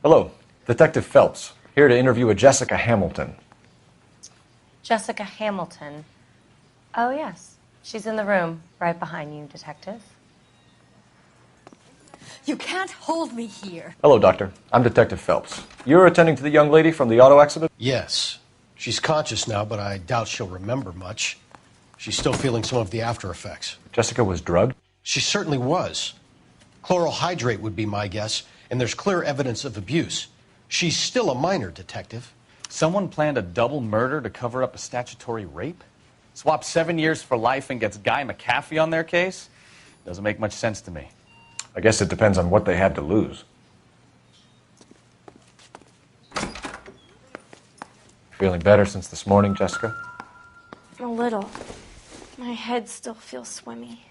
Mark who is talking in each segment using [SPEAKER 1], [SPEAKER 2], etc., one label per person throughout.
[SPEAKER 1] Hello, Detective Phelps, here to interview a Jessica Hamilton.
[SPEAKER 2] Jessica Hamilton. Oh, yes. She's in the room, right behind you, Detective.
[SPEAKER 3] You can't hold me here.
[SPEAKER 1] Hello, Doctor. I'm Detective Phelps. You're attending to the young lady from the auto accident?
[SPEAKER 4] Yes. She's conscious now, but I doubt she'll remember much. She's still feeling some of the after effects.
[SPEAKER 1] Jessica was drugged?
[SPEAKER 4] She certainly was. Chloral hydrate would be my guess, and there's clear evidence of abuse. She's still a minor, Detective.
[SPEAKER 5] Someone planned a double murder to cover up a statutory rape? Swap 7 years for life and gets Guy McAfee on their case? Doesn't make much sense to me.
[SPEAKER 1] I guess it depends on what they had to lose. Feeling better since this morning, Jessica?
[SPEAKER 6] A little. My head still feels swimmy.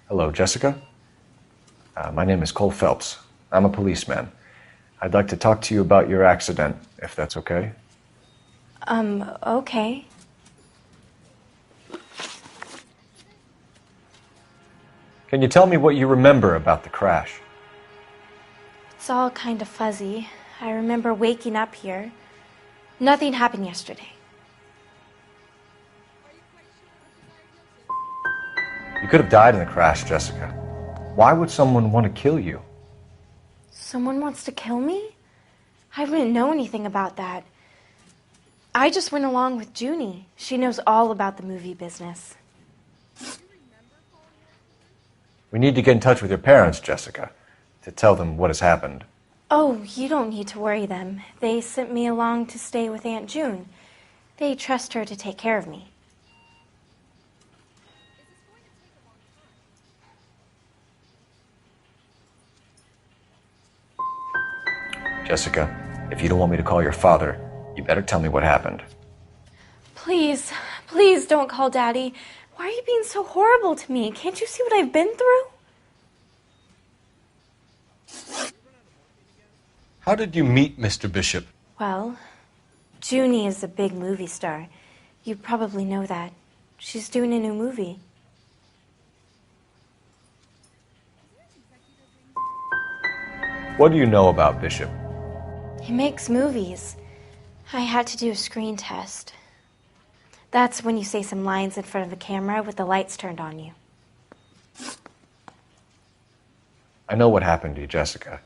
[SPEAKER 1] Hello, Jessica. My name is Cole Phelps. I'm a policeman. I'd like to talk to you about your accident, if that's okay.
[SPEAKER 6] Okay.
[SPEAKER 1] Can you tell me what you remember about the crash?
[SPEAKER 6] It's all kind of fuzzy. I remember waking up here. Nothing happened yesterday.
[SPEAKER 1] You could have died in the crash, Jessica. Why would someone want to kill you?
[SPEAKER 6] Someone wants to kill me? I wouldn't know anything about that. I just went along with Junie. She knows all about the movie business.
[SPEAKER 1] We need to get in touch with your parents, Jessica, to tell them what has happened.
[SPEAKER 6] Oh, you don't need to worry them. They sent me along to stay with Aunt June. They trust her to take care of me.
[SPEAKER 1] Jessica, if you don't want me to call your father, you better tell me what happened.
[SPEAKER 6] Please, please don't call Daddy. Why are you being so horrible to me? Can't you see what I've been through?
[SPEAKER 5] How did you meet Mr. Bishop?
[SPEAKER 6] Well, Junie is a big movie star. You probably know that. She's doing a new movie.
[SPEAKER 1] What do you know about Bishop?
[SPEAKER 6] He makes movies. I had to do a screen test. That's when you say some lines in front of a camera with the lights turned on you.
[SPEAKER 1] I know what happened to you, Jessica.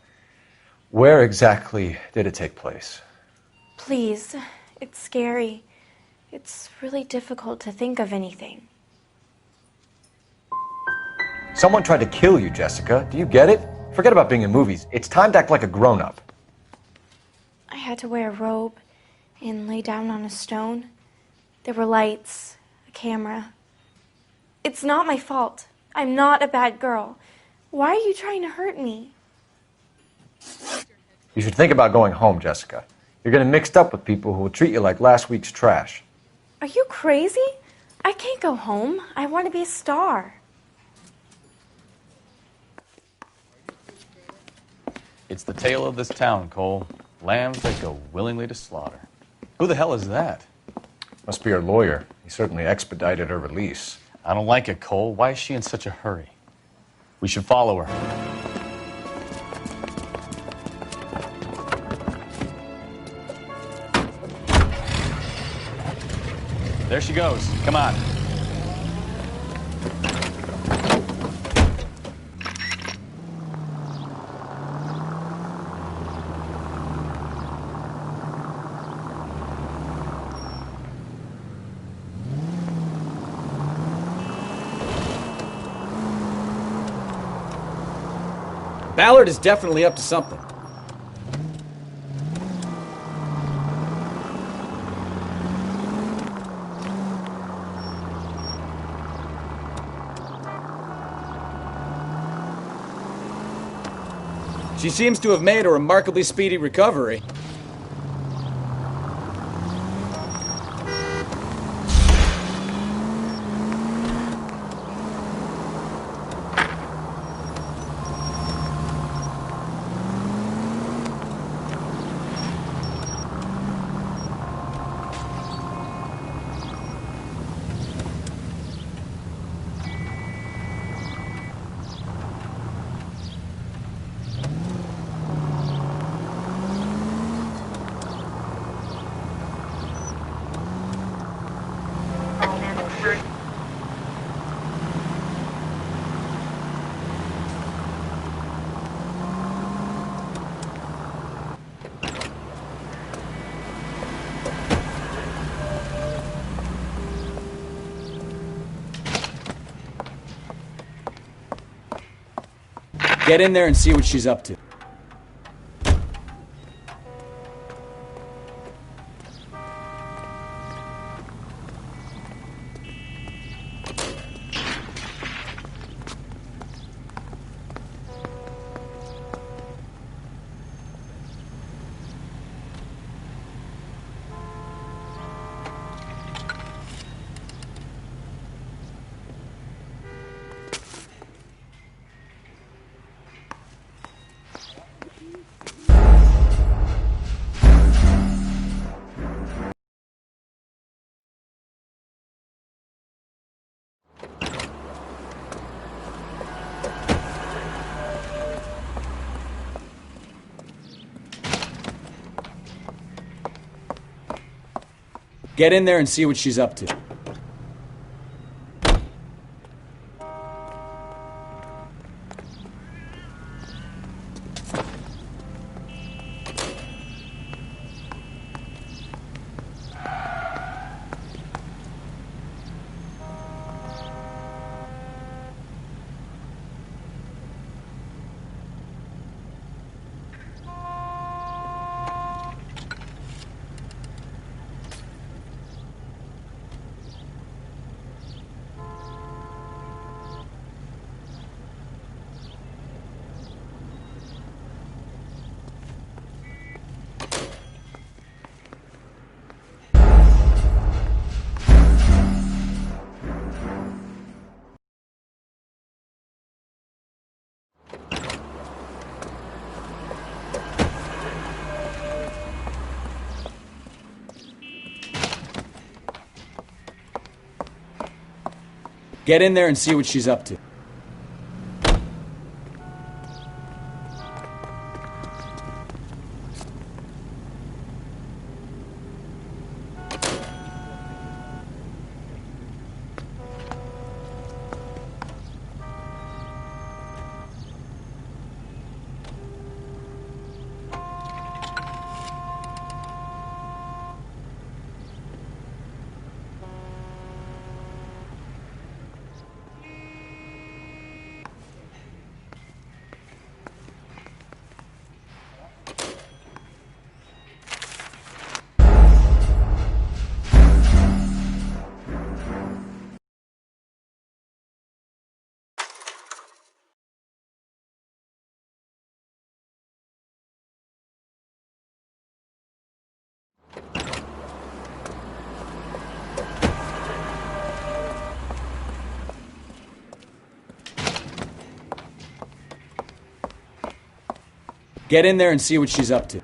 [SPEAKER 1] Where exactly did it take place?
[SPEAKER 6] Please, it's scary. It's really difficult to think of anything.
[SPEAKER 1] Someone tried to kill you, Jessica. Do you get it? Forget about being in movies. It's time to act like a grown-up.
[SPEAKER 6] I had to wear a robe and lay down on a stone. There were lights, a camera. It's not my fault. I'm not a bad girl. Why are you trying to hurt me?
[SPEAKER 1] You should think about going home, Jessica. You're getting mixed up with people who will treat you like last week's trash.
[SPEAKER 6] Are you crazy? I can't go home. I want to be a star.
[SPEAKER 5] It's the tale of this town, Cole. Lambs that go willingly to slaughter. Who the hell is that?
[SPEAKER 1] Must be her lawyer. He certainly expedited her release.
[SPEAKER 5] I don't like it, Cole. Why is she in such a hurry? We should follow her. There she goes. Come on.
[SPEAKER 7] Ballard is definitely up to something. She seems to have made a remarkably speedy recovery. Get in there and see what she's up to. Get in there and see what she's up to. Get in there and see what she's up to. Get in there and see what she's up to.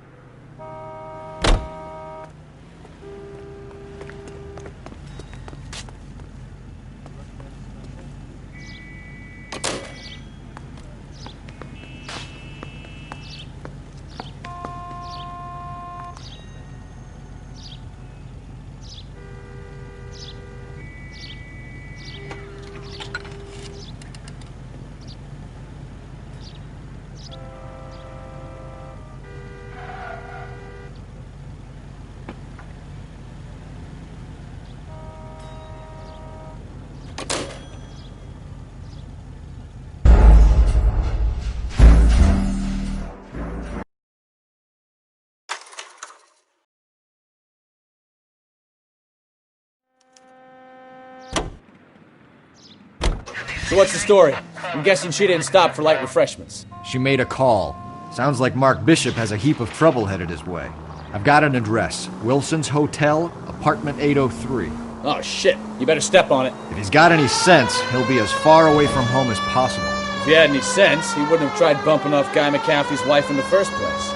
[SPEAKER 7] So what's the story? I'm guessing she didn't stop for light refreshments.
[SPEAKER 8] She made a call.
[SPEAKER 1] Sounds like Mark Bishop has a heap of trouble headed his way. I've got an address. Wilson's Hotel, apartment 803.
[SPEAKER 7] Oh, shit. You better step on it.
[SPEAKER 1] If he's got any sense, he'll be as far away from home as possible.
[SPEAKER 7] If he had any sense, he wouldn't have tried bumping off Guy McCaffrey's wife in the first place.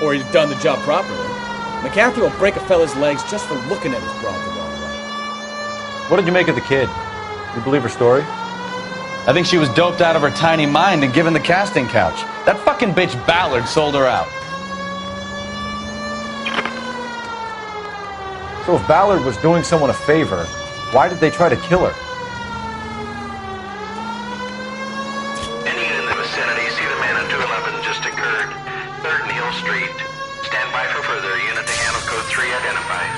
[SPEAKER 7] Or he'd have done the job properly. McCaffrey will break a fella's legs just for looking at his broad the wrong way.
[SPEAKER 5] What did you make of the kid? You believe her story? I think she was doped out of her tiny mind and given the casting couch. That fucking bitch Ballard sold her out.
[SPEAKER 1] So if Ballard was doing someone a favor, why did they try to kill her?
[SPEAKER 8] Any unit in the vicinity, see the man at 211 just occurred. 3rd and Hill Street. Stand by for further. Unit to handle code 3 identified.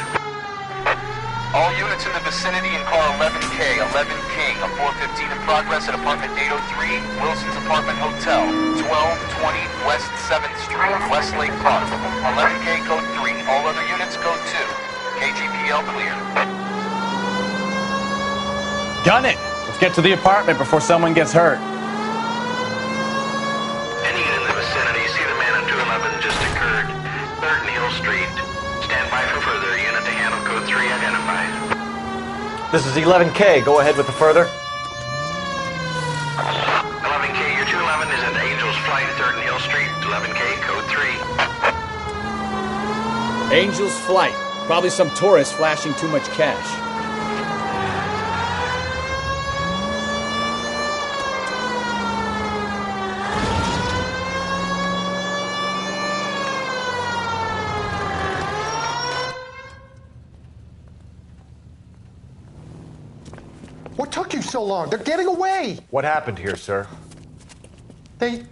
[SPEAKER 9] All units in the vicinity in car 11K, 11 King, a 415 in progress at apartment 803, Wilson's Apartment Hotel, 1220 West 7th Street, Westlake Park. 11K code 3, all other units code 2. KGPL clear.
[SPEAKER 5] Gun it! Let's get to the apartment before someone gets hurt.
[SPEAKER 8] Any unit in the vicinity, see the man at 211 just occurred. 3rd and Hill Street. Stand by for further. Unit to handle code 3 identified.
[SPEAKER 1] This is 11K. Go ahead with the further.
[SPEAKER 8] 11K, your 211 is at Angel's Flight, 3rd and Hill Street. 11K, code 3.
[SPEAKER 7] Angel's Flight. Probably some tourist flashing too much cash.
[SPEAKER 4] What took you so long? They're getting away.
[SPEAKER 1] What happened here, sir?
[SPEAKER 4] They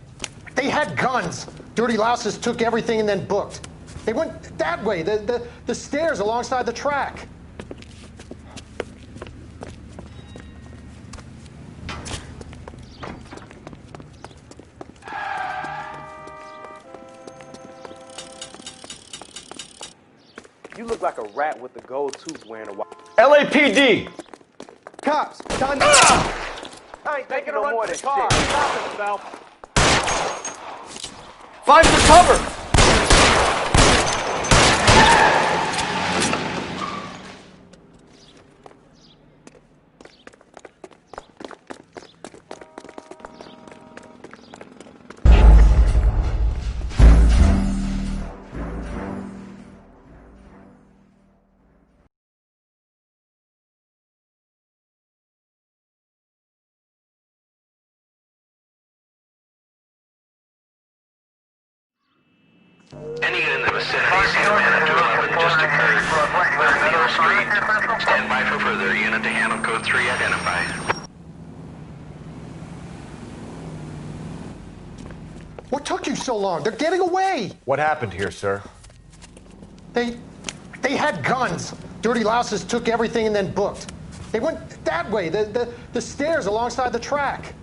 [SPEAKER 4] had guns. Dirty louses took everything and then booked. They went that way, the stairs alongside the track.
[SPEAKER 10] You look like a rat with the gold tooth wearing a watch.
[SPEAKER 1] LAPD!
[SPEAKER 10] Cops, time to I ain't taking no more than shit. Stop himself.
[SPEAKER 1] Find the cover!
[SPEAKER 8] Any unit in the vicinity, see the man at 211 just occurred. 3rd and Hill Street. Stand by for further. Unit to handle code 3 identified.
[SPEAKER 4] What took you so long? They're getting away.
[SPEAKER 1] What happened here, sir?
[SPEAKER 4] They had guns. Dirty louses took everything and then booked. They went that way, the stairs alongside the track.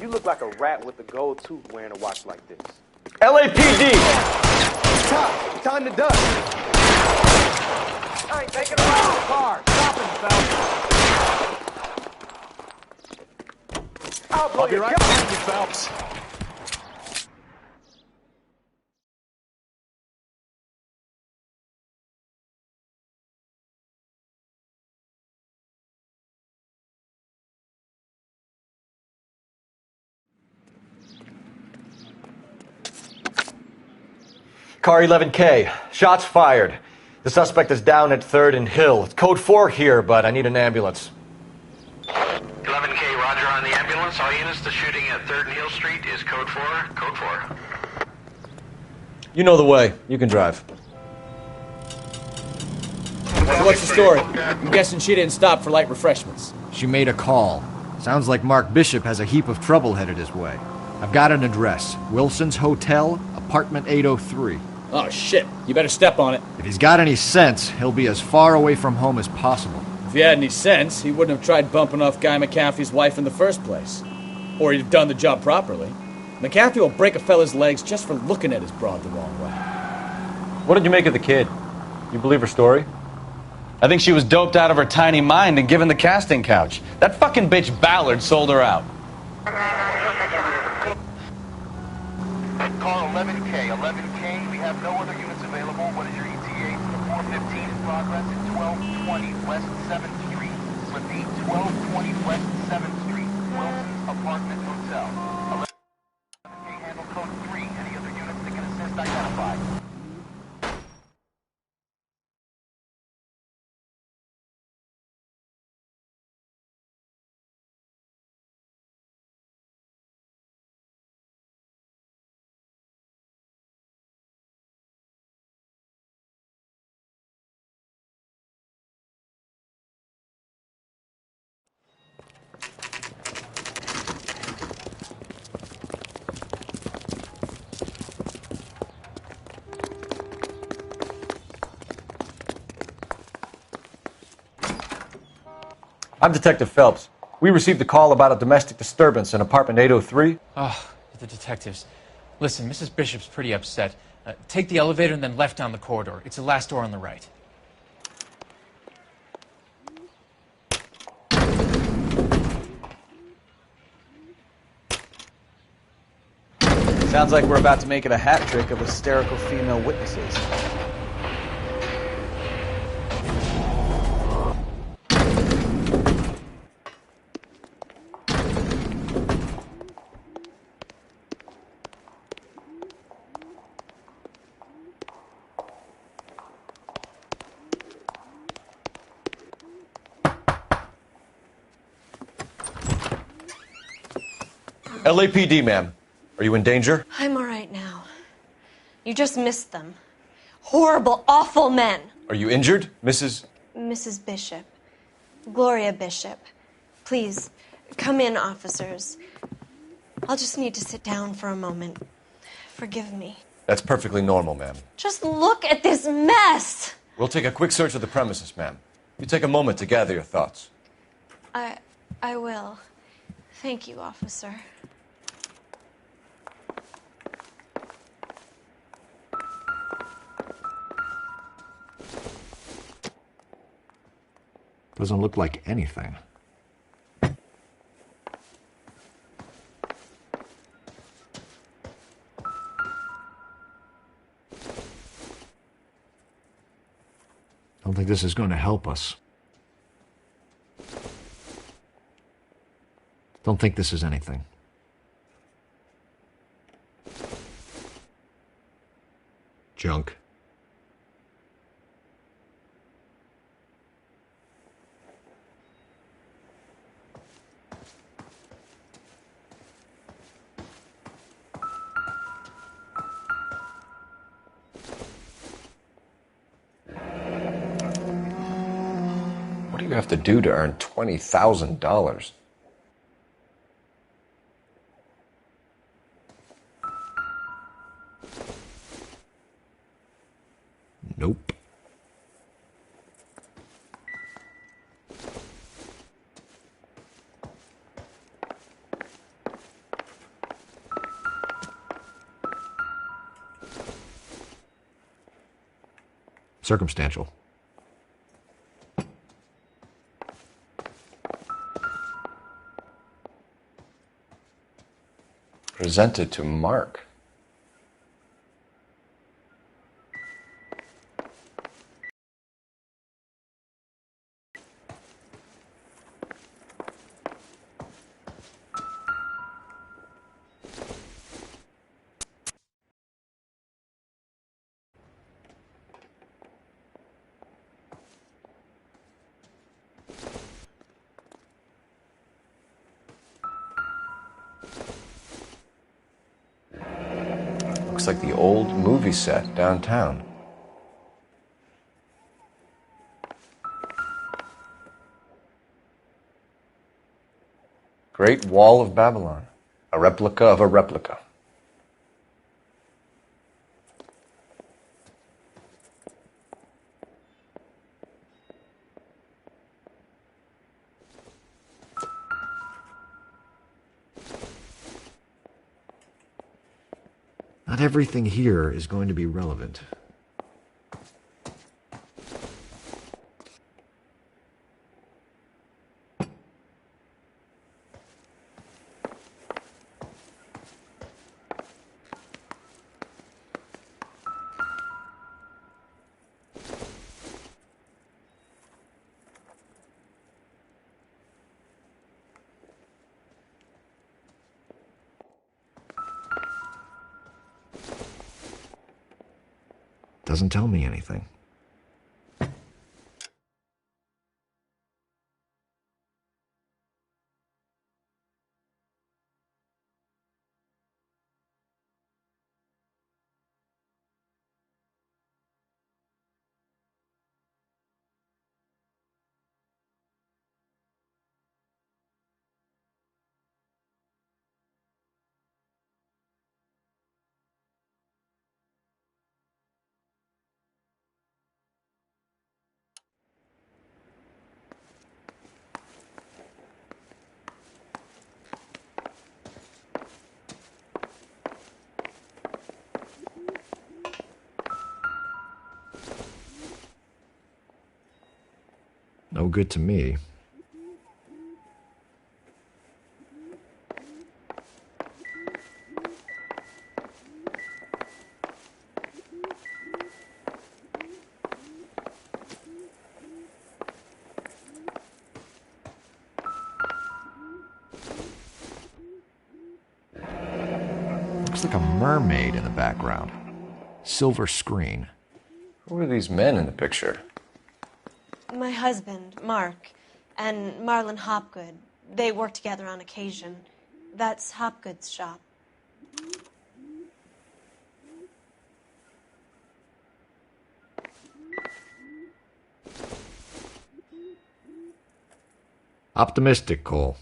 [SPEAKER 10] You look like a rat with the gold tooth wearing a watch like this.
[SPEAKER 1] LAPD!
[SPEAKER 10] Stop! Time to duck. I ain't taking around the car. Stop him, Phelps. I'll blow your right behind you, Phelps.
[SPEAKER 1] Car 11K. Shots fired. The suspect is down at 3rd and Hill. It's code 4 here, but I need an ambulance.
[SPEAKER 8] 11K, roger on the ambulance. All units, the shooting at 3rd and Hill Street is code 4. Code 4.
[SPEAKER 1] You know the way. You can drive.
[SPEAKER 7] So what's the story? I'm guessing she didn't stop for light refreshments.
[SPEAKER 1] She made a call. Sounds like Mark Bishop has a heap of trouble headed his way. I've got an address. Wilson's Hotel, apartment 803.
[SPEAKER 7] Oh, shit. You better step on it.
[SPEAKER 1] If he's got any sense, he'll be as far away from home as possible.
[SPEAKER 7] If he had any sense, he wouldn't have tried bumping off Guy McCaffrey's wife in the first place. Or he'd have done the job properly. McCaffrey will break a fella's legs just for looking at his broad the wrong way.
[SPEAKER 5] What did you make of the kid? You believe her story? I think she was doped out of her tiny mind and given the casting couch. That fucking bitch Ballard sold her out.
[SPEAKER 9] Car 11K, 11K, we have no other units available. What is your ETA to the 415 in progress at 1220 West 7th Street? Repeat, 1220 West 7th Street, Wilson's Apartment Hotel. 11K, handle code 3. Any other units that can assist, identify.
[SPEAKER 1] I'm Detective Phelps. We received a call about a domestic disturbance in apartment 803.
[SPEAKER 11] Oh, the detectives. Listen, Mrs. Bishop's pretty upset. Take the elevator and then left down the corridor. It's the last door on the right.
[SPEAKER 5] Sounds like we're about to make it a hat trick of hysterical female witnesses.
[SPEAKER 1] LAPD, ma'am. Are you in danger?
[SPEAKER 2] I'm all right now. You just missed them. Horrible, awful men.
[SPEAKER 1] Are you injured, Mrs.?
[SPEAKER 2] Mrs. Bishop. Gloria Bishop. Please, come in, officers. I'll just need to sit down for a moment. Forgive me.
[SPEAKER 1] That's perfectly normal, ma'am.
[SPEAKER 2] Just look at this mess!
[SPEAKER 1] We'll take a quick search of the premises, ma'am. You take a moment to gather your thoughts.
[SPEAKER 2] I will. Thank you, officer.
[SPEAKER 1] Doesn't look like anything. Don't think this is going to help us. Don't think this is anything. Junk. What do you have to do to earn $20,000? Nope. Circumstantial. Presented to Mark. Looks like the old movie set downtown. Great Wall of Babylon. A replica of a replica. Not everything here is going to be relevant. Doesn't tell me anything. No good to me. Looks like a mermaid in the background. Silver screen. Who are these men in the picture?
[SPEAKER 2] My husband, Mark, and Marlon Hopgood. They work together on occasion. That's Hopgood's shop.
[SPEAKER 1] Optimistic, Cole.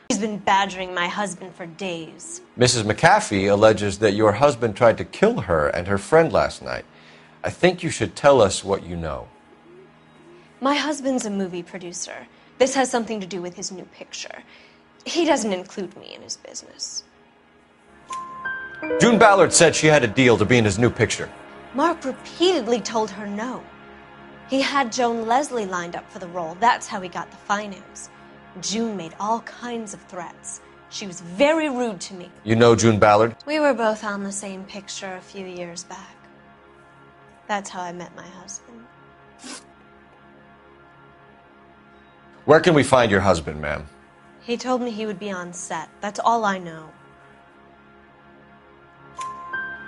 [SPEAKER 2] He's been badgering my husband for days.
[SPEAKER 1] Mrs. McAfee alleges that your husband tried to kill her and her friend last night. I think you should tell us what you know.
[SPEAKER 2] My husband's a movie producer. This has something to do with his new picture. He doesn't include me in his business.
[SPEAKER 1] June Ballard said she had a deal to be in his new picture.
[SPEAKER 2] Mark repeatedly told her no. He had Joan Leslie lined up for the role. That's how he got the finance. June made all kinds of threats. She was very rude to me.
[SPEAKER 1] You know June Ballard?
[SPEAKER 2] We were both on the same picture a few years back. That's how I met my husband.
[SPEAKER 1] Where can we find your husband, ma'am?
[SPEAKER 2] He told me he would be on set. That's all I know.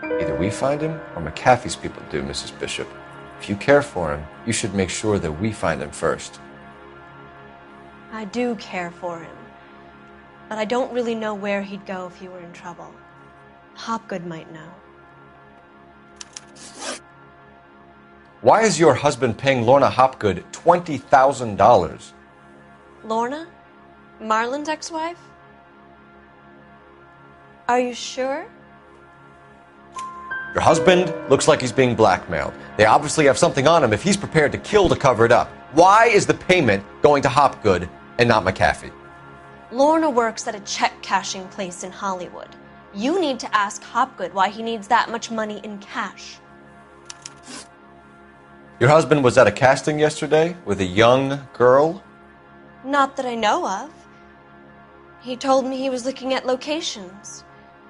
[SPEAKER 1] Either we find him or McAfee's people do, Mrs. Bishop. If you care for him, you should make sure that we find him first.
[SPEAKER 2] I do care for him, but I don't really know where he'd go if he were in trouble. Hopgood might know.
[SPEAKER 1] Why is your husband paying Lorna Hopgood $20,000?
[SPEAKER 2] Lorna? Marlon's ex-wife? Are you sure?
[SPEAKER 1] Your husband looks like he's being blackmailed. They obviously have something on him if he's prepared to kill to cover it up. Why is the payment going to Hopgood and not McAfee?
[SPEAKER 2] Lorna works at a check-cashing place in Hollywood. You need to ask Hopgood why he needs that much money in cash.
[SPEAKER 1] Your husband was at a casting yesterday with a young girl?
[SPEAKER 2] Not that I know of. He told me he was looking at locations.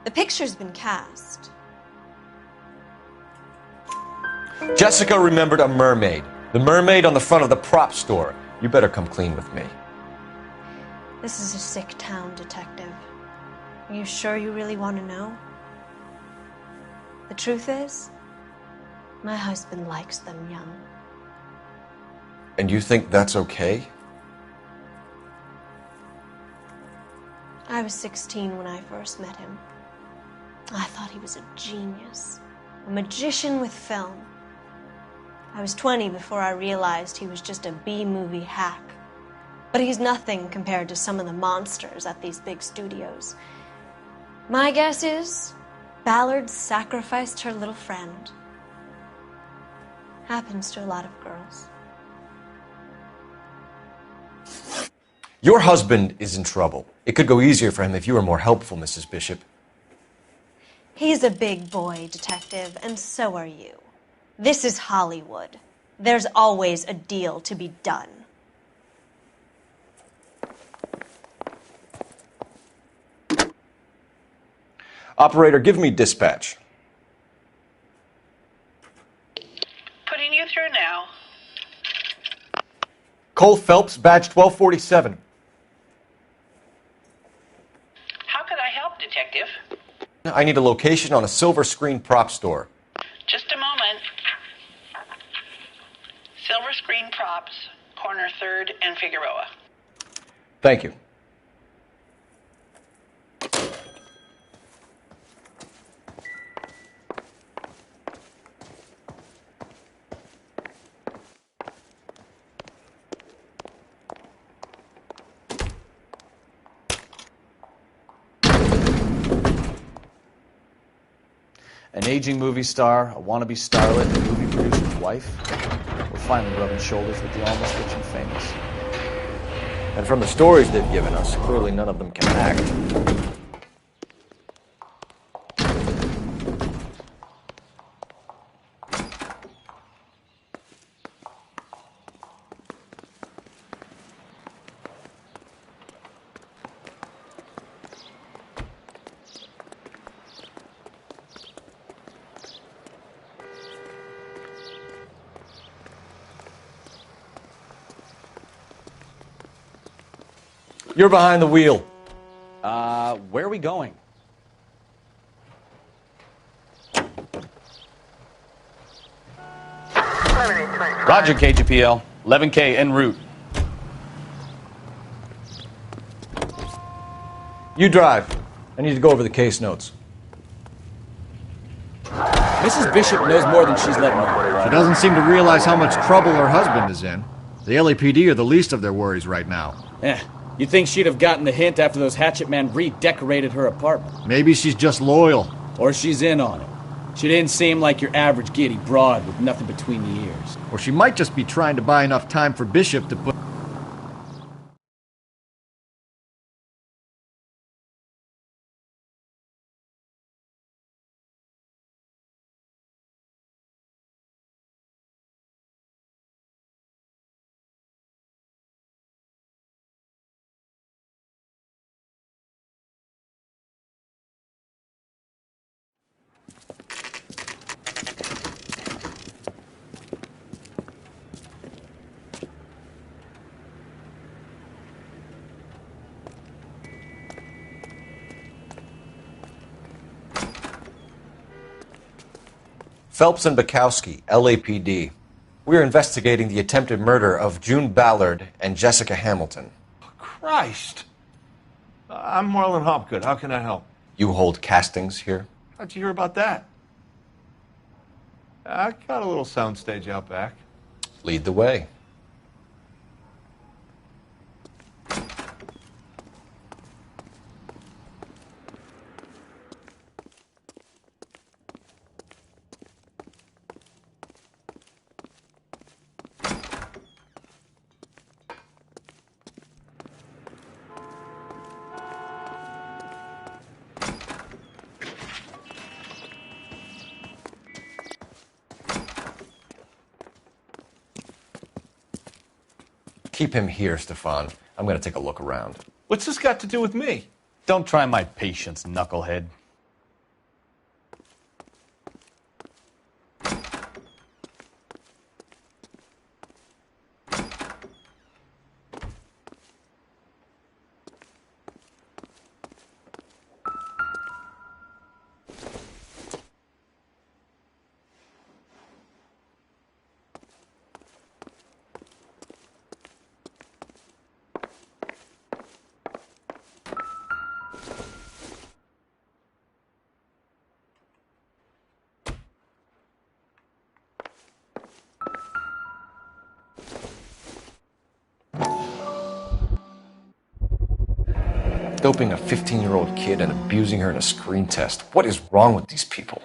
[SPEAKER 2] The picture's been cast.
[SPEAKER 1] Jessica remembered a mermaid. The mermaid on the front of the prop store. You better come clean with me.
[SPEAKER 2] This is a sick town, Detective. Are you sure you really want to know? The truth is, my husband likes them young.
[SPEAKER 1] And you think that's okay?
[SPEAKER 2] I was 16 when I first met him. I thought he was a genius, a magician with film. I was 20 before I realized he was just a B-movie hack. But he's nothing compared to some of the monsters at these big studios. My guess is Ballard sacrificed her little friend. Happens to a lot of girls.
[SPEAKER 1] Your husband is in trouble. It could go easier for him if you were more helpful, Mrs. Bishop.
[SPEAKER 2] He's a big boy, Detective, and so are you. This is Hollywood. There's always a deal to be done.
[SPEAKER 1] Operator, give me dispatch.
[SPEAKER 12] Putting you through now.
[SPEAKER 1] Cole Phelps, badge 1247.
[SPEAKER 12] How could I help, Detective?
[SPEAKER 1] I need a location on a silver screen prop store.
[SPEAKER 12] Just a moment. Silver Screen Props, corner 3rd and Figueroa.
[SPEAKER 1] Thank you.
[SPEAKER 5] An aging movie star, a wannabe starlet, a movie producer's wife. We're finally rubbing shoulders with the almost rich and famous.
[SPEAKER 1] And from the stories they've given us, clearly none of them can act. You're behind the wheel.
[SPEAKER 5] Where are we going? Roger, KGPL. 11K en route.
[SPEAKER 1] You drive. I need to go over the case notes.
[SPEAKER 7] Mrs. Bishop knows more than she's letting on.
[SPEAKER 13] She doesn't seem to realize how much trouble her husband is in. The LAPD are the least of their worries right now.
[SPEAKER 7] You'd think she'd have gotten the hint after those hatchet men redecorated her apartment.
[SPEAKER 13] Maybe she's just loyal.
[SPEAKER 7] Or she's in on it. She didn't seem like your average giddy broad with nothing between the ears.
[SPEAKER 13] Or she might just be trying to buy enough time for Bishop to put...
[SPEAKER 1] Phelps and Bukowski, LAPD. We're investigating the attempted murder of June Ballard and Jessica Hamilton.
[SPEAKER 10] Christ. I'm Marlon Hopgood. How can I help?
[SPEAKER 1] You hold castings here?
[SPEAKER 10] How'd you hear about that? I got a little soundstage out back.
[SPEAKER 1] Lead the way. Keep him here, Stefan. I'm going to take a look around.
[SPEAKER 10] What's this got to do with me?
[SPEAKER 5] Don't try my patience, knucklehead.
[SPEAKER 1] Doping a 15-year-old kid and abusing her in a screen test. What is wrong with these people?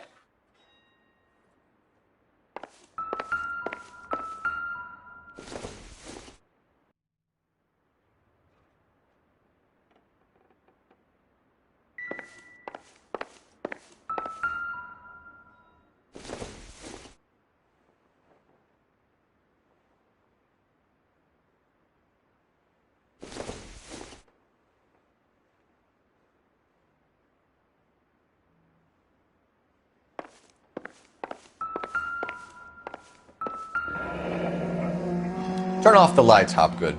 [SPEAKER 5] Turn off the lights, Hopgood.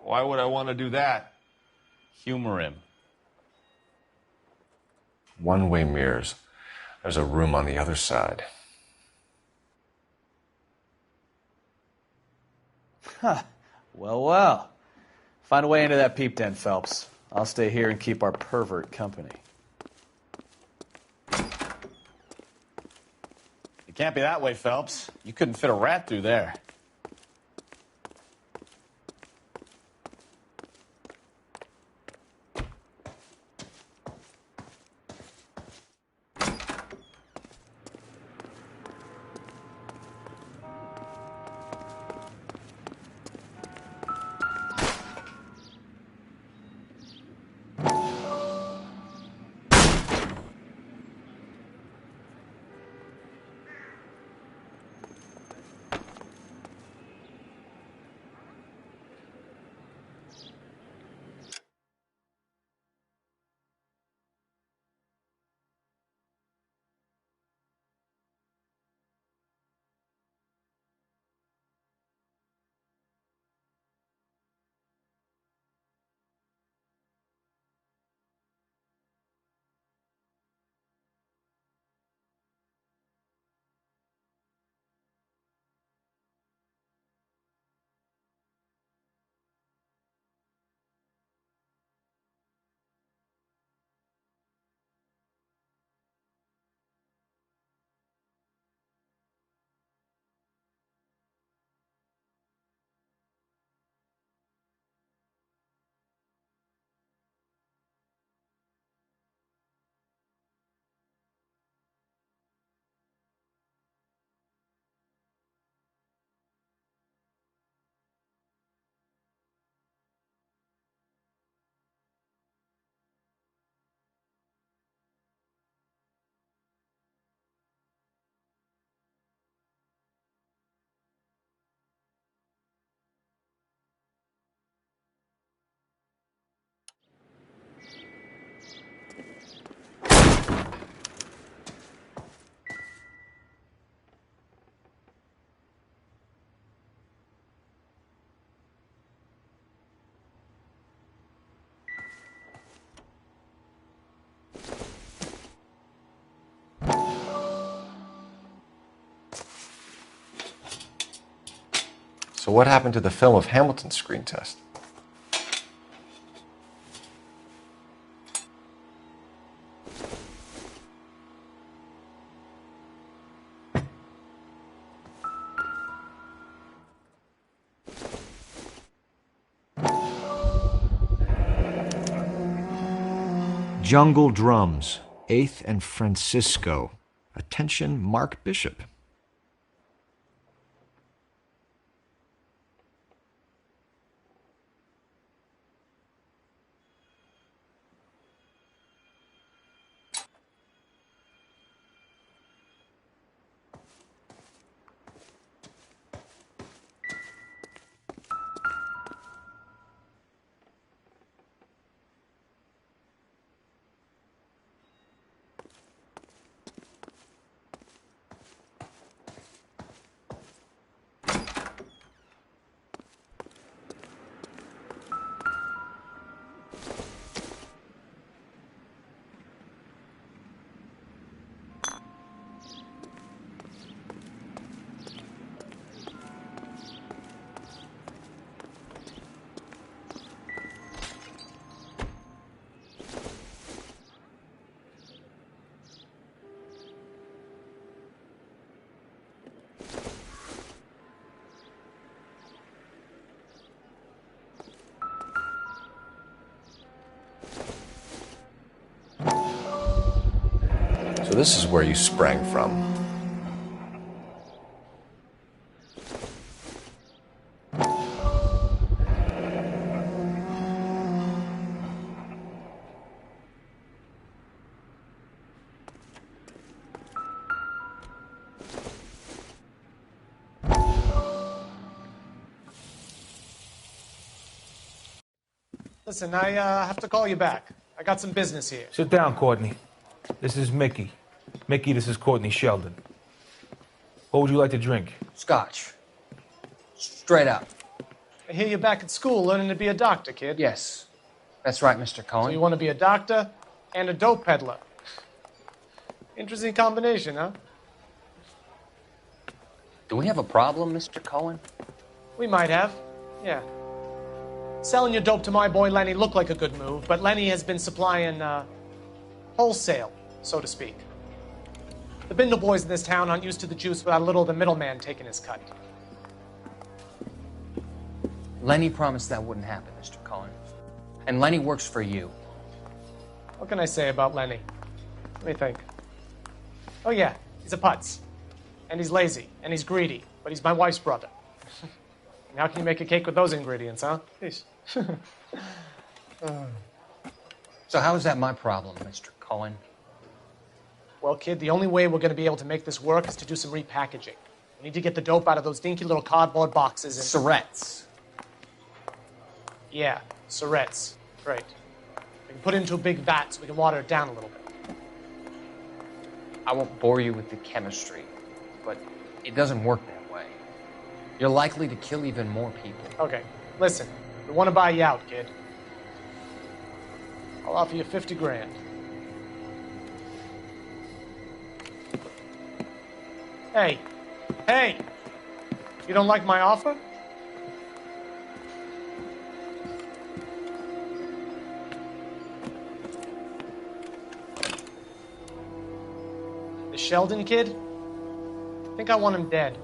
[SPEAKER 14] Why would I want to do that?
[SPEAKER 5] Humor him.
[SPEAKER 1] One-way mirrors. There's a room on the other side.
[SPEAKER 7] Huh. Well. Find a way into that peep den, Phelps. I'll stay here and keep our pervert company.
[SPEAKER 5] It can't be that way, Phelps. You couldn't fit a rat through there.
[SPEAKER 1] So what happened to the film of Hamilton's screen test?
[SPEAKER 13] Jungle Drums, 8th and Francisco. Attention, Mark Bishop.
[SPEAKER 1] So this is where you sprang from.
[SPEAKER 4] Listen, I have to call you back. I got some business here.
[SPEAKER 10] Sit down, Courtney. This is Mickey. Mickey, this is Courtney Sheldon. What would you like to drink?
[SPEAKER 15] Scotch.
[SPEAKER 11] Straight up.
[SPEAKER 10] I hear you're back at school learning to be a doctor, kid.
[SPEAKER 11] Yes. That's right, Mr. Cohen.
[SPEAKER 10] So you want to be a doctor and a dope peddler. Interesting combination, huh?
[SPEAKER 11] Do we have a problem, Mr. Cohen?
[SPEAKER 10] We might have, yeah. Selling your dope to my boy Lenny looked like a good move, but Lenny has been supplying, wholesale, so to speak. The Bindle boys in this town aren't used to the juice without a little of the middleman taking his cut.
[SPEAKER 11] Lenny promised that wouldn't happen, Mr. Cohen. And Lenny works for you.
[SPEAKER 10] What can I say about Lenny? Let me think. Oh yeah, he's a putz. And he's lazy, and he's greedy, but he's my wife's brother. And how can you make a cake with those ingredients, huh? Please.
[SPEAKER 11] So how is that my problem, Mr. Cohen?
[SPEAKER 10] Well, kid, the only way we're going to be able to make this work is to do some repackaging. We need to get the dope out of those dinky little cardboard boxes and...
[SPEAKER 11] Surrettes.
[SPEAKER 10] Yeah, surrettes. Right. We can put it into a big vat so we can water it down a little bit.
[SPEAKER 11] I won't bore you with the chemistry, but it doesn't work that way. You're likely to kill even more people.
[SPEAKER 10] Okay, listen. We want to buy you out, kid. I'll offer you 50 grand. Hey. Hey! You don't like my offer? The Sheldon kid? I think I want him dead.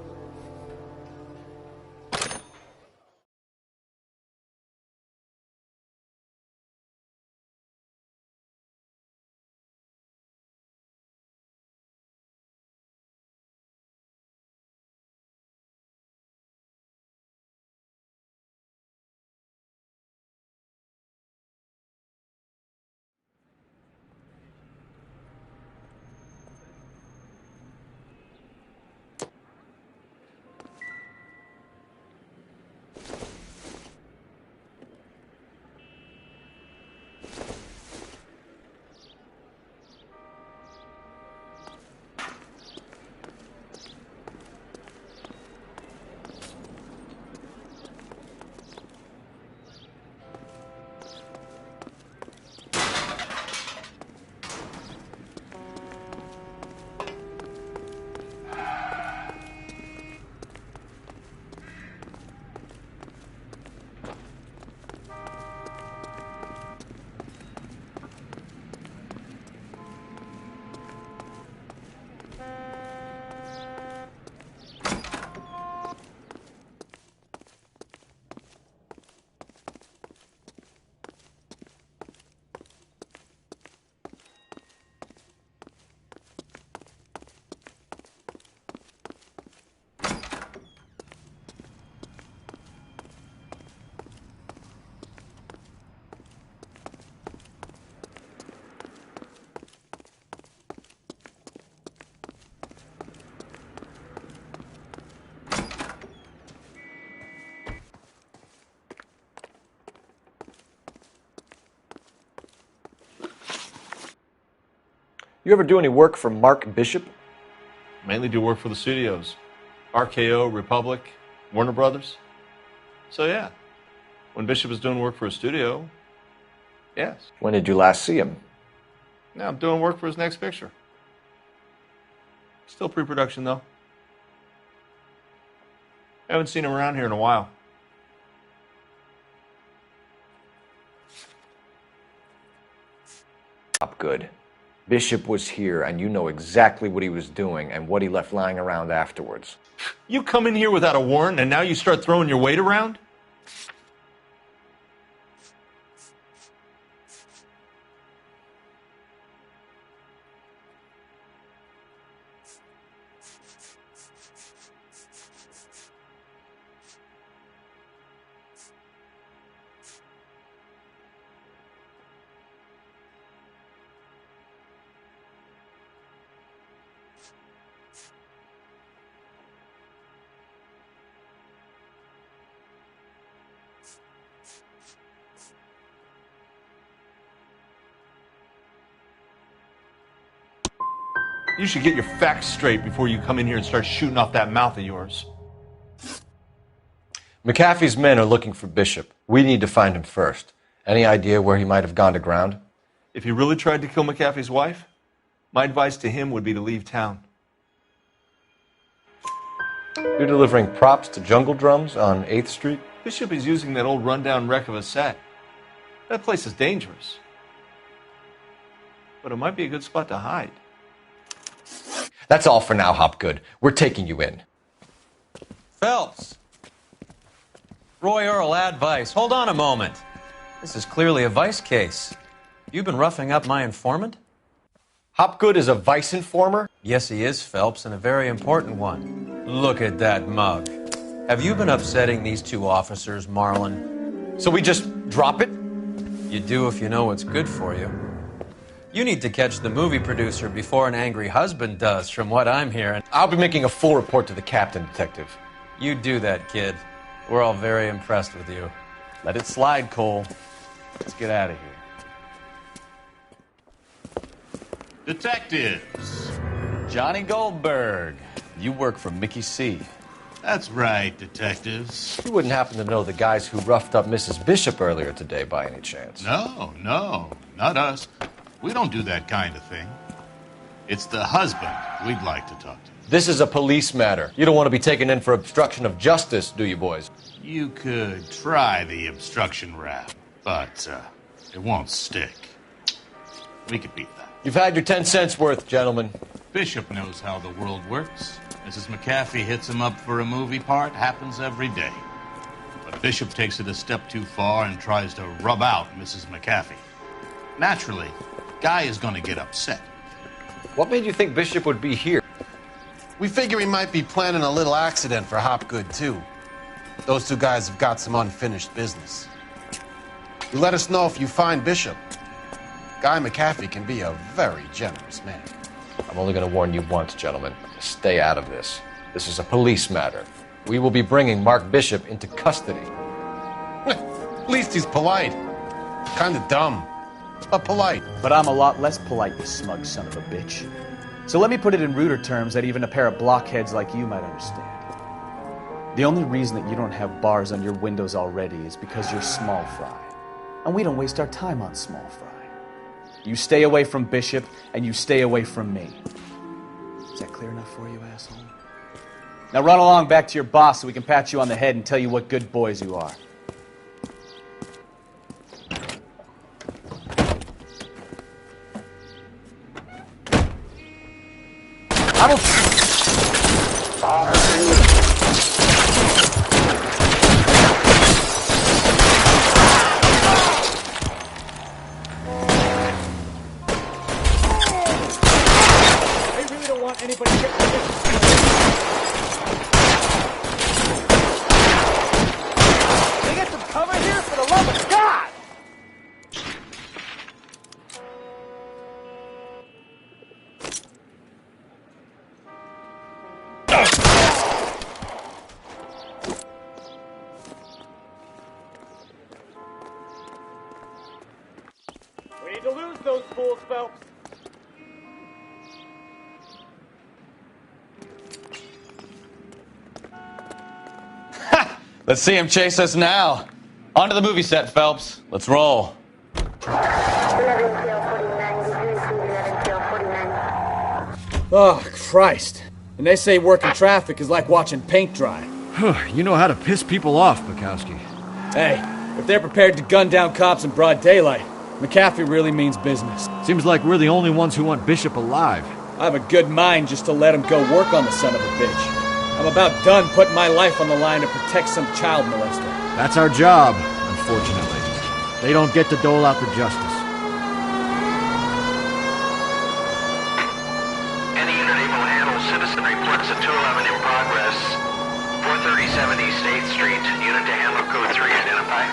[SPEAKER 1] You ever do any work for Mark Bishop?
[SPEAKER 14] Mainly do work for the studios. RKO, Republic, Warner Brothers. So yeah, when Bishop is doing work for a studio, yes.
[SPEAKER 1] When did you last see him?
[SPEAKER 14] Now I'm doing work for his next picture. Still pre-production though. Haven't seen him around here in a while.
[SPEAKER 1] Good. Bishop was here, and you know exactly what he was doing and what he left lying around afterwards.
[SPEAKER 14] You come in here without a warrant, and now you start throwing your weight around? You should get your facts straight before you come in here and start shooting off that mouth of yours.
[SPEAKER 1] McAfee's men are looking for Bishop. We need to find him first. Any idea where he might have gone to ground?
[SPEAKER 14] If he really tried to kill McAfee's wife, my advice to him would be to leave town.
[SPEAKER 1] You're delivering props to Jungle Drums on 8th Street?
[SPEAKER 14] Bishop is using that old rundown wreck of a set. That place is dangerous. But it might be a good spot to hide.
[SPEAKER 1] That's all for now, Hopgood. We're taking you in.
[SPEAKER 15] Phelps! Roy Earl, advice. Hold on a moment. This is clearly a vice case. You've been roughing up my informant?
[SPEAKER 1] Hopgood is a vice informer?
[SPEAKER 15] Yes, he is, Phelps, and a very important one. Look at that mug. Have you been upsetting these two officers, Marlon?
[SPEAKER 1] So we just drop it?
[SPEAKER 15] You do if you know what's good for you. You need to catch the movie producer before an angry husband does, from what I'm hearing.
[SPEAKER 1] I'll be making a full report to the captain, Detective.
[SPEAKER 15] You do that, kid. We're all very impressed with you.
[SPEAKER 5] Let it slide, Cole. Let's get out of here.
[SPEAKER 16] Detectives.
[SPEAKER 5] Johnny Goldberg. You work for Mickey C.
[SPEAKER 16] That's right, detectives.
[SPEAKER 1] You wouldn't happen to know the guys who roughed up Mrs. Bishop earlier today by any chance?
[SPEAKER 16] No, not us. We don't do that kind of thing. It's the husband we'd like to talk to.
[SPEAKER 1] This is a police matter. You don't want to be taken in for obstruction of justice, do you, boys?
[SPEAKER 16] You could try the obstruction rap, but it won't stick. We could beat that.
[SPEAKER 1] You've had your 10 cents worth, gentlemen.
[SPEAKER 16] Bishop knows how the world works. Mrs. McAfee hits him up for a movie part. Happens every day. But Bishop takes it a step too far and tries to rub out Mrs. McAfee. Naturally, Guy is going to get upset.
[SPEAKER 1] What made you think Bishop would be here?
[SPEAKER 17] We figure he might be planning a little accident for Hopgood, too. Those two guys have got some unfinished business. You let us know if you find Bishop. Guy McAfee can be a very generous man.
[SPEAKER 1] I'm only going to warn you once, gentlemen. Stay out of this. This is a police matter. We will be bringing Mark Bishop into custody.
[SPEAKER 17] At least he's polite. Kind of dumb, but polite.
[SPEAKER 7] But I'm a lot less polite, you smug son of a bitch. So let me put it in ruder terms that even a pair of blockheads like you might understand. The only reason that you don't have bars on your windows already is because you're small fry. And we don't waste our time on small fry. You stay away from Bishop, and you stay away from me. Is that clear enough for you, asshole? Now run along back to your boss so we can pat you on the head and tell you what good boys you are.
[SPEAKER 17] I don't...
[SPEAKER 7] I really don't want anybody to get this. Can I get some cover here, for the love of God? We need to lose those fools, Phelps.
[SPEAKER 5] Let's see him chase us now. On to the movie set, Phelps. Let's roll.
[SPEAKER 7] Oh, Christ. And they say working traffic is like watching paint dry.
[SPEAKER 13] You know how to piss people off, Bukowski.
[SPEAKER 7] Hey, if they're prepared to gun down cops in broad daylight, McAfee really means business.
[SPEAKER 13] Seems like we're the only ones who want Bishop alive.
[SPEAKER 7] I have a good mind just to let him go work on the son of a bitch. I'm about done putting my life on the line to protect some child molester.
[SPEAKER 13] That's our job, unfortunately. They don't get to dole out the justice.
[SPEAKER 8] Any unit able to handle citizen reports at 211 in progress. 437 East 8th Street. Unit to handle code 3 identify.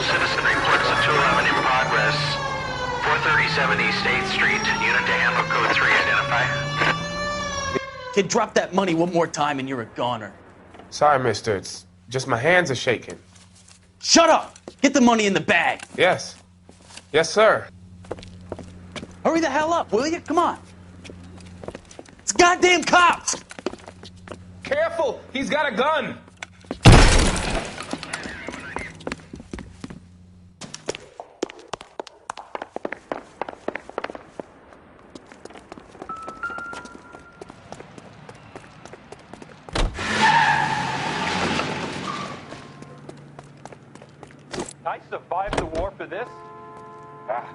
[SPEAKER 8] Citizen reports at 211 in progress. 437 East 8th Street. Unit to handle code 3 identify.
[SPEAKER 18] Kid, drop that money one more time and you're a goner.
[SPEAKER 19] Sorry, mister. It's just my hands are shaking.
[SPEAKER 18] Shut up! Get the money in the bag.
[SPEAKER 19] Yes. Yes, sir.
[SPEAKER 18] Hurry the hell up, will you? Come on. It's goddamn cops!
[SPEAKER 19] Careful! He's got a gun!
[SPEAKER 20] I survived the war for this? Ah.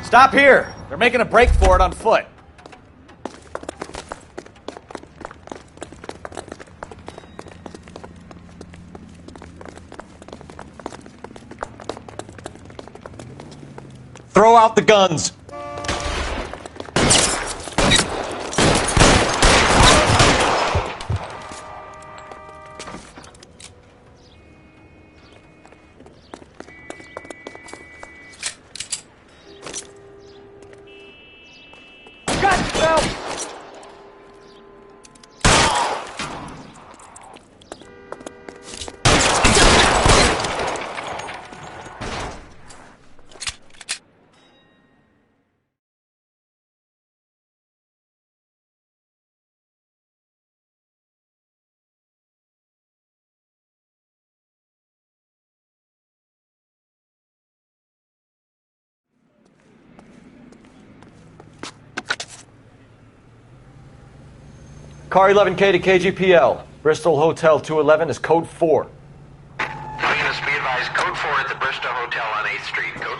[SPEAKER 7] Stop here! They're making a break for it on foot.
[SPEAKER 20] Throw out the guns!
[SPEAKER 11] Car 11K to KGPL. Bristol Hotel 211 is code 4.
[SPEAKER 8] All units be advised, code 4 at the Bristol Hotel on 8th Street. Code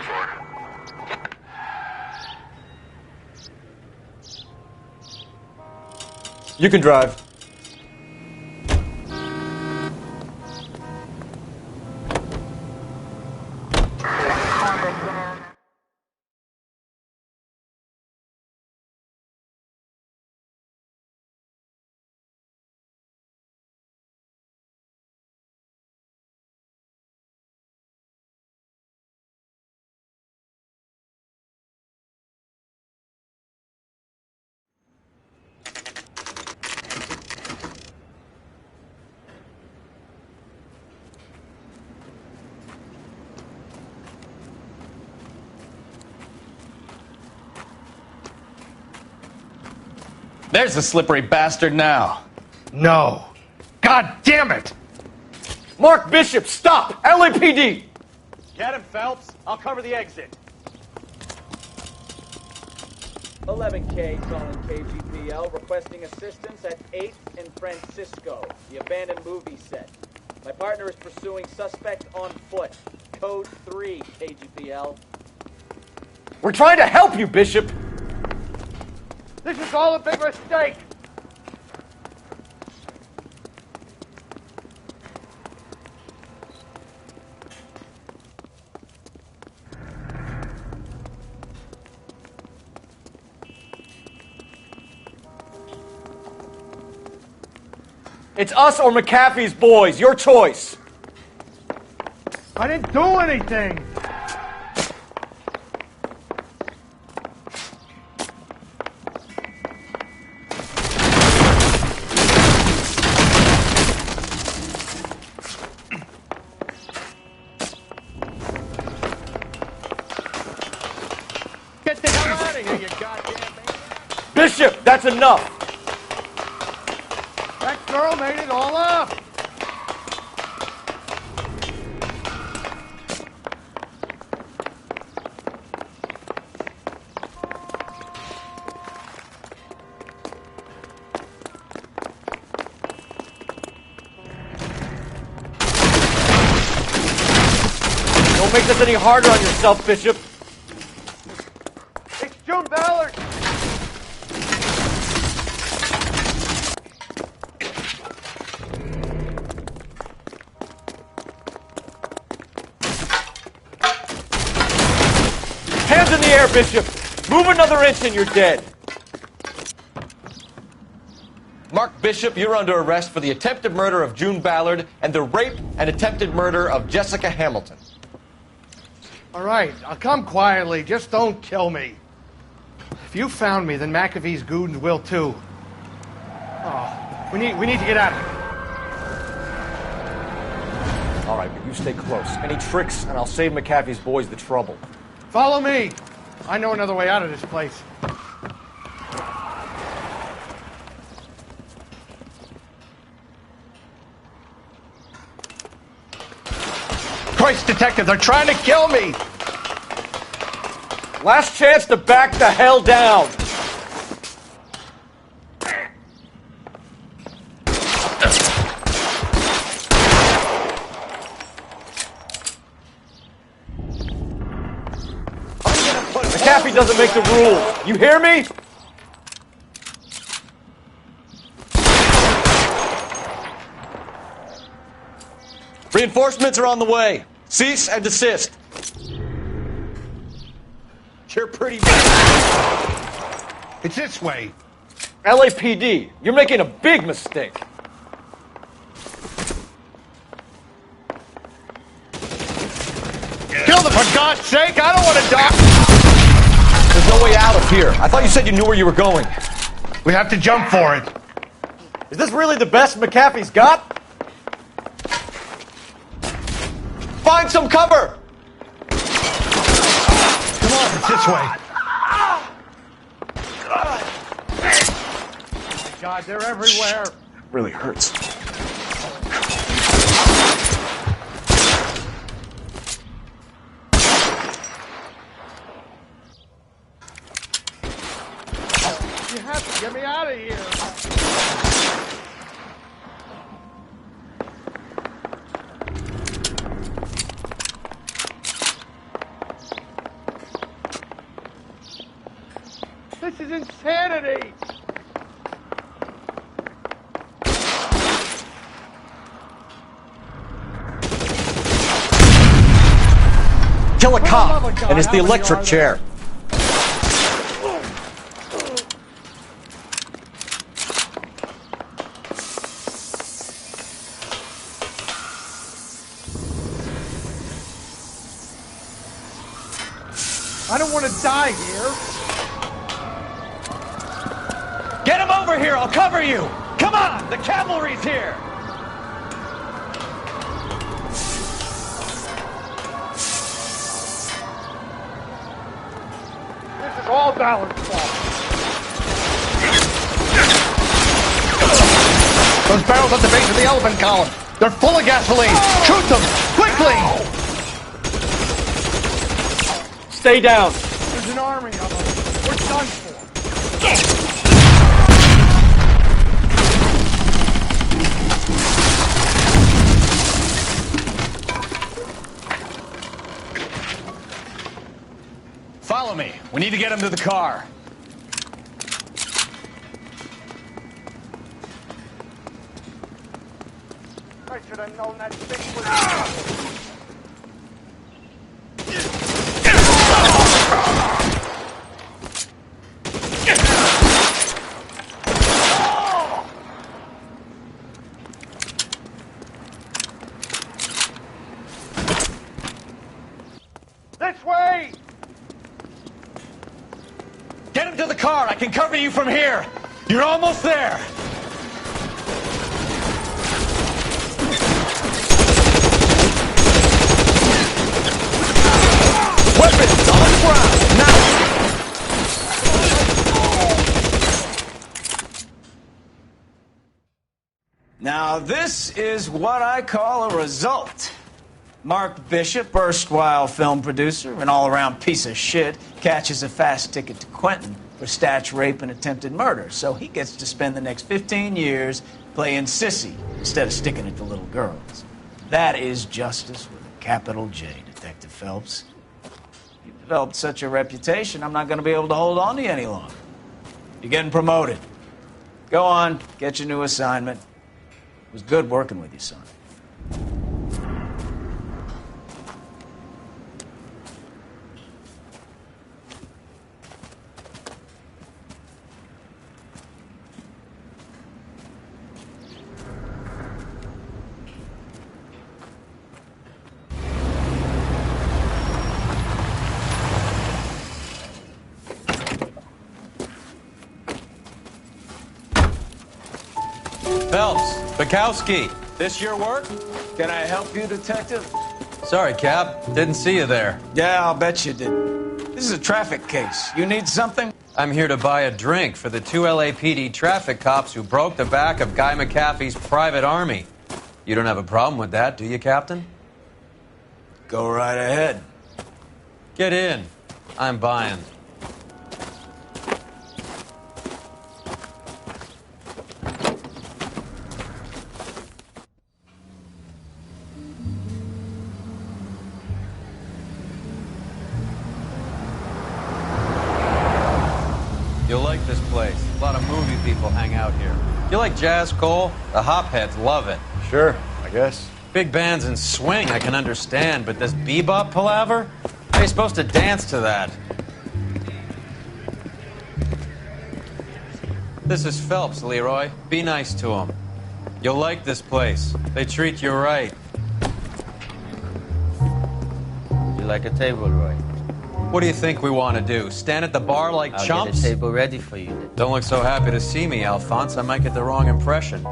[SPEAKER 8] 4.
[SPEAKER 11] You can drive.
[SPEAKER 5] There's the slippery bastard now.
[SPEAKER 11] No. God damn it! Mark Bishop, stop! LAPD!
[SPEAKER 7] Get him, Phelps. I'll cover the exit.
[SPEAKER 21] 11K calling KGPL, requesting assistance at 8th and Francisco, the abandoned movie set. My partner is pursuing suspect on foot. Code 3, KGPL.
[SPEAKER 11] We're trying to help you, Bishop!
[SPEAKER 20] This is all a big mistake!
[SPEAKER 11] It's us or McAfee's boys. Your choice.
[SPEAKER 20] I didn't do anything! Get the hell out of here, you goddamn man!
[SPEAKER 11] Bishop, that's enough!
[SPEAKER 20] That girl made it all up!
[SPEAKER 13] Don't make this any harder on yourself, Bishop.
[SPEAKER 18] It's June Ballard!
[SPEAKER 13] Hands in the air, Bishop! Move another inch and you're dead.
[SPEAKER 15] Mark Bishop, you're under arrest for the attempted murder of June Ballard and the rape and attempted murder of Jessica Hamilton.
[SPEAKER 4] All right, I'll come quietly. Just don't kill me. If you found me, then McAfee's goons will too. Oh, we need to get out of here.
[SPEAKER 13] All right, but you stay close. Any tricks, and I'll save McAfee's boys the trouble.
[SPEAKER 4] Follow me. I know another way out of this place. Christ, detective, they're trying to kill me!
[SPEAKER 13] Last chance to back the hell down! McAfee doesn't make the rules. You hear me?
[SPEAKER 15] Reinforcements are on the way. Cease and desist.
[SPEAKER 13] You're pretty bad.
[SPEAKER 4] It's this way.
[SPEAKER 13] LAPD, you're making a big mistake.
[SPEAKER 4] Kill them, for God's sake! I don't want to die!
[SPEAKER 15] There's no way out of here. I thought you said you knew where you were going.
[SPEAKER 4] We have to jump for it.
[SPEAKER 13] Is this really the best McAfee's got?
[SPEAKER 15] Find some cover!
[SPEAKER 4] Come on, it's this way. God, they're everywhere.
[SPEAKER 13] Really hurts.
[SPEAKER 4] You have to get me out of here. This is insanity!
[SPEAKER 13] Kill a cop, and it's the electric chair.
[SPEAKER 4] I don't want to die here.
[SPEAKER 15] Get him over here! I'll cover you! Come on! The cavalry's here!
[SPEAKER 4] This is all Ballard's fault. Those barrels at the base of the elephant column. They're full of gasoline. Shoot them! Quickly!
[SPEAKER 13] Stay down.
[SPEAKER 4] There's an army of them. We're done for.
[SPEAKER 7] Follow me. We need to get him to the car.
[SPEAKER 4] I should have known that thing was... This way!
[SPEAKER 7] Get him to the car. I can cover you from here. You're almost there. Weapons on the ground. Now. Now, this is what I call a result. Mark Bishop, erstwhile film producer, an all-around piece of shit, catches a fast ticket to Quentin for statch rape and attempted murder. So he gets to spend the next 15 years playing sissy instead of sticking it to little girls. That is justice with a
[SPEAKER 3] Capital J, Detective Phelps. You've developed such a reputation, I'm not going to be able to hold on to you any longer. You're getting promoted. Go on, get your new assignment. It was good working with you, son.
[SPEAKER 15] Phelps, Bukowski, this your work?
[SPEAKER 3] Can I help you, Detective?
[SPEAKER 15] Sorry, Cap. Didn't see you there.
[SPEAKER 3] Yeah, I'll bet you did. This is a traffic case. You need something?
[SPEAKER 15] I'm here to buy a drink for the 2 LAPD traffic cops who broke the back of Guy McAfee's private army. You don't have a problem with that, do you, Captain?
[SPEAKER 3] Go right ahead.
[SPEAKER 15] Get in. I'm buying. You'll like this place. A lot of movie people hang out here. You like jazz, Cole? The hopheads love it.
[SPEAKER 1] Sure, I guess.
[SPEAKER 15] Big bands and swing I can understand, but this bebop palaver? How are you supposed to dance to that? This is Phelps, Leroy. Be nice to him. You'll like this place. They treat you right.
[SPEAKER 22] You like a table, Roy?
[SPEAKER 15] What do you think we want to do? Stand at the bar like
[SPEAKER 22] I'll
[SPEAKER 15] chumps?
[SPEAKER 22] get a table ready for you.
[SPEAKER 15] Don't look so happy to see me, Alphonse. I might get the wrong impression.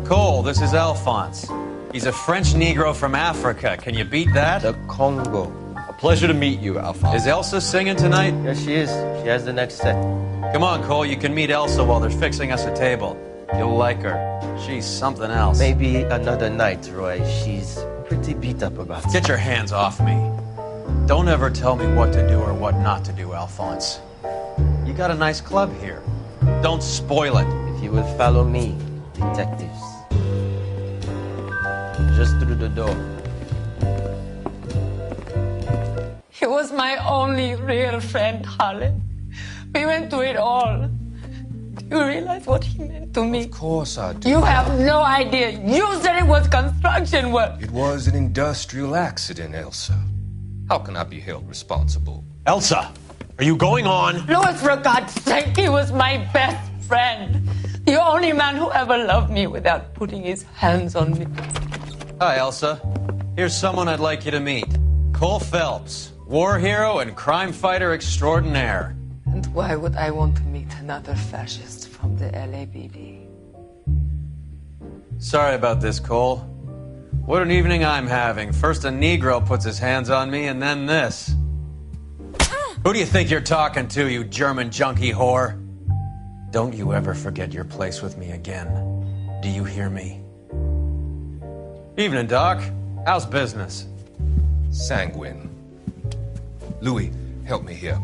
[SPEAKER 15] Cole, this is Alphonse. He's a French Negro from Africa. Can you beat that?
[SPEAKER 22] The Congo.
[SPEAKER 15] A pleasure to meet you, Alphonse. Is Elsa singing tonight?
[SPEAKER 22] Yes, she is. She has the next set.
[SPEAKER 15] Come on, Cole. You can meet Elsa while they're fixing us a table. You'll like her. She's something else.
[SPEAKER 22] Maybe another night, Roy. She's pretty beat up about it.
[SPEAKER 15] Get your hands off me. Don't ever tell me what to do or what not to do, Alphonse. You got a nice club here. Don't spoil it.
[SPEAKER 22] If you will follow me, detectives. Just through the door.
[SPEAKER 23] He was my only real friend, Harlan. We went through it all. Do you realize what he meant to me?
[SPEAKER 24] Of course I do.
[SPEAKER 23] You have no idea. You said it was construction work.
[SPEAKER 24] It was an industrial accident, Elsa. How can I be held responsible?
[SPEAKER 15] Elsa, are you going on?
[SPEAKER 23] Louis, for God's sake, he was my best friend. The only man who ever loved me without putting his hands on me.
[SPEAKER 15] Hi, Elsa. Here's someone I'd like you to meet. Cole Phelps, war hero and crime fighter extraordinaire.
[SPEAKER 23] And why would I want to meet another fascist from the LAPD?
[SPEAKER 15] Sorry about this, Cole. What an evening I'm having. First a Negro puts his hands on me, and then this. Who do you think you're talking to, you German junkie whore? Don't you ever forget your place with me again. Do you hear me? Evening, Doc. How's business?
[SPEAKER 24] Sanguine. Louis, help me here.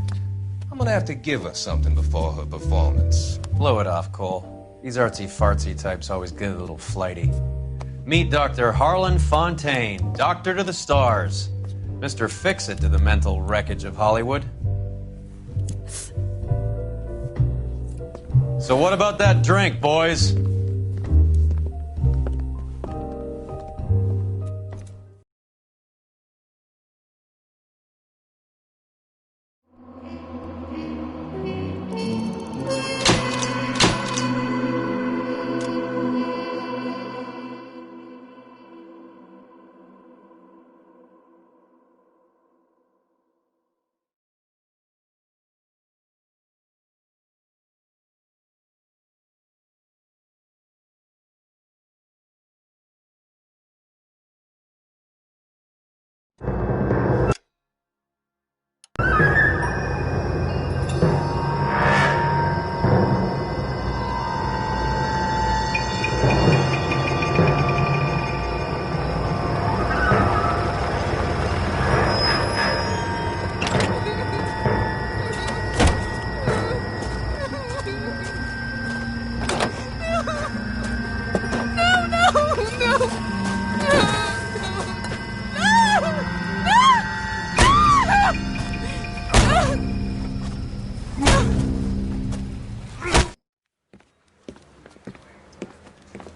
[SPEAKER 24] I'm gonna have to give her something before her performance.
[SPEAKER 15] Blow it off, Cole. These artsy-fartsy types always get a little flighty. Meet Dr. Harlan Fontaine, doctor to the stars. Mr. Fix-It to the mental wreckage of Hollywood. So what about that drink, boys?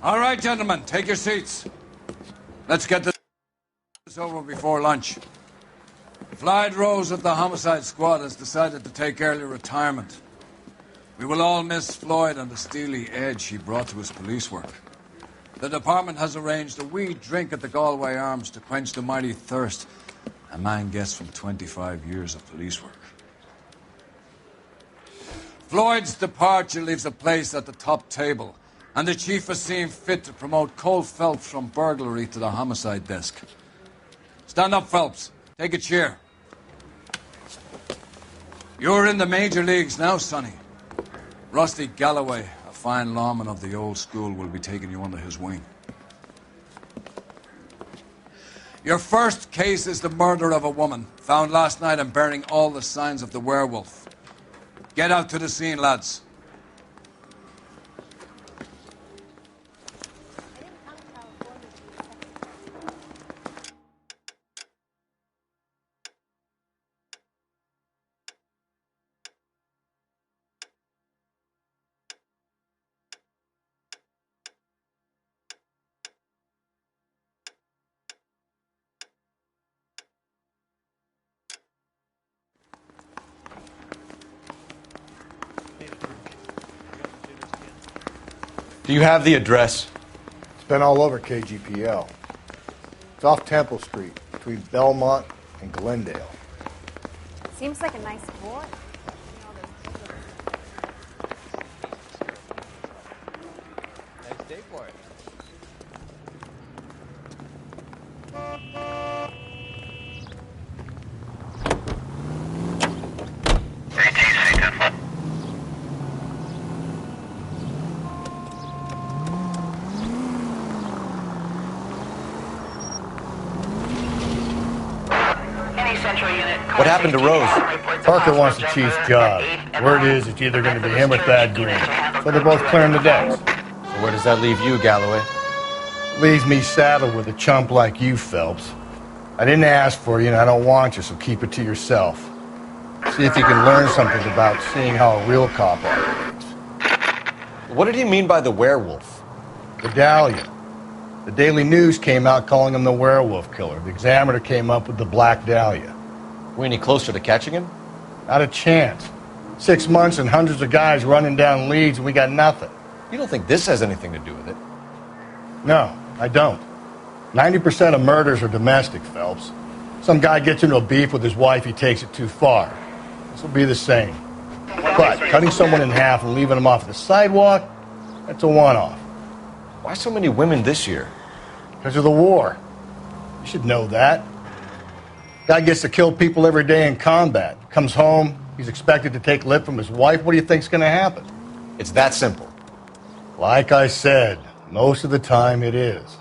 [SPEAKER 2] All right, gentlemen, take your seats. Let's get this over before lunch. Floyd Rose of the Homicide Squad has decided to take early retirement. We will all miss Floyd and the steely edge he brought to his police work. The department has arranged a wee drink at the Galway Arms to quench the mighty thirst a man gets from 25 years of police work. Floyd's departure leaves a place at the top table, and the chief has seen fit to promote Cole Phelps from burglary to the homicide desk. Stand up, Phelps. Take a chair. You're in the major leagues now, Sonny. Rusty Galloway, a fine lawman of the old school, will be taking you under his wing. Your first case is the murder of a woman, found last night and bearing all the signs of the werewolf. Get out to the scene, lads.
[SPEAKER 1] Do you have the address?
[SPEAKER 4] It's been all over KGPL. It's off Temple Street, between Belmont and Glendale.
[SPEAKER 6] Seems like a nice boy.
[SPEAKER 11] Nice day for it.
[SPEAKER 1] What happened to Rose?
[SPEAKER 4] Parker wants the chief's job. Word is it's either going to be him or Thad Green. So they're both clearing the decks.
[SPEAKER 1] So where does that leave you, Galloway?
[SPEAKER 4] Leaves me saddled with a chump like you, Phelps. I didn't ask for you and I don't want you, so keep it to yourself. See if you can learn something about seeing how a real cop operates.
[SPEAKER 1] What did he mean by the werewolf?
[SPEAKER 4] The Dahlia. The Daily News came out calling him the werewolf killer. The Examiner came up with the Black Dahlia.
[SPEAKER 1] We any closer to catching him?
[SPEAKER 4] Not a chance. 6 months and hundreds of guys running down leads and we got nothing.
[SPEAKER 1] You don't think this has anything to do with it?
[SPEAKER 4] No, I don't. 90% of murders are domestic, Phelps. Some guy gets into a beef with his wife, he takes it too far. This will be the same. But cutting someone in half and leaving them off the sidewalk, that's a one-off.
[SPEAKER 1] Why so many women this year?
[SPEAKER 4] Because of the war. You should know that. Guy gets to kill people every day in combat. Comes home, he's expected to take lip from his wife. What do you think's going to happen?
[SPEAKER 1] It's that simple.
[SPEAKER 4] Like I said, most of the time it is.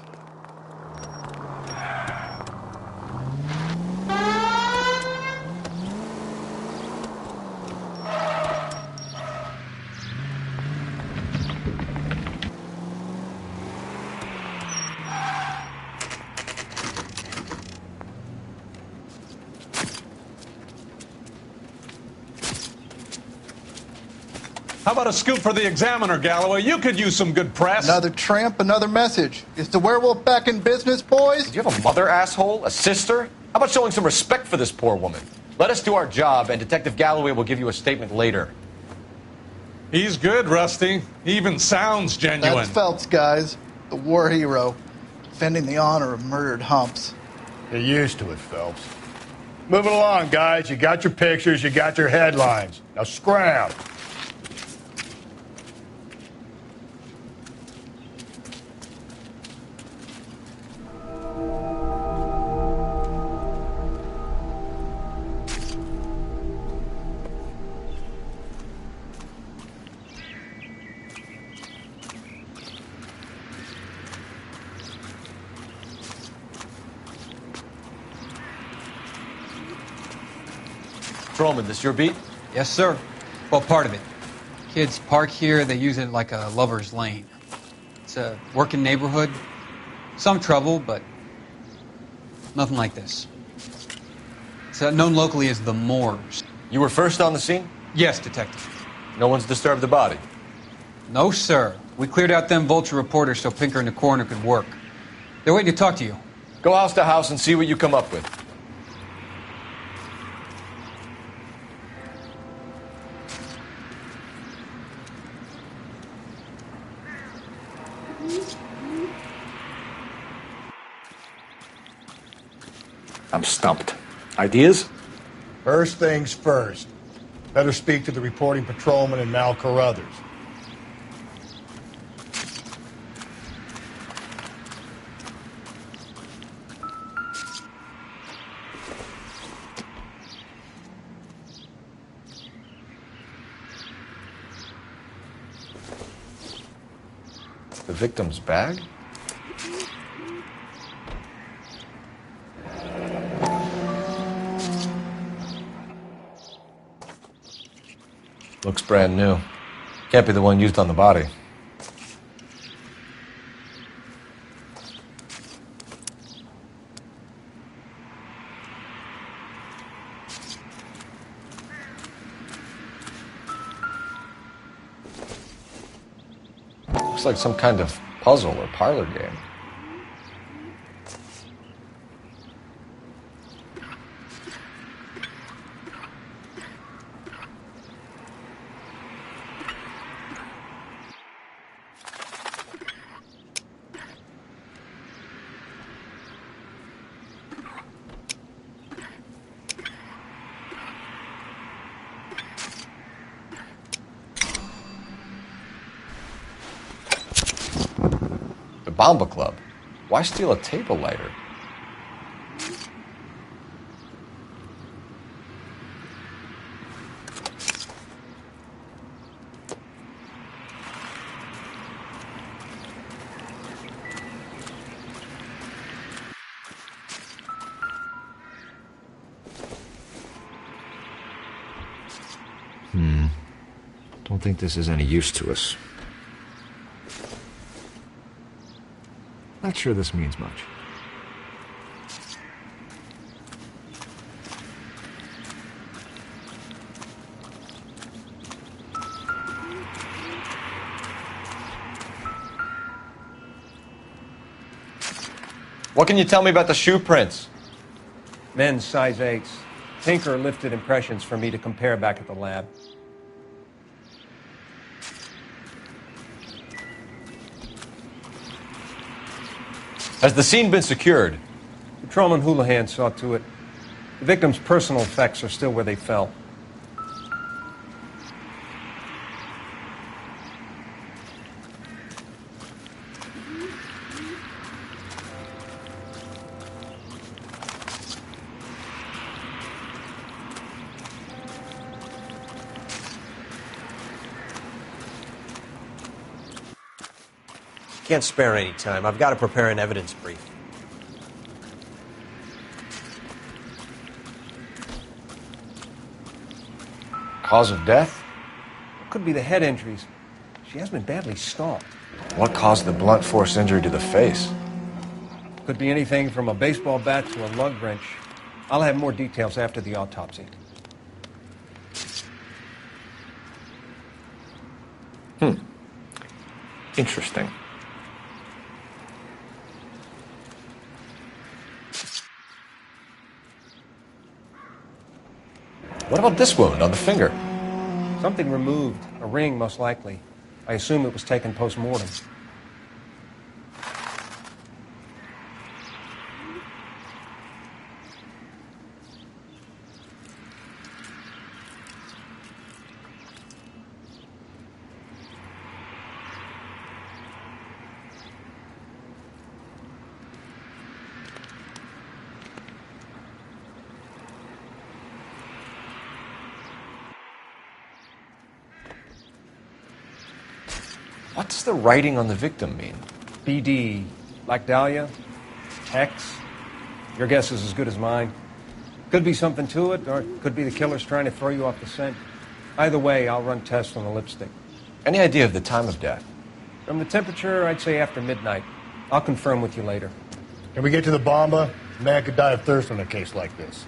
[SPEAKER 9] How about a scoop for the Examiner, Galloway? You could use some good press.
[SPEAKER 12] Another tramp, another message. Is the werewolf back in business, boys?
[SPEAKER 1] Do you have a mother, asshole? A sister? How about showing some respect for this poor woman? Let us do our job, and Detective Galloway will give you a statement later.
[SPEAKER 9] He's good, Rusty. He even sounds genuine.
[SPEAKER 12] That's Phelps, guys. The war hero. Defending the honor of murdered humps.
[SPEAKER 4] Get used to it, Phelps. Moving along, guys. You got your pictures, you got your headlines. Now scram.
[SPEAKER 1] Patrolman, this your beat?
[SPEAKER 25] Yes, sir. Well, part of it. Kids park here, they use it like a lover's lane. It's a working neighborhood. Some trouble, but nothing like this. It's known locally as the Moors.
[SPEAKER 1] You were first on the scene?
[SPEAKER 25] Yes, Detective.
[SPEAKER 1] No one's disturbed the body?
[SPEAKER 25] No, sir. We cleared out them vulture reporters so Pinker and the coroner could work. They're waiting to talk to you.
[SPEAKER 1] Go house to house and see what you come up with. I'm stumped. Ideas?
[SPEAKER 4] First things first. Better speak to the reporting patrolman and Mal Carruthers.
[SPEAKER 1] The victim's bag? Looks brand new. Can't be the one used on the body. Looks like some kind of puzzle or parlor game. Bomba Club. Why steal a table lighter? Don't think this is any use to us. Not sure this means much. What can you tell me about the shoe prints?
[SPEAKER 10] Men's size 8s. Pinker lifted impressions for me to compare back at the lab.
[SPEAKER 1] Has the scene been secured?
[SPEAKER 10] Patrolman Houlihan saw to it. The victim's personal effects are still where they fell. Can't spare any time. I've got to prepare an evidence brief.
[SPEAKER 1] Cause of death?
[SPEAKER 10] Could be the head injuries. She has been badly stomped.
[SPEAKER 1] What caused the blunt force injury to the face?
[SPEAKER 10] Could be anything from a baseball bat to a lug wrench. I'll have more details after the autopsy.
[SPEAKER 1] Interesting. What about this wound on the finger?
[SPEAKER 10] Something removed. A ring, most likely. I assume it was taken post-mortem.
[SPEAKER 1] What does the writing on the victim mean?
[SPEAKER 10] BD. Like Dahlia? Tex? Your guess is as good as mine. Could be something to it, or it could be the killer's trying to throw you off the scent. Either way, I'll run tests on the lipstick.
[SPEAKER 1] Any idea of the time of death?
[SPEAKER 10] From the temperature, I'd say after midnight. I'll confirm with you later.
[SPEAKER 4] Can we get to the bomba? A man could die of thirst in a case like this.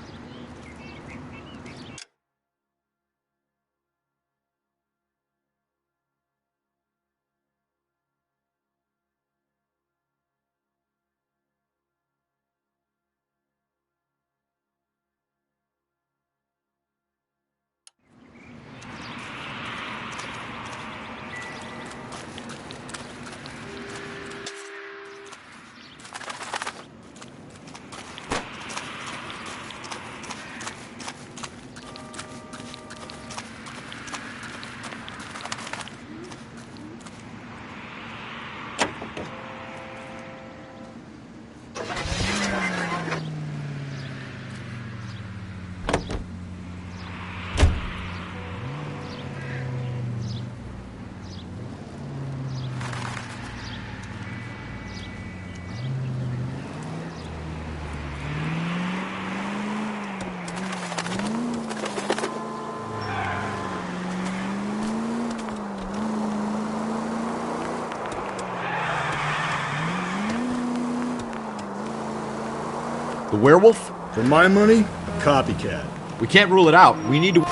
[SPEAKER 13] The werewolf?
[SPEAKER 4] For my money, a copycat.
[SPEAKER 13] We can't rule it out. We need to...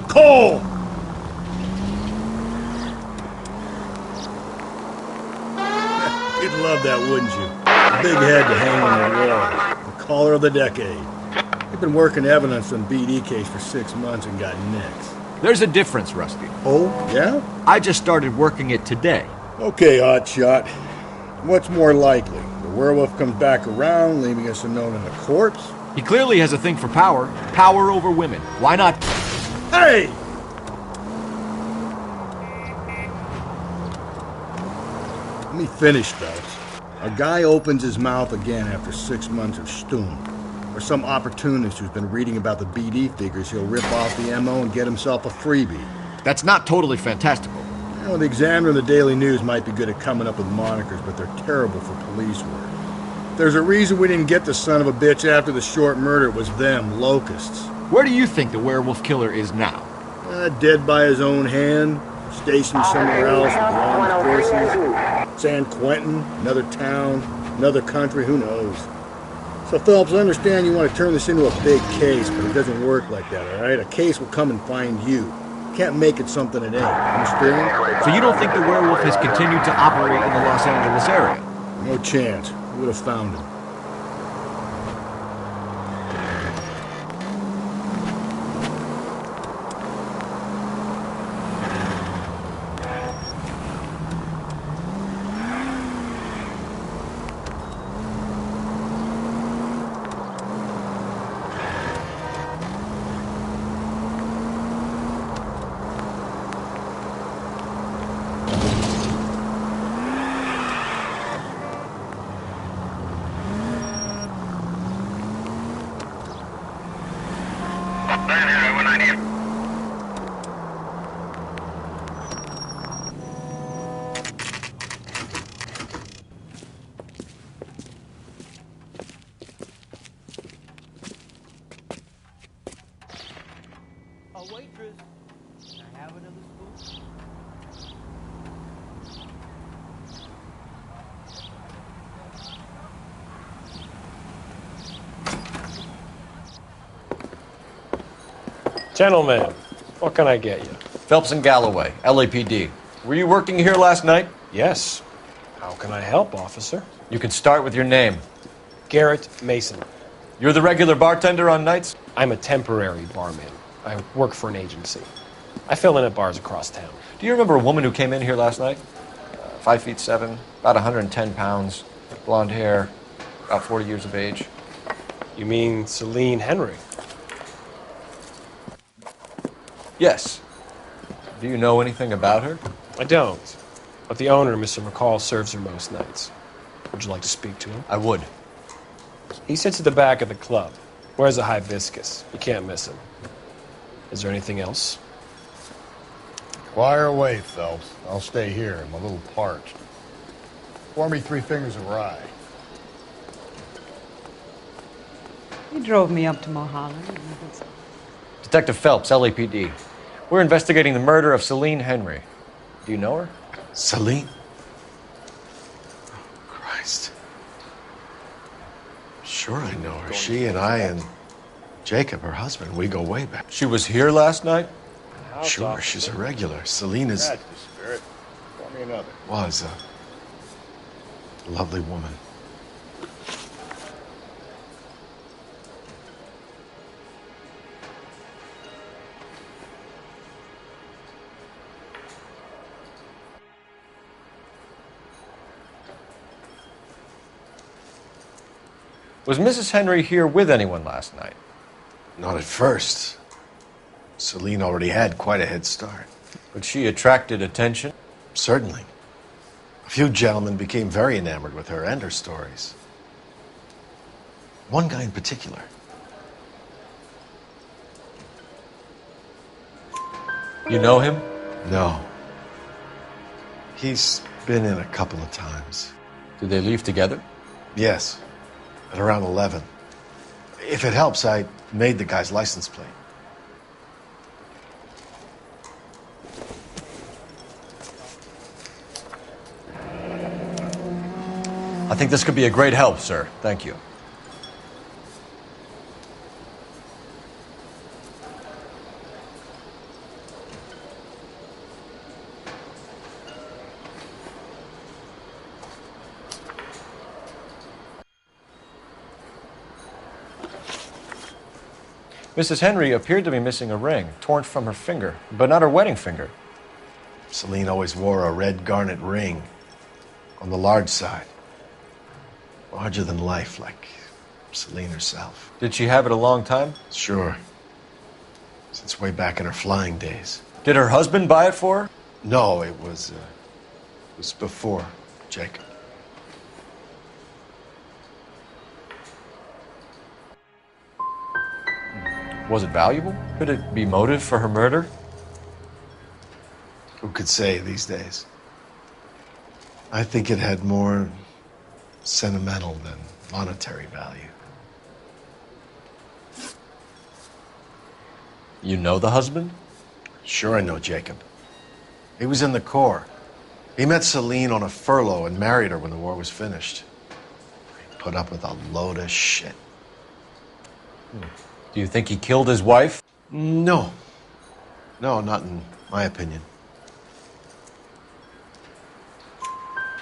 [SPEAKER 4] Cole! You'd love that, wouldn't you? A big head to hang on the wall. The caller of the decade. They've been working evidence on BD case for 6 months and got nicks.
[SPEAKER 13] There's a difference, Rusty.
[SPEAKER 4] Oh, yeah?
[SPEAKER 13] I just started working it today.
[SPEAKER 4] Okay, hotshot. What's more likely? The werewolf comes back around, leaving us unknown in a corpse?
[SPEAKER 13] He clearly has a thing for power. Power over women. Why not...
[SPEAKER 4] Hey! Let me finish, Phelps. A guy opens his mouth again after 6 months of stewing. Or some opportunist who's been reading about the BD figures he'll rip off the MO and get himself a freebie.
[SPEAKER 13] That's not totally fantastical.
[SPEAKER 4] You know, the Examiner and the Daily News might be good at coming up with monikers, but they're terrible for police work. There's a reason we didn't get the son of a bitch after the short murder. It was them, locusts.
[SPEAKER 13] Where do you think the werewolf killer is now?
[SPEAKER 4] Dead by his own hand, stationed somewhere else with armed forces. San Quentin, another town, another country, who knows? So, Phelps, I understand you want to turn this into a big case, but it doesn't work like that, all right? A case will come and find you. Can't make it something it ain't, understand?
[SPEAKER 13] So you don't think the werewolf has continued to operate in the Los Angeles area?
[SPEAKER 4] No chance. We would have found him.
[SPEAKER 8] Gentlemen, what can I get you?
[SPEAKER 5] Phelps and Galloway, LAPD. Were you working here last night?
[SPEAKER 8] Yes. How can I help, officer?
[SPEAKER 5] You can start with your name.
[SPEAKER 8] Garrett Mason.
[SPEAKER 5] You're the regular bartender on nights?
[SPEAKER 8] I'm a temporary barman. I work for an agency. I fill in at bars across town.
[SPEAKER 5] Do you remember a woman who came in here last night? 5'7", about 110 pounds, blonde hair, about 40 years of age.
[SPEAKER 8] You mean Celine Henry?
[SPEAKER 5] Yes. Do you know anything about her?
[SPEAKER 8] I don't. But the owner, Mr. McCall, serves her most nights. Would you like to speak to him?
[SPEAKER 5] I would.
[SPEAKER 8] He sits at the back of the club. Wears a hibiscus. You can't miss him. Is there anything else?
[SPEAKER 4] Fire away, Phelps. I'll stay here. I'm a little parched. Pour me 3 fingers of rye.
[SPEAKER 14] You drove me up to Mulholland.
[SPEAKER 5] Detective Phelps, LAPD. We're investigating the murder of Celine Henry. Do you know her?
[SPEAKER 16] Celine? Oh, Christ. Sure I know her. She and I and Jacob, her husband, we go way back.
[SPEAKER 5] She was here last night?
[SPEAKER 16] Sure, she's a regular. Celine is...
[SPEAKER 4] That's the spirit. Pour me another.
[SPEAKER 16] Was a lovely woman.
[SPEAKER 5] Was Mrs. Henry here with anyone last night?
[SPEAKER 16] Not at first. Celine already had quite a head start.
[SPEAKER 5] But she attracted attention?
[SPEAKER 16] Certainly. A few gentlemen became very enamored with her and her stories. One guy in particular.
[SPEAKER 5] You know him?
[SPEAKER 16] No. He's been in a couple of times.
[SPEAKER 5] Did they leave together?
[SPEAKER 16] Yes. At around 11. If it helps, I made the guy's license plate.
[SPEAKER 5] I think this could be a great help, sir. Thank you.
[SPEAKER 1] Mrs. Henry appeared to be missing a ring, torn from her finger, but not her wedding finger.
[SPEAKER 16] Celine always wore a red garnet ring on the large side. Larger than life, like Celine herself.
[SPEAKER 1] Did she have it a long time?
[SPEAKER 16] Sure. Since way back in her flying days.
[SPEAKER 1] Did her husband buy it for her?
[SPEAKER 16] No, it was before Jacob.
[SPEAKER 1] Was it valuable? Could it be motive for her murder?
[SPEAKER 16] Who could say these days? I think it had more sentimental than monetary value.
[SPEAKER 1] You know the husband?
[SPEAKER 16] Sure I know Jacob. He was in the Corps. He met Celine on a furlough and married her when the war was finished. He put up with a load of shit.
[SPEAKER 1] Do you think he killed his wife?
[SPEAKER 16] No. No, not in my opinion.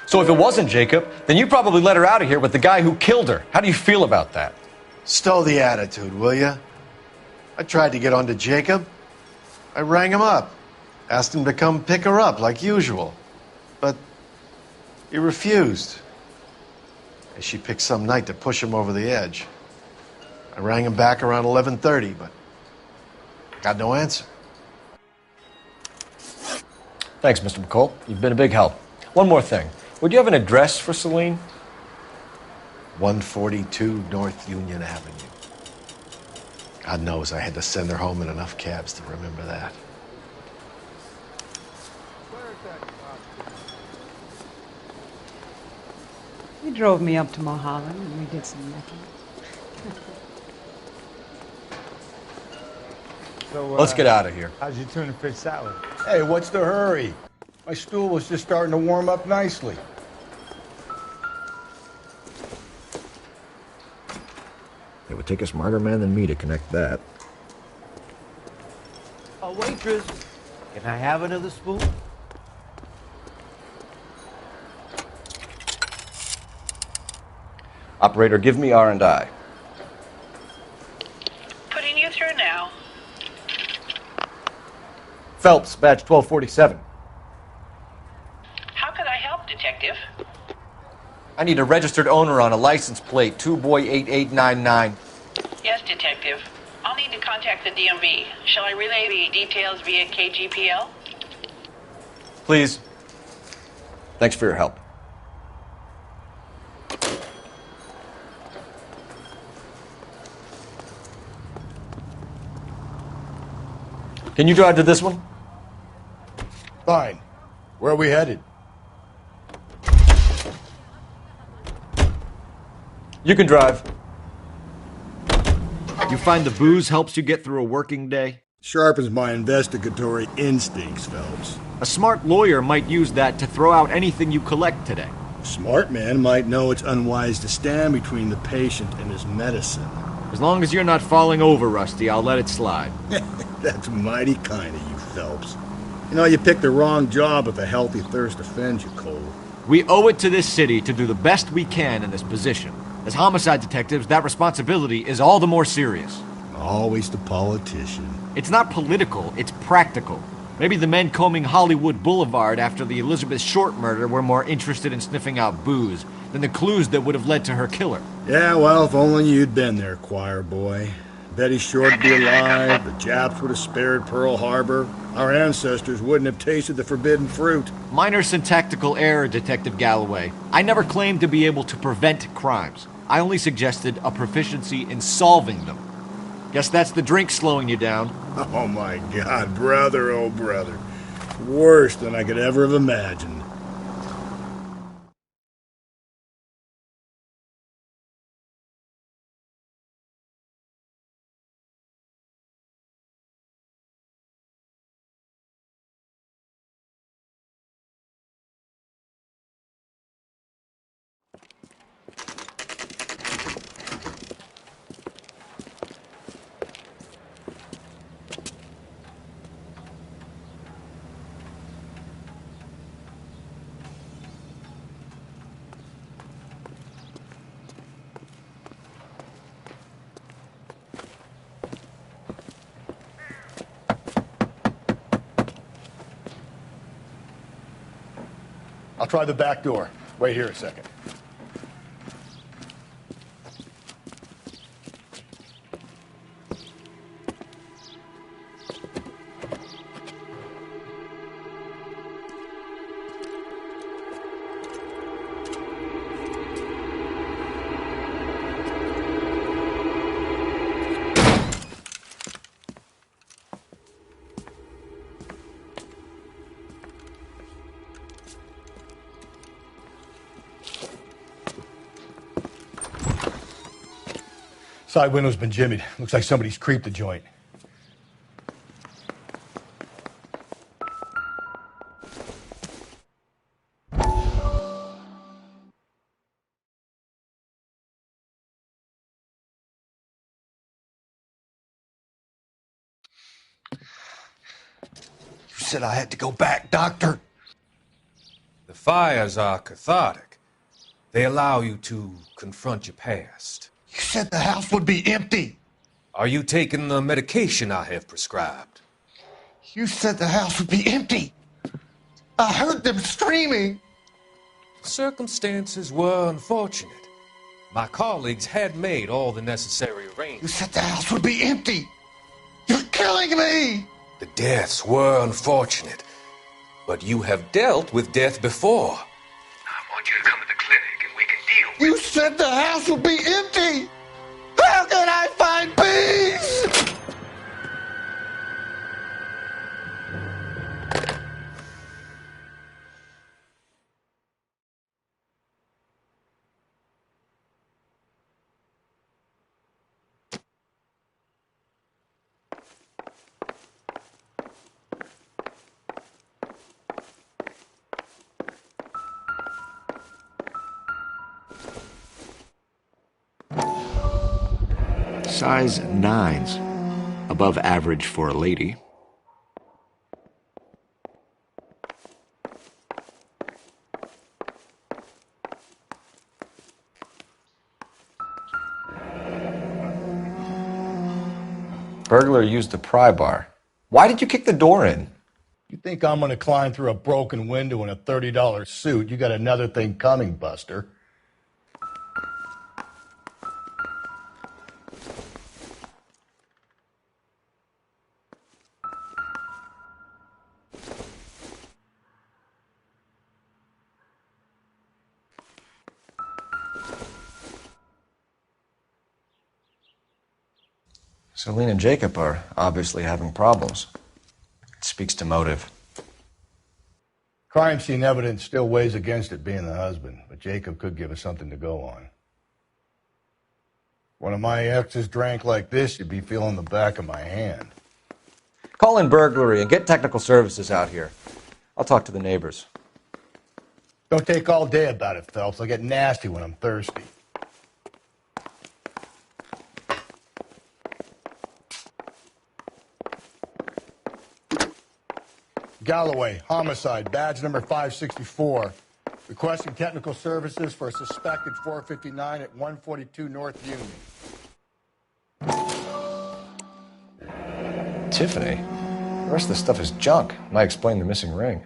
[SPEAKER 1] So if it wasn't Jacob, then you probably let her out of here with the guy who killed her. How do you feel about that?
[SPEAKER 16] Stow the attitude, will ya? I tried to get onto Jacob. I rang him up. Asked him to come pick her up like usual. But he refused. And she picked some night to push him over the edge. I rang him back around 11:30, but got no answer.
[SPEAKER 1] Thanks, Mr. McCall. You've been a big help. One more thing. Would you have an address for Celine?
[SPEAKER 16] 142 North Union Avenue. God knows I had to send her home in enough cabs to remember that.
[SPEAKER 14] He drove me up to Mulholland and we did some necking.
[SPEAKER 4] So,
[SPEAKER 1] Let's get out of here.
[SPEAKER 4] How's your tuna fish salad? Hey, what's the hurry? My stool was just starting to warm up nicely.
[SPEAKER 13] It would take a smarter man than me to connect that.
[SPEAKER 22] Oh, waitress, can I have another spoon?
[SPEAKER 1] Operator, give me R&I.
[SPEAKER 17] Putting you through now.
[SPEAKER 1] Phelps, badge 1247.
[SPEAKER 17] How could I help, Detective?
[SPEAKER 1] I need a registered owner on a license plate, 2boy8899.
[SPEAKER 17] Yes, Detective. I'll need to contact the DMV. Shall I relay the details via KGPL?
[SPEAKER 1] Please. Thanks for your help. Can you drive to this one?
[SPEAKER 4] Fine. Where are we headed?
[SPEAKER 1] You can drive.
[SPEAKER 13] You find the booze helps you get through a working day?
[SPEAKER 4] Sharpens my investigatory instincts, Phelps.
[SPEAKER 13] A smart lawyer might use that to throw out anything you collect today.
[SPEAKER 4] A smart man might know it's unwise to stand between the patient and his medicine.
[SPEAKER 13] As long as you're not falling over, Rusty, I'll let it slide.
[SPEAKER 4] That's mighty kind of you, Phelps. You know, you picked the wrong job if a healthy thirst offends you, Cole.
[SPEAKER 13] We owe it to this city to do the best we can in this position. As homicide detectives, that responsibility is all the more serious.
[SPEAKER 4] Always the politician.
[SPEAKER 13] It's not political, it's practical. Maybe the men combing Hollywood Boulevard after the Elizabeth Short murder were more interested in sniffing out booze than the clues that would have led to her killer.
[SPEAKER 4] Yeah, well, if only you'd been there, choir boy. Betty Short would be alive, the Japs would have spared Pearl Harbor, our ancestors wouldn't have tasted the forbidden fruit.
[SPEAKER 13] Minor syntactical error, Detective Galloway. I never claimed to be able to prevent crimes. I only suggested a proficiency in solving them. Guess that's the drink slowing you down.
[SPEAKER 4] Oh my God, brother, oh brother. Worse than I could ever have imagined. I'll try the back door. Wait here a second. Side window's been jimmied. Looks like somebody's creeped the joint.
[SPEAKER 24] You said I had to go back, Doctor. The fires are cathartic. They allow you to confront your past.
[SPEAKER 16] You said the house would be empty.
[SPEAKER 24] Are you taking the medication I have prescribed?
[SPEAKER 16] You said the house would be empty. I heard them screaming.
[SPEAKER 24] Circumstances were unfortunate. My colleagues had made all the necessary
[SPEAKER 16] You
[SPEAKER 24] arrangements.
[SPEAKER 16] said the house would be empty. You're killing me.
[SPEAKER 24] The deaths were unfortunate, but you have dealt with death before. I want you to come to the clinic and we can deal with
[SPEAKER 16] You said the house would be empty. How can I find peace?
[SPEAKER 13] Size 9s. Above average for a lady.
[SPEAKER 1] Burglar used a pry bar. Why did you kick the door in?
[SPEAKER 4] You think I'm gonna climb through a broken window in a $30 suit? You got another thing coming, Buster.
[SPEAKER 1] Celine and Jacob are obviously having problems. It speaks to motive.
[SPEAKER 4] Crime scene evidence still weighs against it being the husband, but Jacob could give us something to go on. One of my exes drank like this, you'd be feeling the back of my hand.
[SPEAKER 1] Call in burglary and get technical services out here. I'll talk to the neighbors.
[SPEAKER 4] Don't take all day about it, Phelps. I get nasty when I'm thirsty. Galloway, homicide, badge number 564. Requesting technical services for a suspected 459 at 142 North Union.
[SPEAKER 1] Tiffany? The rest of the stuff is junk. Might explain the missing ring.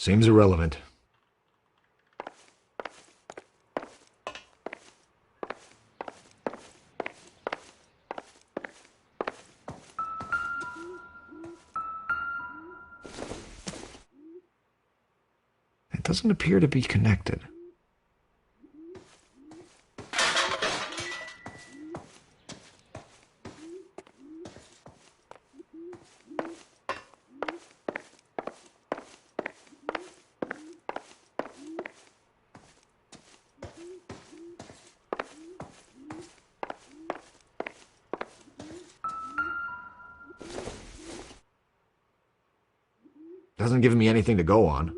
[SPEAKER 13] Seems irrelevant. It doesn't appear to be connected. Hasn't given me anything to go on.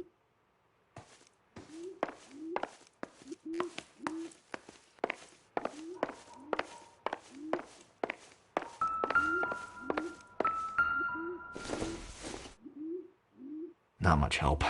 [SPEAKER 13] Not much help.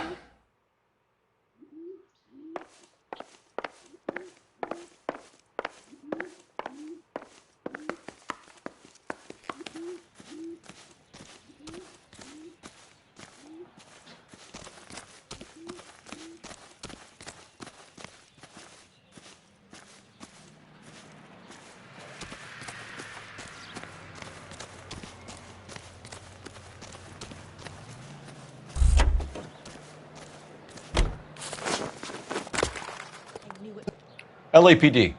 [SPEAKER 1] LAPD.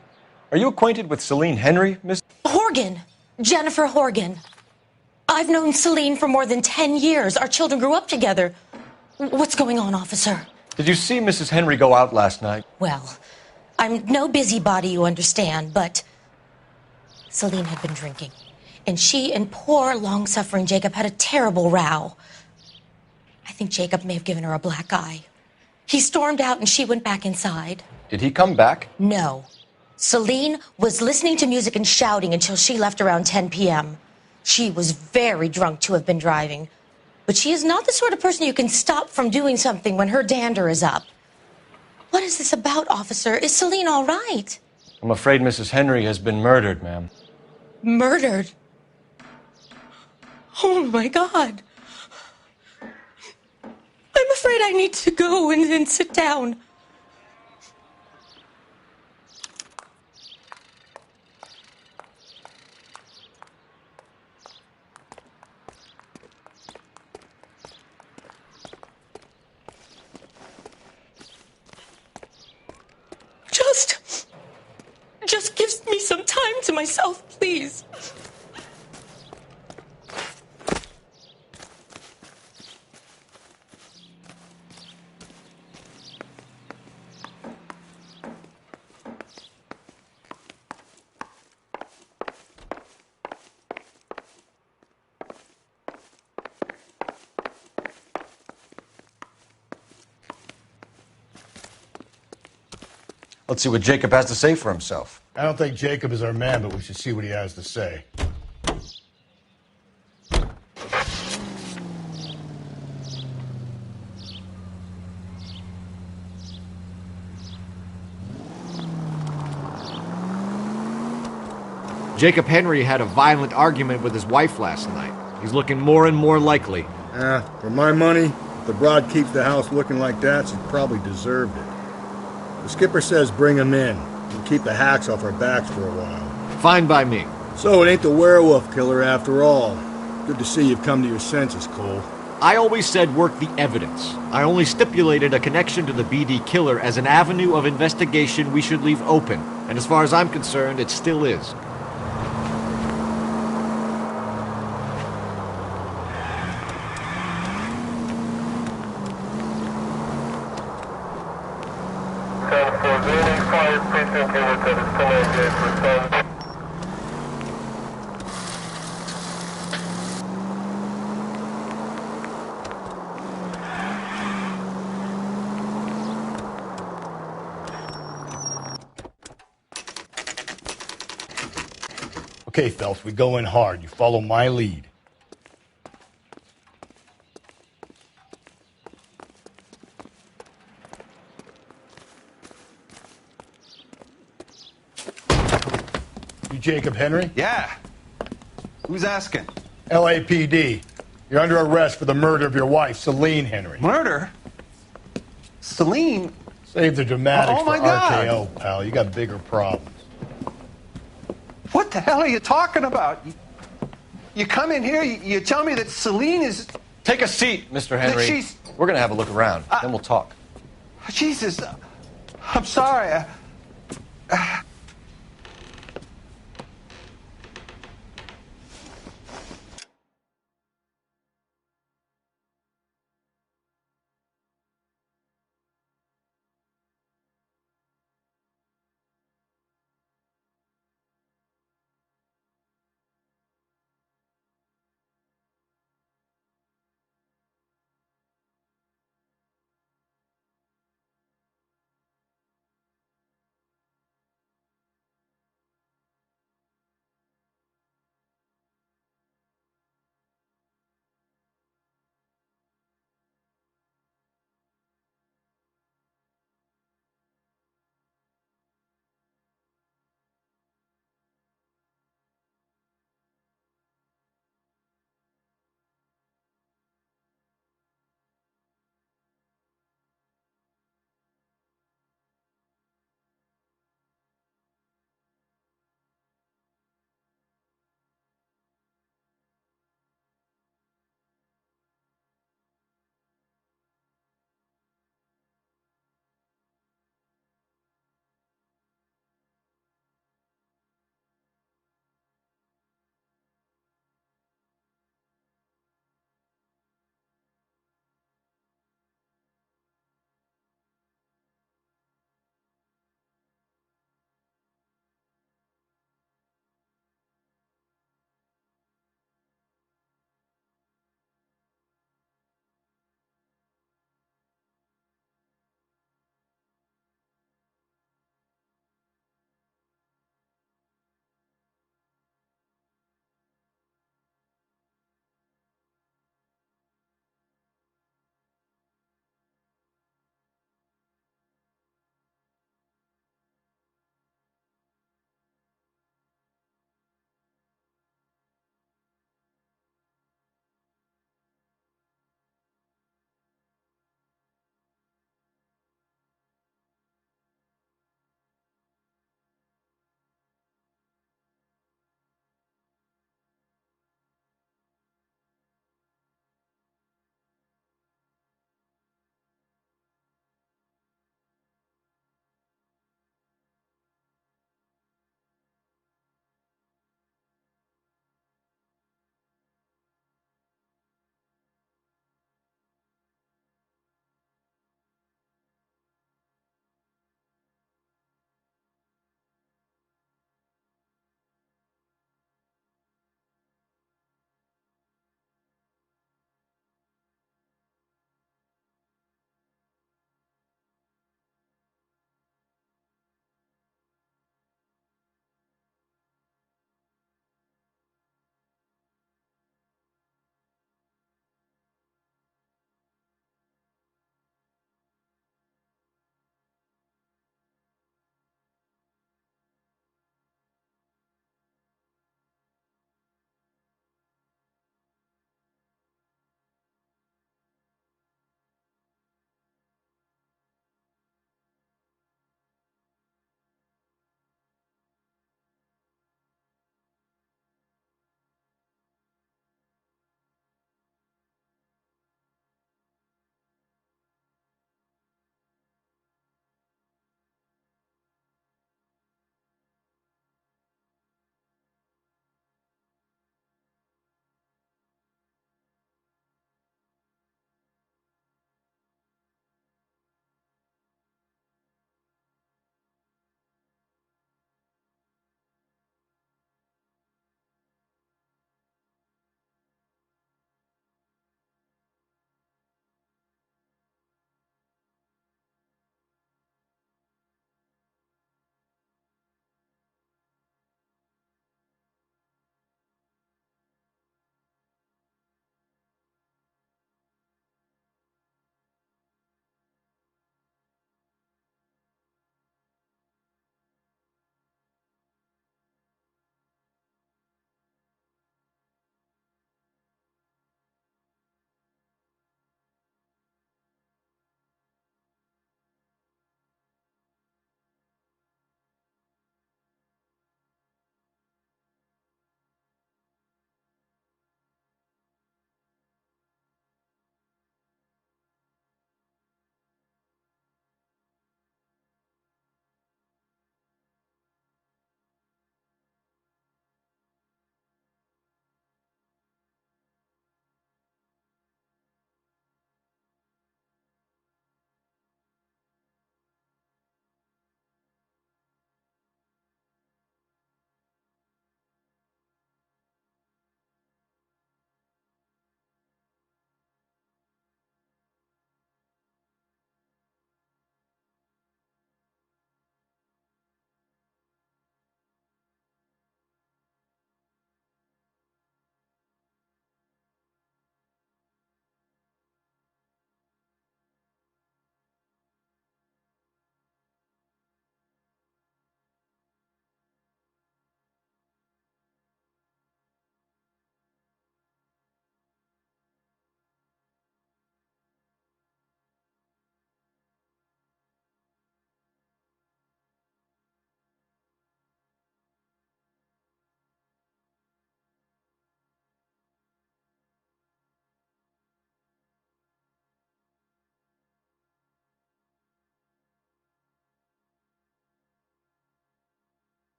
[SPEAKER 1] Are you acquainted with Celine Henry, Miss?
[SPEAKER 23] Horgan. Jennifer Horgan. I've known Celine for more than 10 years. Our children grew up together. What's going on, officer?
[SPEAKER 1] Did you see Mrs. Henry go out last night?
[SPEAKER 23] Well, I'm no busybody, you understand, but Celine had been drinking. And she and poor, long-suffering Jacob had a terrible row. I think Jacob may have given her a black eye. He stormed out and she went back inside.
[SPEAKER 1] Did he come back?
[SPEAKER 23] No. Celine was listening to music and shouting until she left around 10 p.m. She was very drunk to have been driving. But she is not the sort of person you can stop from doing something when her dander is up. What is this about, officer? Is Celine all right?
[SPEAKER 1] I'm afraid Mrs. Henry has been murdered, ma'am.
[SPEAKER 23] Murdered? Oh, my God. I'm afraid I need to go and sit down. Just give me some time to myself, please.
[SPEAKER 1] Let's see what Jacob has to say for himself.
[SPEAKER 4] I don't think Jacob is our man, but we should see what he has to say.
[SPEAKER 13] Jacob Henry had a violent argument with his wife last night. He's looking more and more likely.
[SPEAKER 4] For my money, if the broad keeps the house looking like that, she probably deserved it. The skipper says bring him in. We'll keep the hacks off our backs for a while.
[SPEAKER 13] Fine by me.
[SPEAKER 4] So it ain't the werewolf killer after all. Good to see you've come to your senses, Cole.
[SPEAKER 13] I always said work the evidence. I only stipulated a connection to the BD killer as an avenue of investigation we should leave open. And as far as I'm concerned, it still is.
[SPEAKER 4] Okay, Phelps, we go in hard. You follow my lead. You Jacob Henry?
[SPEAKER 7] Yeah. Who's asking?
[SPEAKER 4] LAPD. You're under arrest for the murder of your wife, Celine Henry.
[SPEAKER 7] Murder? Celine?
[SPEAKER 4] Save the dramatics
[SPEAKER 7] Oh, my
[SPEAKER 4] for
[SPEAKER 7] God.
[SPEAKER 4] RKO, pal. You got bigger problems.
[SPEAKER 7] What the hell are you talking about? You come in here, you tell me that Celine is...
[SPEAKER 1] Take a seat, Mr. Henry.
[SPEAKER 7] she's-
[SPEAKER 1] We're going to have a look around, then we'll talk.
[SPEAKER 7] Jesus, I'm sorry.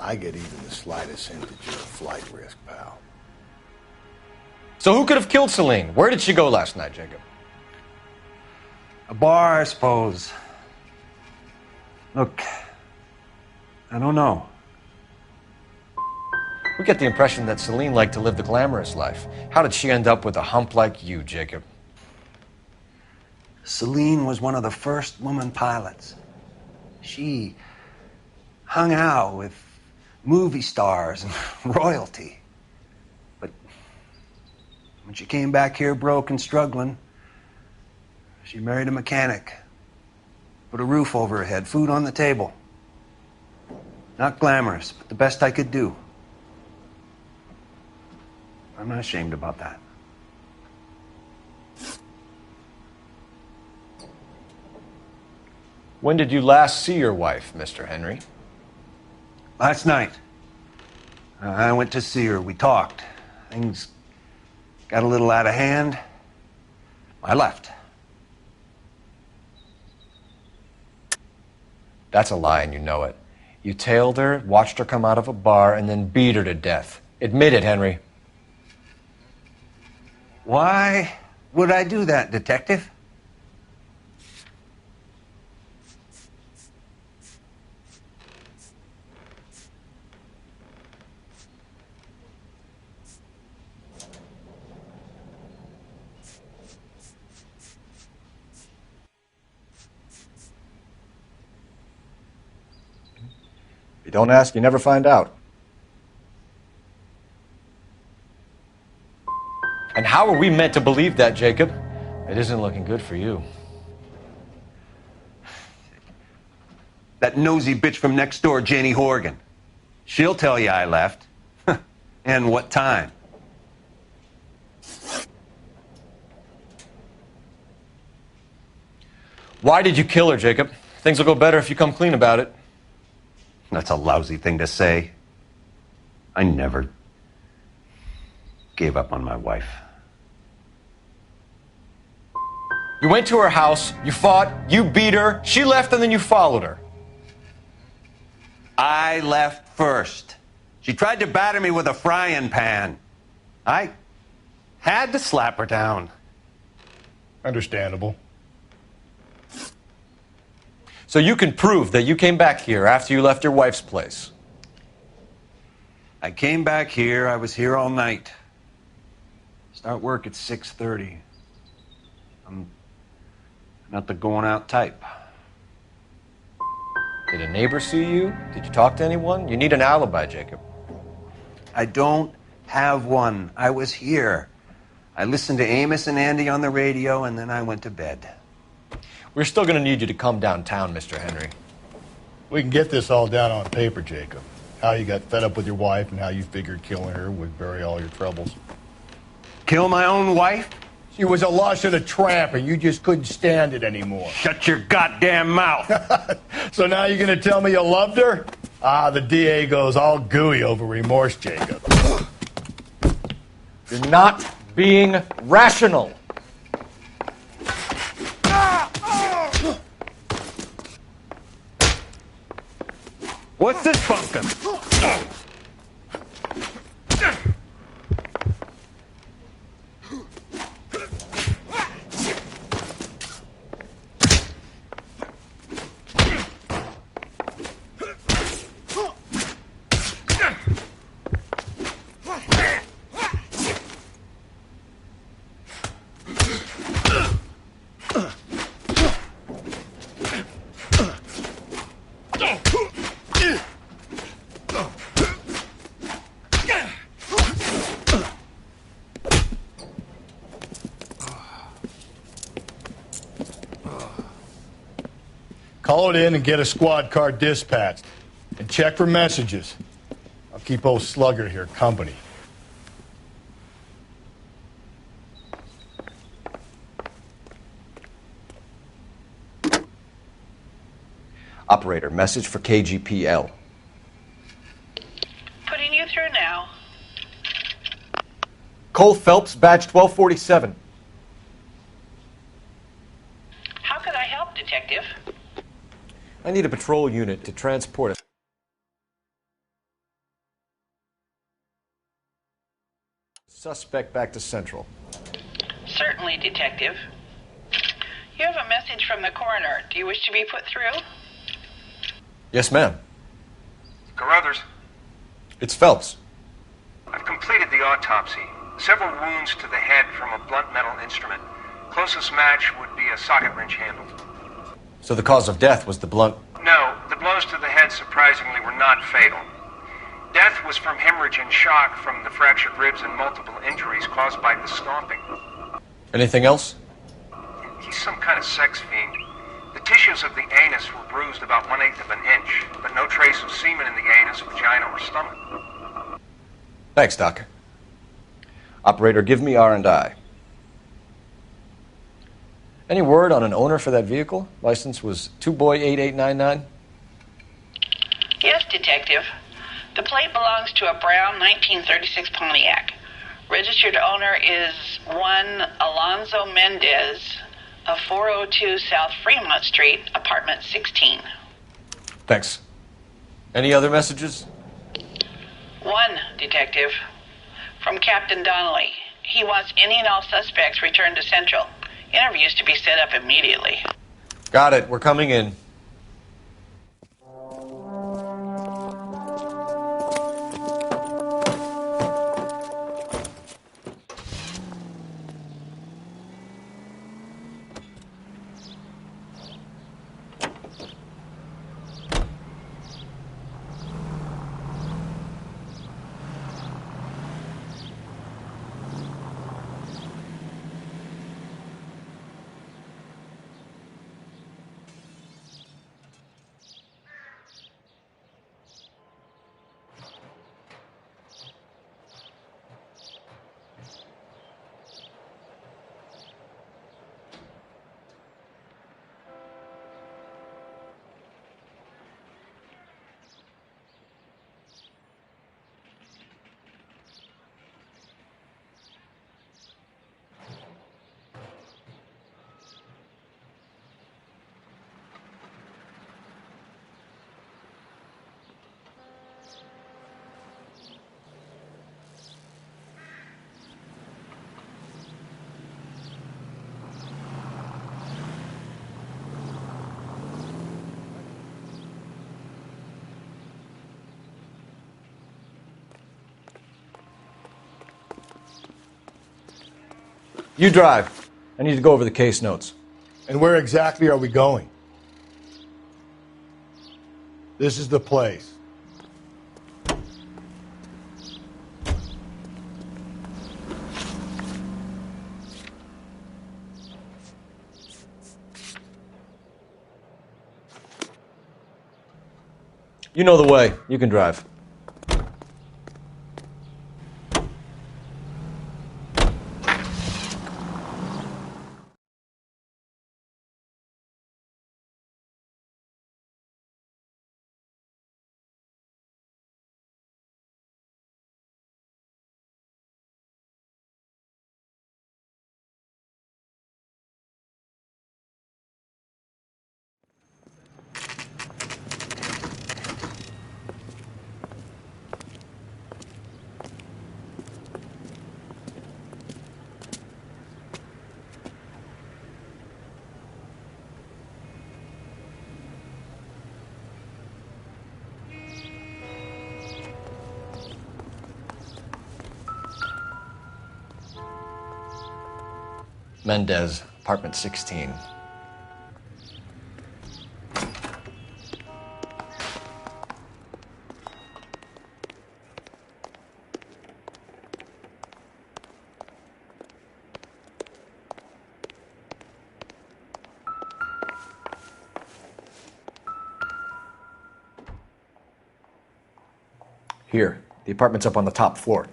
[SPEAKER 4] I get even the slightest hint that you're a flight risk, pal.
[SPEAKER 13] So who could have killed Celine? Where did she go last night, Jacob?
[SPEAKER 3] A bar, I suppose. Look, I don't know.
[SPEAKER 13] We get the impression that Celine liked to live the glamorous life. How did she end up with a hump like you, Jacob?
[SPEAKER 3] Celine was one of the first woman pilots. She hung out with movie stars and royalty. But when she came back here broke and struggling, she married a mechanic. Put a roof over her head, food on the table. Not glamorous, but the best I could do. I'm not ashamed about that.
[SPEAKER 13] When did you last see your wife, Mr. Henry?
[SPEAKER 3] Last night. I went to see her. We talked. Things got a little out of hand. I left.
[SPEAKER 13] That's a lie, and you know it. You tailed her, watched her come out of a bar, and then beat her to death. Admit it, Henry.
[SPEAKER 3] Why would I do that, Detective?
[SPEAKER 1] If you don't ask, you never find out.
[SPEAKER 13] And how are we meant to believe that, Jacob? It isn't looking good for you.
[SPEAKER 3] That nosy bitch from next door, Janie Horgan. She'll tell you I left. And what time.
[SPEAKER 13] Why did you kill her, Jacob? Things will go better if you come clean about it.
[SPEAKER 3] That's a lousy thing to say. I never gave up on my wife.
[SPEAKER 13] You went to her house, you fought, you beat her, she left, and then you followed her.
[SPEAKER 3] I left first. She tried to batter me with a frying pan. I had to slap her down.
[SPEAKER 4] Understandable.
[SPEAKER 13] So you can prove that you came back here after you left your wife's place.
[SPEAKER 3] I came back here. I was here all night. Start work at 6:30. I'm not the going out type.
[SPEAKER 13] Did a neighbor see you? Did you talk to anyone? You need an alibi, Jacob.
[SPEAKER 3] I don't have one. I was here. I listened to Amos and Andy on the radio, and then I went to bed.
[SPEAKER 13] We're still going to need you to come downtown, Mr. Henry.
[SPEAKER 4] We can get this all down on paper, Jacob. How you got fed up with your wife and how you figured killing her would bury all your troubles.
[SPEAKER 3] Kill my own wife?
[SPEAKER 4] She was a lush and a tramp, and you just couldn't stand it anymore.
[SPEAKER 3] Shut your goddamn mouth.
[SPEAKER 4] So now you're going to tell me you loved her? Ah, the DA goes all gooey over remorse, Jacob.
[SPEAKER 13] You're not being rational.
[SPEAKER 3] What's this bunkum?
[SPEAKER 4] Call it in and get a squad car dispatched. And check for messages. I'll keep old Slugger here company.
[SPEAKER 13] Operator, message for KGPL.
[SPEAKER 17] Putting you through now.
[SPEAKER 13] Cole Phelps, badge 1247.
[SPEAKER 17] How could I help, Detective?
[SPEAKER 13] I need a patrol unit to transport a
[SPEAKER 1] Suspect back to Central.
[SPEAKER 17] Certainly, Detective. You have a message from the coroner. Do you wish to be put through?
[SPEAKER 1] Yes, ma'am.
[SPEAKER 15] Carruthers,
[SPEAKER 1] It's Phelps.
[SPEAKER 15] I've completed the autopsy. Several wounds to the head from a blunt metal instrument. Closest match would be a socket wrench handle.
[SPEAKER 1] So the cause of death was the blunt...
[SPEAKER 15] No, the blows to the head surprisingly were not fatal. Death was from hemorrhage and shock from the fractured ribs and multiple injuries caused by the stomping.
[SPEAKER 1] Anything else?
[SPEAKER 15] He's some kind of sex fiend. The tissues of the anus were bruised about 1/8 of an inch, but no trace of semen in the anus, vagina, or stomach.
[SPEAKER 1] Thanks, Doc. Operator, give me R&I. Any word on an owner for that vehicle? License was 2boy8899.
[SPEAKER 17] Yes, Detective. The plate belongs to a brown 1936 Pontiac. Registered owner is one Alonzo Mendez of 402 South Fremont Street, apartment 16.
[SPEAKER 1] Thanks. Any other messages?
[SPEAKER 17] One, Detective. From Captain Donnelly. He wants any and all suspects returned to Central. Interviews to be set up immediately.
[SPEAKER 1] Got it. We're coming in. You drive. I need to go over the case notes.
[SPEAKER 4] And where exactly are we going? This is the place.
[SPEAKER 1] You know the way. You can drive. Mendez, apartment 16. Here, the apartment's up on the top floor.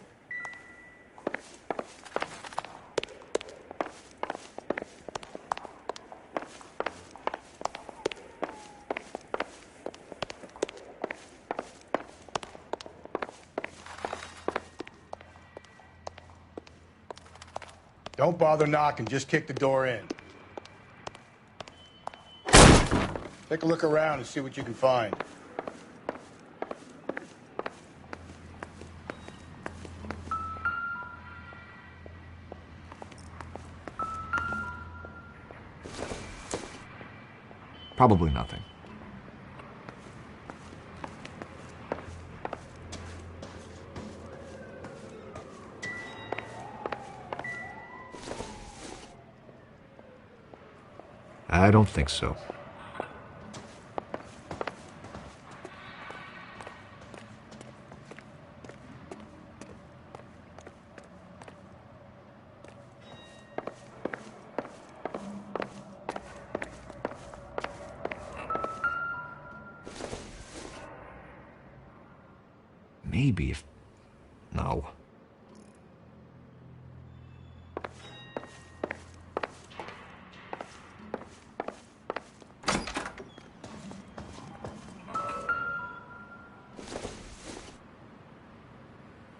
[SPEAKER 4] Don't bother knocking, just kick the door in. Take a look around and see what you can find.
[SPEAKER 13] Probably nothing. I don't think so. Maybe if... No.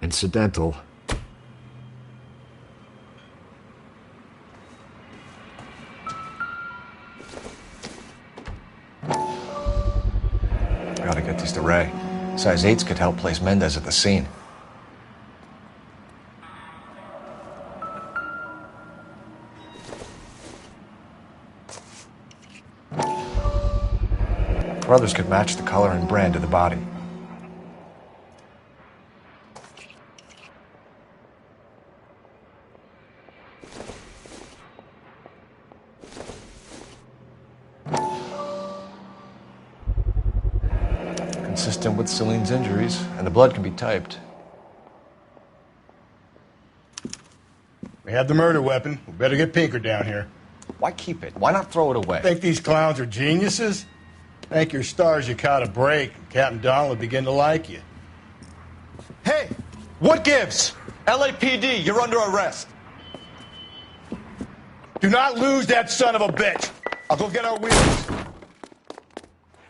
[SPEAKER 13] Incidental.
[SPEAKER 1] Gotta get these to Ray. Size 8s could help place Mendez at the scene. Brothers could match the color and brand of the body. Consistent with Celine's injuries, and the blood can be typed.
[SPEAKER 4] We have the murder weapon. We better get Pinker down here.
[SPEAKER 1] Why keep it? Why not throw it away?
[SPEAKER 4] Think these clowns are geniuses? Thank your stars you caught a break, and Captain Donald will begin to like you.
[SPEAKER 5] Hey, what gives? LAPD, you're under arrest.
[SPEAKER 4] Do not lose that son of a bitch. I'll go get our wheels.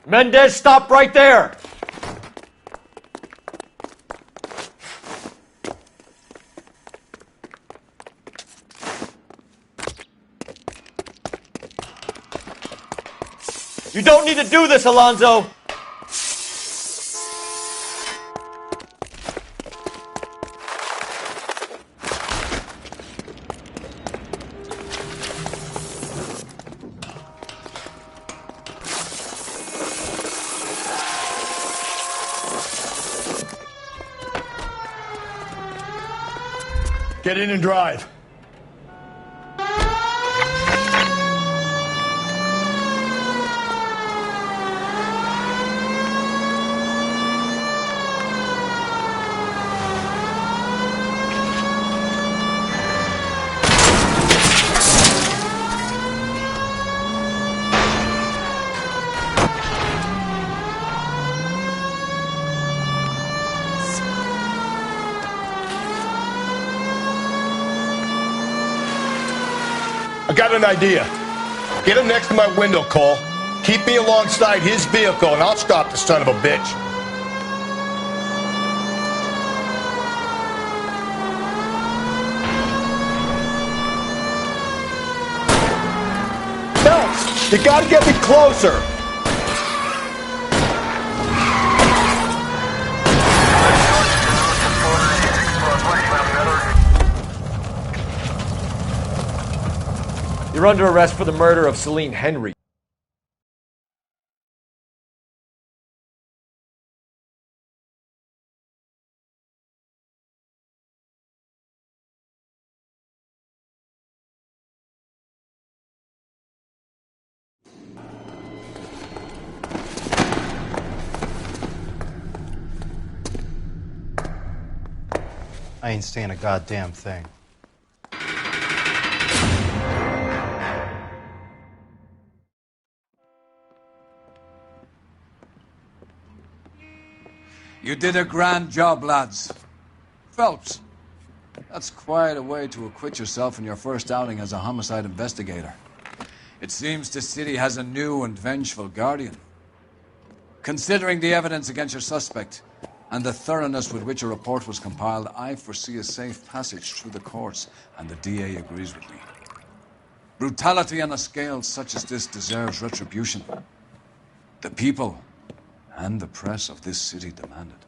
[SPEAKER 13] Mendez, stop right there! You don't need to do this, Alonzo!
[SPEAKER 4] Get in and drive. I got an idea. Get him next to my window, Cole. Keep me alongside his vehicle, and I'll stop the son of a bitch. Phelps, you gotta get me closer.
[SPEAKER 13] You're under arrest for the murder of Celine Henry.
[SPEAKER 2] I ain't saying a goddamn thing.
[SPEAKER 18] You did a grand job, lads. Phelps, that's quite a way to acquit yourself in your first outing as a homicide investigator. It seems the city has a new and vengeful guardian. Considering the evidence against your suspect and the thoroughness with which a report was compiled, I foresee a safe passage through the courts, and the DA agrees with me. Brutality on a scale such as this deserves retribution. The people and the press of this city demand it.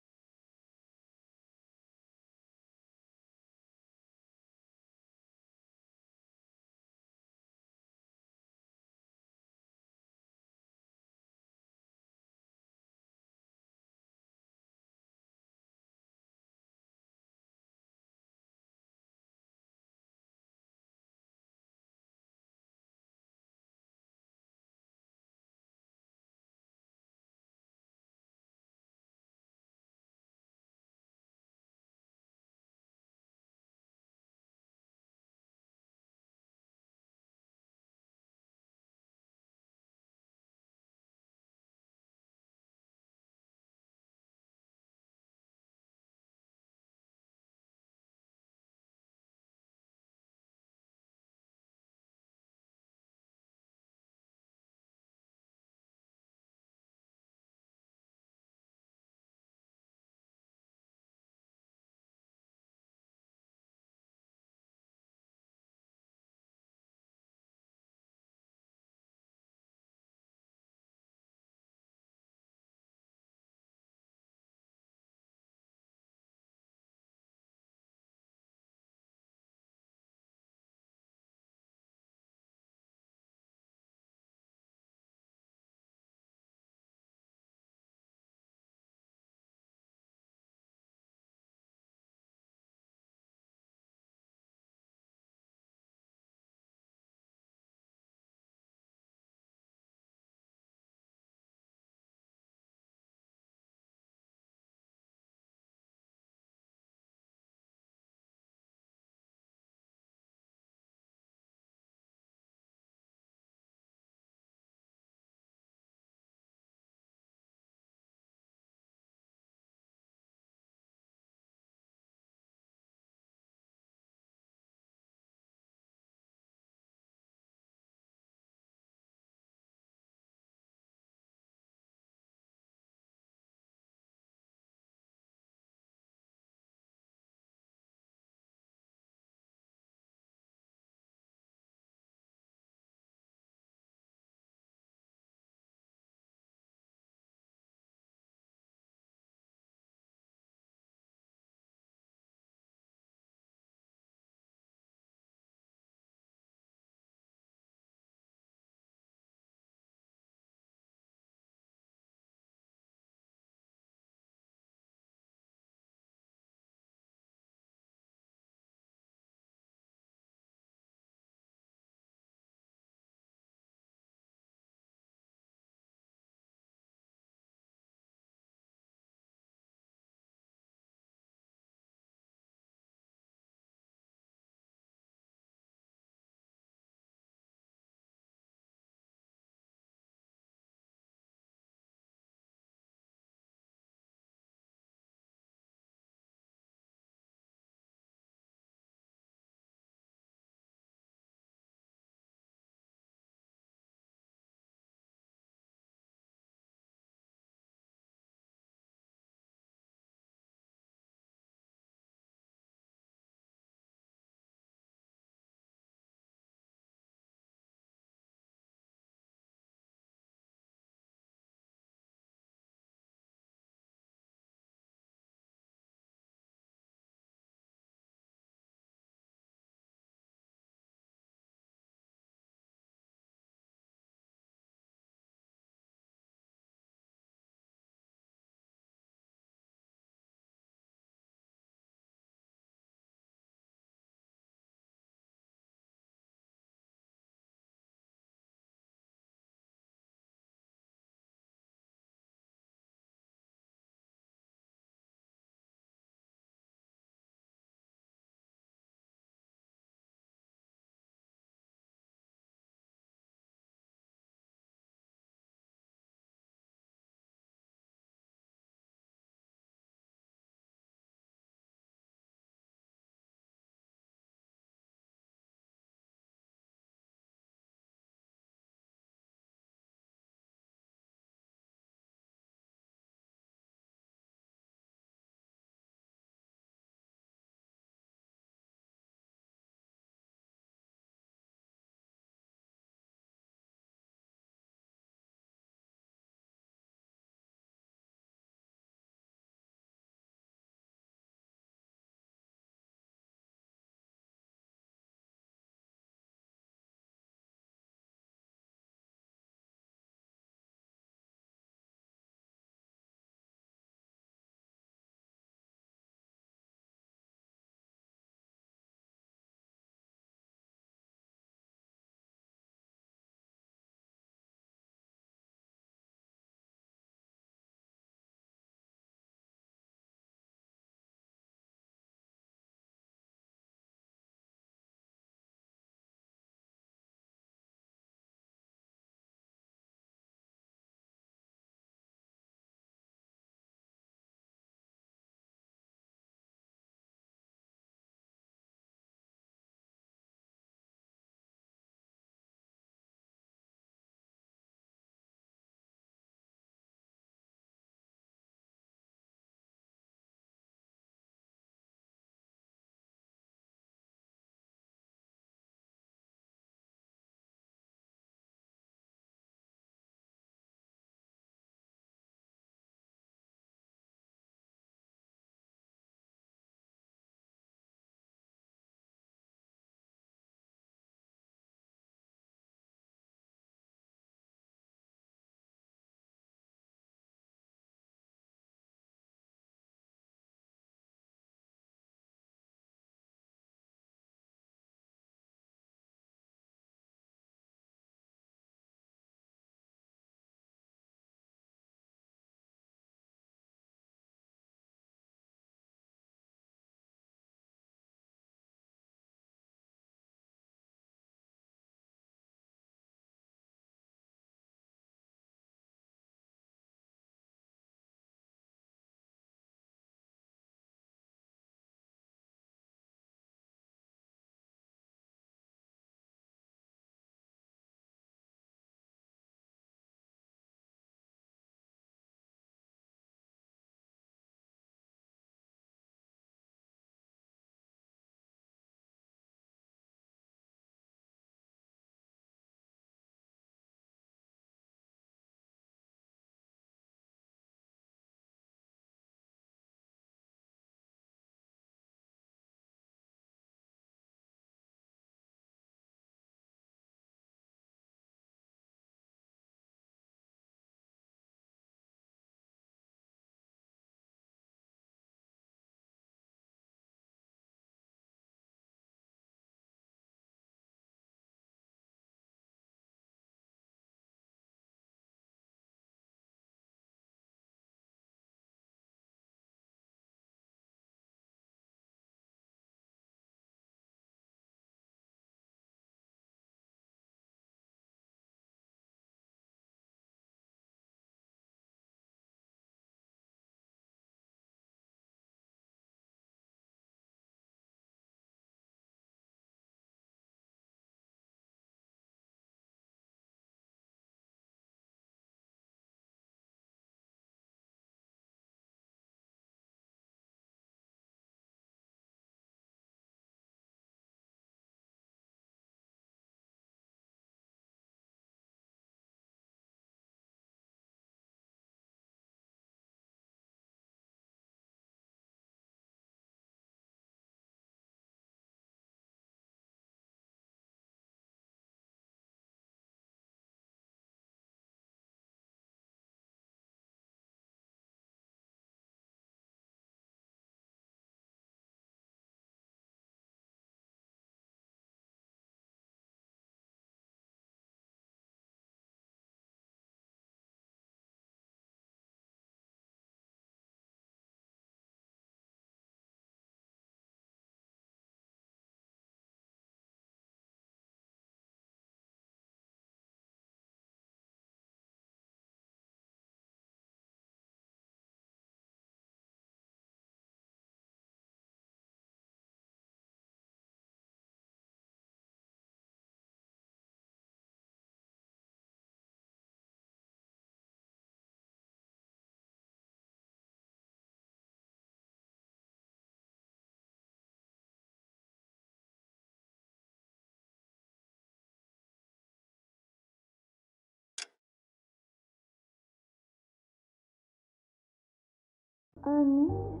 [SPEAKER 6] I need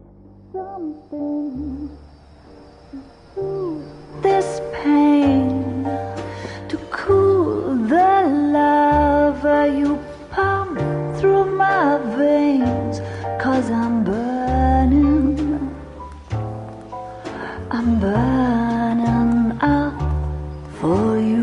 [SPEAKER 6] something to soothe this pain, to cool the lava you pump through my veins, 'cause I'm burning out for you.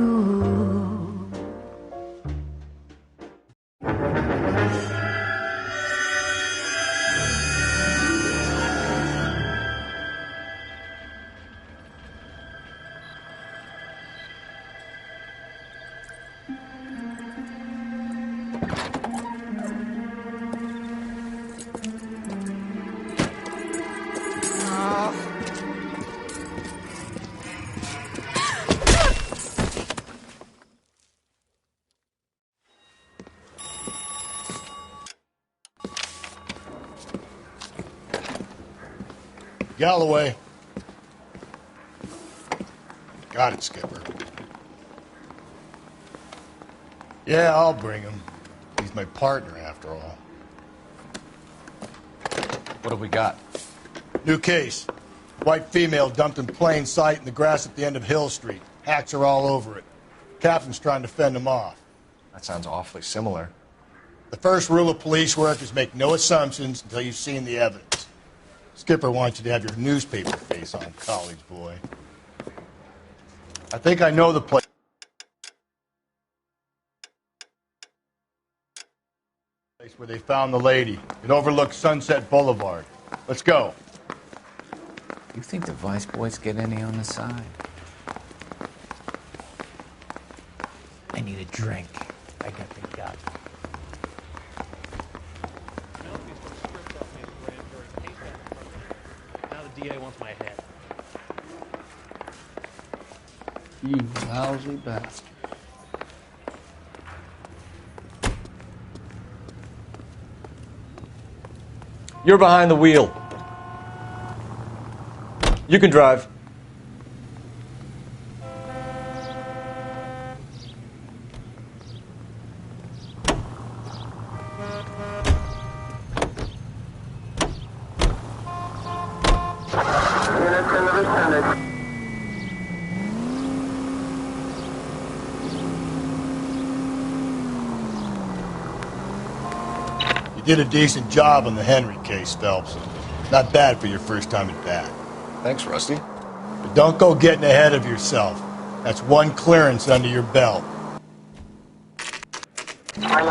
[SPEAKER 4] Galloway. Got it, Skipper. Yeah, I'll bring him. He's my partner, after all.
[SPEAKER 5] What have we got?
[SPEAKER 4] New case. White female dumped in plain sight in the grass at the end of Hill Street. Hacks are all over it. Captain's trying to fend him off.
[SPEAKER 1] That sounds awfully similar.
[SPEAKER 4] The first rule of police work is make no assumptions until you've seen the evidence. Skipper wants you to have your newspaper face on, college boy. I think I know the place where they found the lady. It overlooks Sunset Boulevard. Let's go.
[SPEAKER 11] You think the vice boys get any on the side? I need a drink. I got the gut.
[SPEAKER 19] DA wants my head.
[SPEAKER 12] You lousy bastard.
[SPEAKER 1] You're behind the wheel. You can drive.
[SPEAKER 4] You did a decent job on the Henry case, Phelps. Not bad for your first time at bat.
[SPEAKER 1] Thanks, Rusty.
[SPEAKER 4] But don't go getting ahead of yourself. That's one clearance under your belt.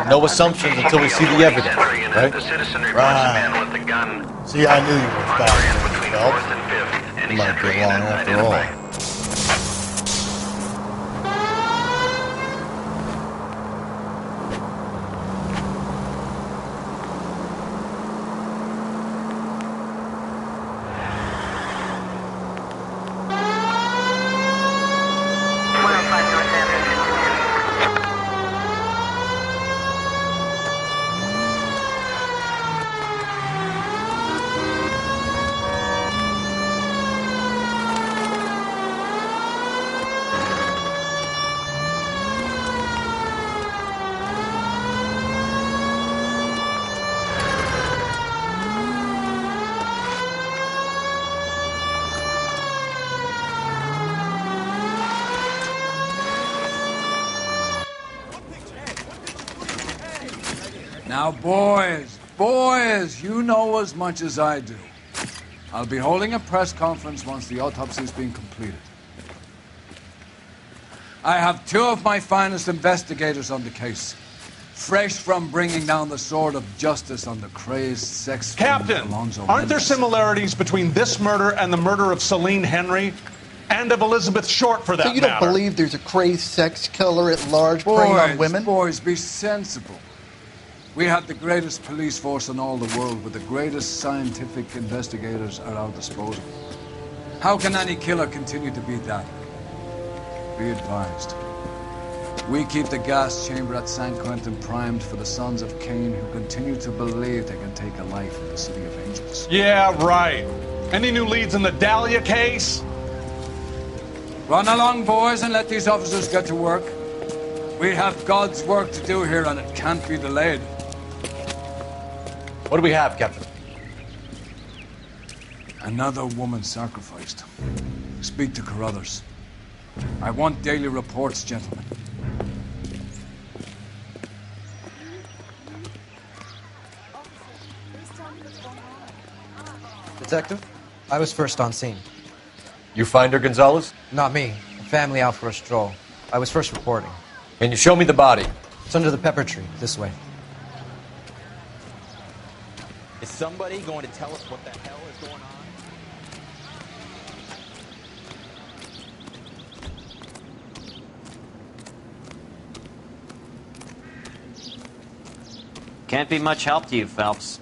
[SPEAKER 5] No assumptions until we see the evidence, right?
[SPEAKER 4] Right. See, I knew you were fast, Phelps.
[SPEAKER 5] You might get along after all.
[SPEAKER 18] Now, boys, you know as much as I do. I'll be holding a press conference once the autopsy's been completed. I have two of my finest investigators on the case, fresh from bringing down the sword of justice on the crazed sex
[SPEAKER 9] Captain,
[SPEAKER 18] Alonzo
[SPEAKER 9] aren't there
[SPEAKER 18] Mendes.
[SPEAKER 9] similarities between this murder and the murder of Celine Henry? And of Elizabeth Short, for that
[SPEAKER 12] So you don't
[SPEAKER 9] matter?
[SPEAKER 12] believe there's a crazed sex killer at large preying on women?
[SPEAKER 18] Boys, be sensible. We have the greatest police force in all the world with the greatest scientific investigators at our disposal. How can any killer continue to be that? Be advised. We keep the gas chamber at San Quentin primed for the sons of Cain who continue to believe they can take a life in the City of Angels.
[SPEAKER 9] Yeah, right. Any new leads in the Dahlia case?
[SPEAKER 18] Run along, boys, and let these officers get to work. We have God's work to do here, and it can't be delayed.
[SPEAKER 5] What do we have, Captain?
[SPEAKER 18] Another woman sacrificed. Speak to Carruthers. I want daily reports, gentlemen.
[SPEAKER 8] Detective, I was first on scene.
[SPEAKER 1] You find her, Gonzalez?
[SPEAKER 8] Not me. A family out for a stroll. I was first reporting.
[SPEAKER 1] Can you show me the body?
[SPEAKER 8] It's under the pepper tree, this way.
[SPEAKER 11] Is somebody going to tell us what the hell is going on?
[SPEAKER 10] Can't be much help to you, Phelps.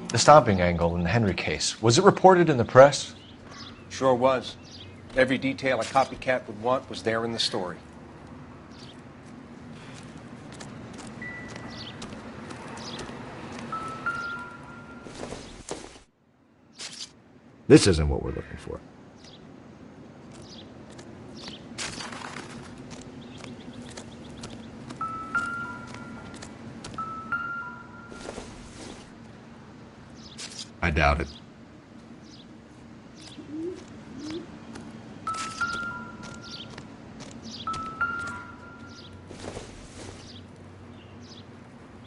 [SPEAKER 1] The stomping angle in the Henry case, was it reported in the press?
[SPEAKER 15] Sure was. Every detail a copycat would want was there in the story.
[SPEAKER 1] This isn't what we're looking for. I doubt it.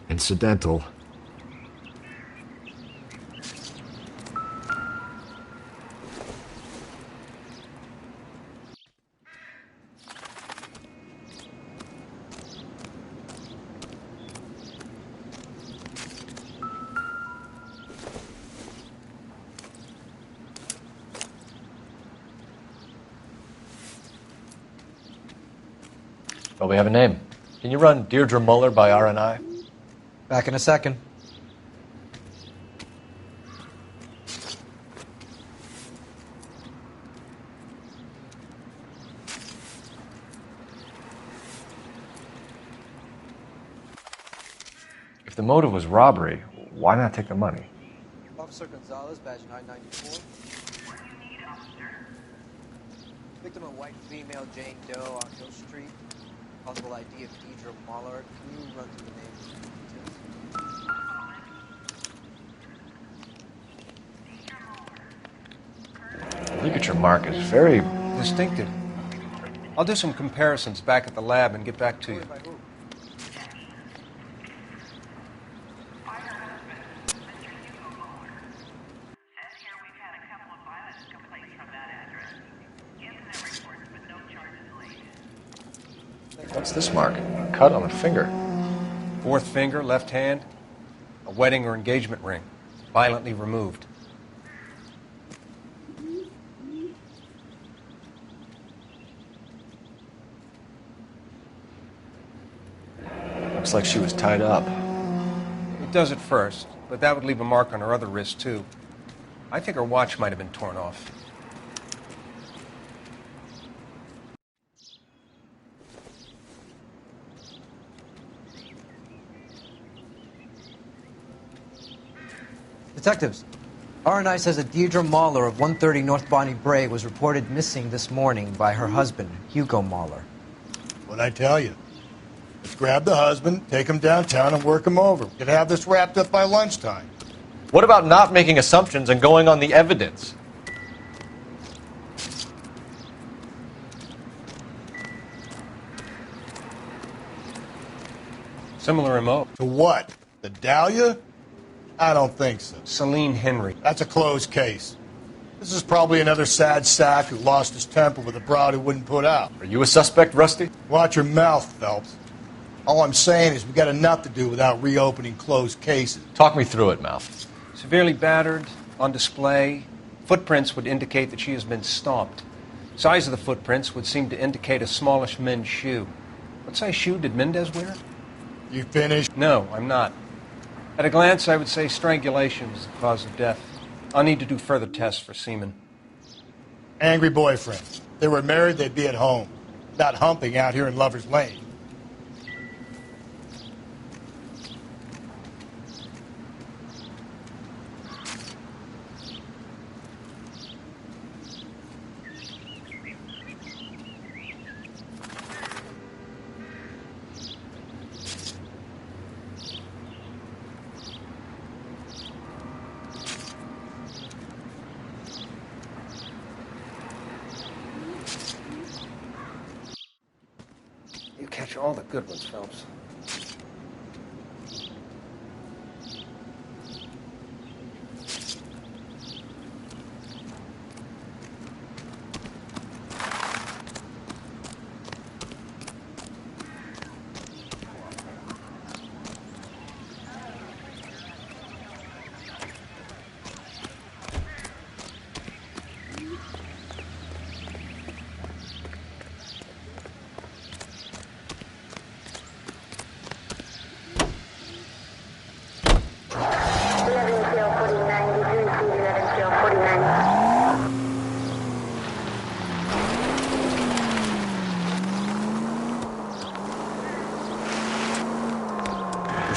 [SPEAKER 1] Incidental. Well, we have a name. Can you run Deirdre Muller by RNI?
[SPEAKER 8] Back in a second.
[SPEAKER 1] If the motive was robbery, why not take the money?
[SPEAKER 8] Officer Gonzalez, badge 994. Victim, a white female, Jane Doe on Hill Street. Possible ID of Deidre Muller. Can you run through the names?
[SPEAKER 1] The ligature mark is very
[SPEAKER 15] distinctive. I'll do some comparisons back at the lab and get back to you.
[SPEAKER 1] What's this mark? Cut on the finger.
[SPEAKER 15] Fourth finger, left hand. A wedding or engagement ring. Violently removed.
[SPEAKER 1] Looks like she was tied up.
[SPEAKER 15] It does at first, but that would leave a mark on her other wrist, too. I think her watch might have been torn off.
[SPEAKER 8] Detectives, RNI says that Deirdre Muller of 130 North Bonnie Bray was reported missing this morning by her husband, Hugo Muller.
[SPEAKER 4] What'd I tell you? Let's grab the husband, take him downtown, and work him over. We could have this wrapped up by lunchtime.
[SPEAKER 1] What about not making assumptions and going on the evidence?
[SPEAKER 15] Similar MO.
[SPEAKER 4] To what? The Dahlia? I don't think so.
[SPEAKER 15] Celine Henry.
[SPEAKER 4] That's a closed case. This is probably another sad sack who lost his temper with a broad who wouldn't put out.
[SPEAKER 1] Are you a suspect, Rusty?
[SPEAKER 4] Watch your mouth, Phelps. All I'm saying is we got enough to do without reopening closed cases.
[SPEAKER 1] Talk me through it, Mal.
[SPEAKER 15] Severely battered, on display. Footprints would indicate that she has been stomped. Size of the footprints would seem to indicate a smallish men's shoe. What size shoe did Mendez wear?
[SPEAKER 4] You finished?
[SPEAKER 15] No, I'm not. At a glance, I would say strangulation was the cause of death. I'll need to do further tests for semen.
[SPEAKER 4] Angry boyfriend. If they were married, they'd be at home. Not humping out here in Lover's Lane.
[SPEAKER 15] all the good ones, Phelps.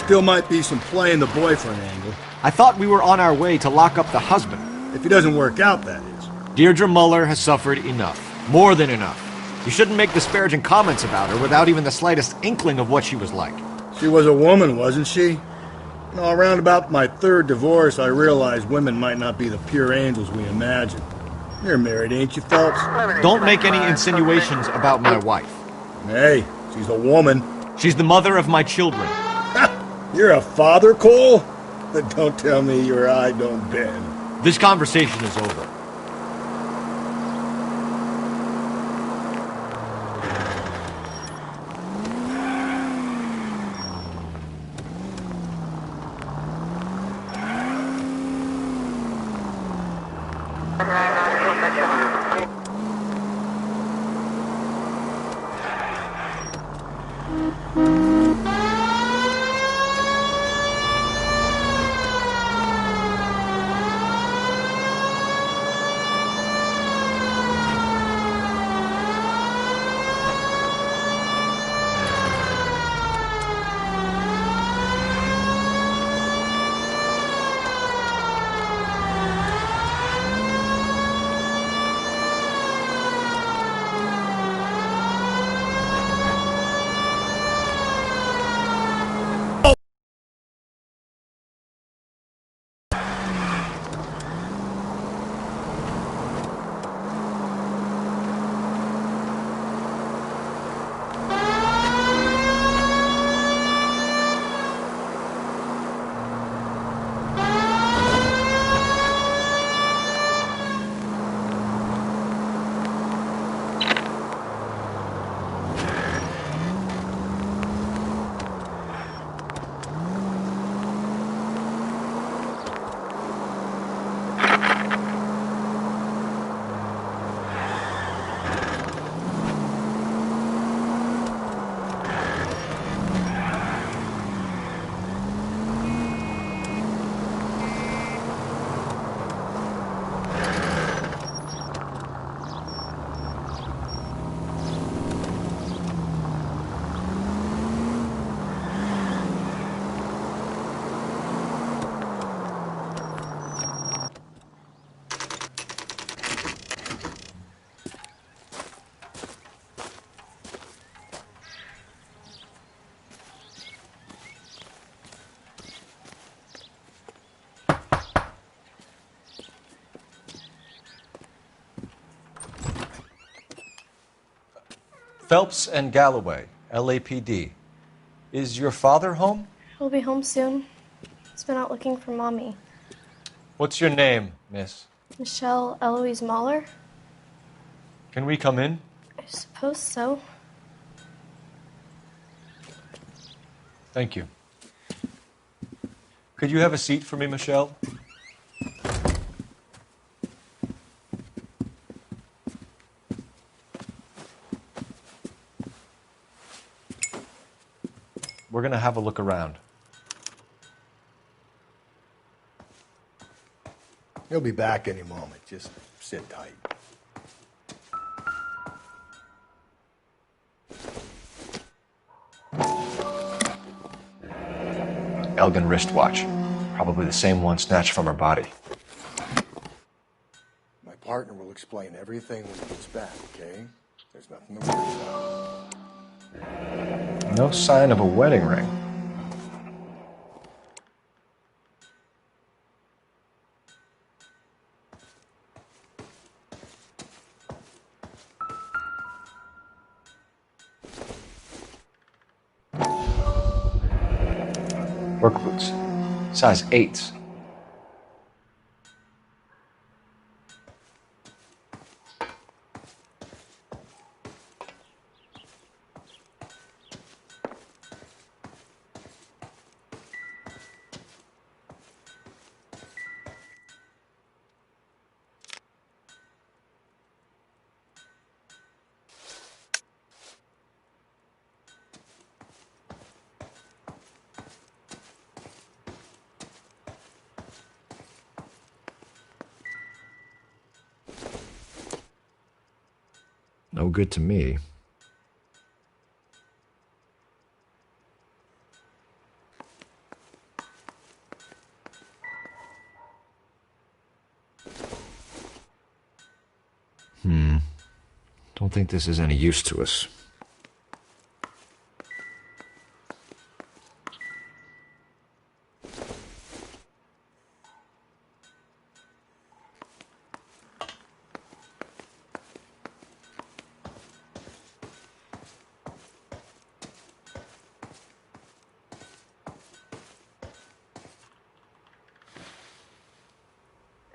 [SPEAKER 4] Still might be some playing the boyfriend angle.
[SPEAKER 13] I thought we were on our way to lock up the husband.
[SPEAKER 4] If he doesn't work out, that is.
[SPEAKER 13] Deirdre Muller has suffered enough. More than enough. You shouldn't make disparaging comments about her without even the slightest inkling of what she was like.
[SPEAKER 4] She was a woman, wasn't she? You know, around about my third divorce, I realized women might not be the pure angels we imagine. You're married, ain't you, Phelps?
[SPEAKER 13] Don't make any insinuations about my wife.
[SPEAKER 4] Hey, she's a woman.
[SPEAKER 13] She's the mother of my children.
[SPEAKER 4] You're a father, Cole? Then don't tell me your eye don't bend.
[SPEAKER 13] This conversation is over.
[SPEAKER 15] Phelps and Galloway, LAPD. Is your father home?
[SPEAKER 14] He'll be home soon. He's been out looking for Mommy.
[SPEAKER 15] What's your name, miss?
[SPEAKER 14] Michelle Eloise Mahler?
[SPEAKER 15] Can we come in?
[SPEAKER 14] I suppose so.
[SPEAKER 15] Thank you. Could you have a seat for me, Michelle? We're going to have a look around.
[SPEAKER 4] He'll be back any moment. Just sit tight.
[SPEAKER 1] Elgin wristwatch. Probably the same one snatched from her body.
[SPEAKER 4] My partner will explain everything when he gets back, okay? There's nothing to worry about.
[SPEAKER 1] No sign of a wedding ring. Work boots. Size 8s. No good to me. Don't think this is any use to us.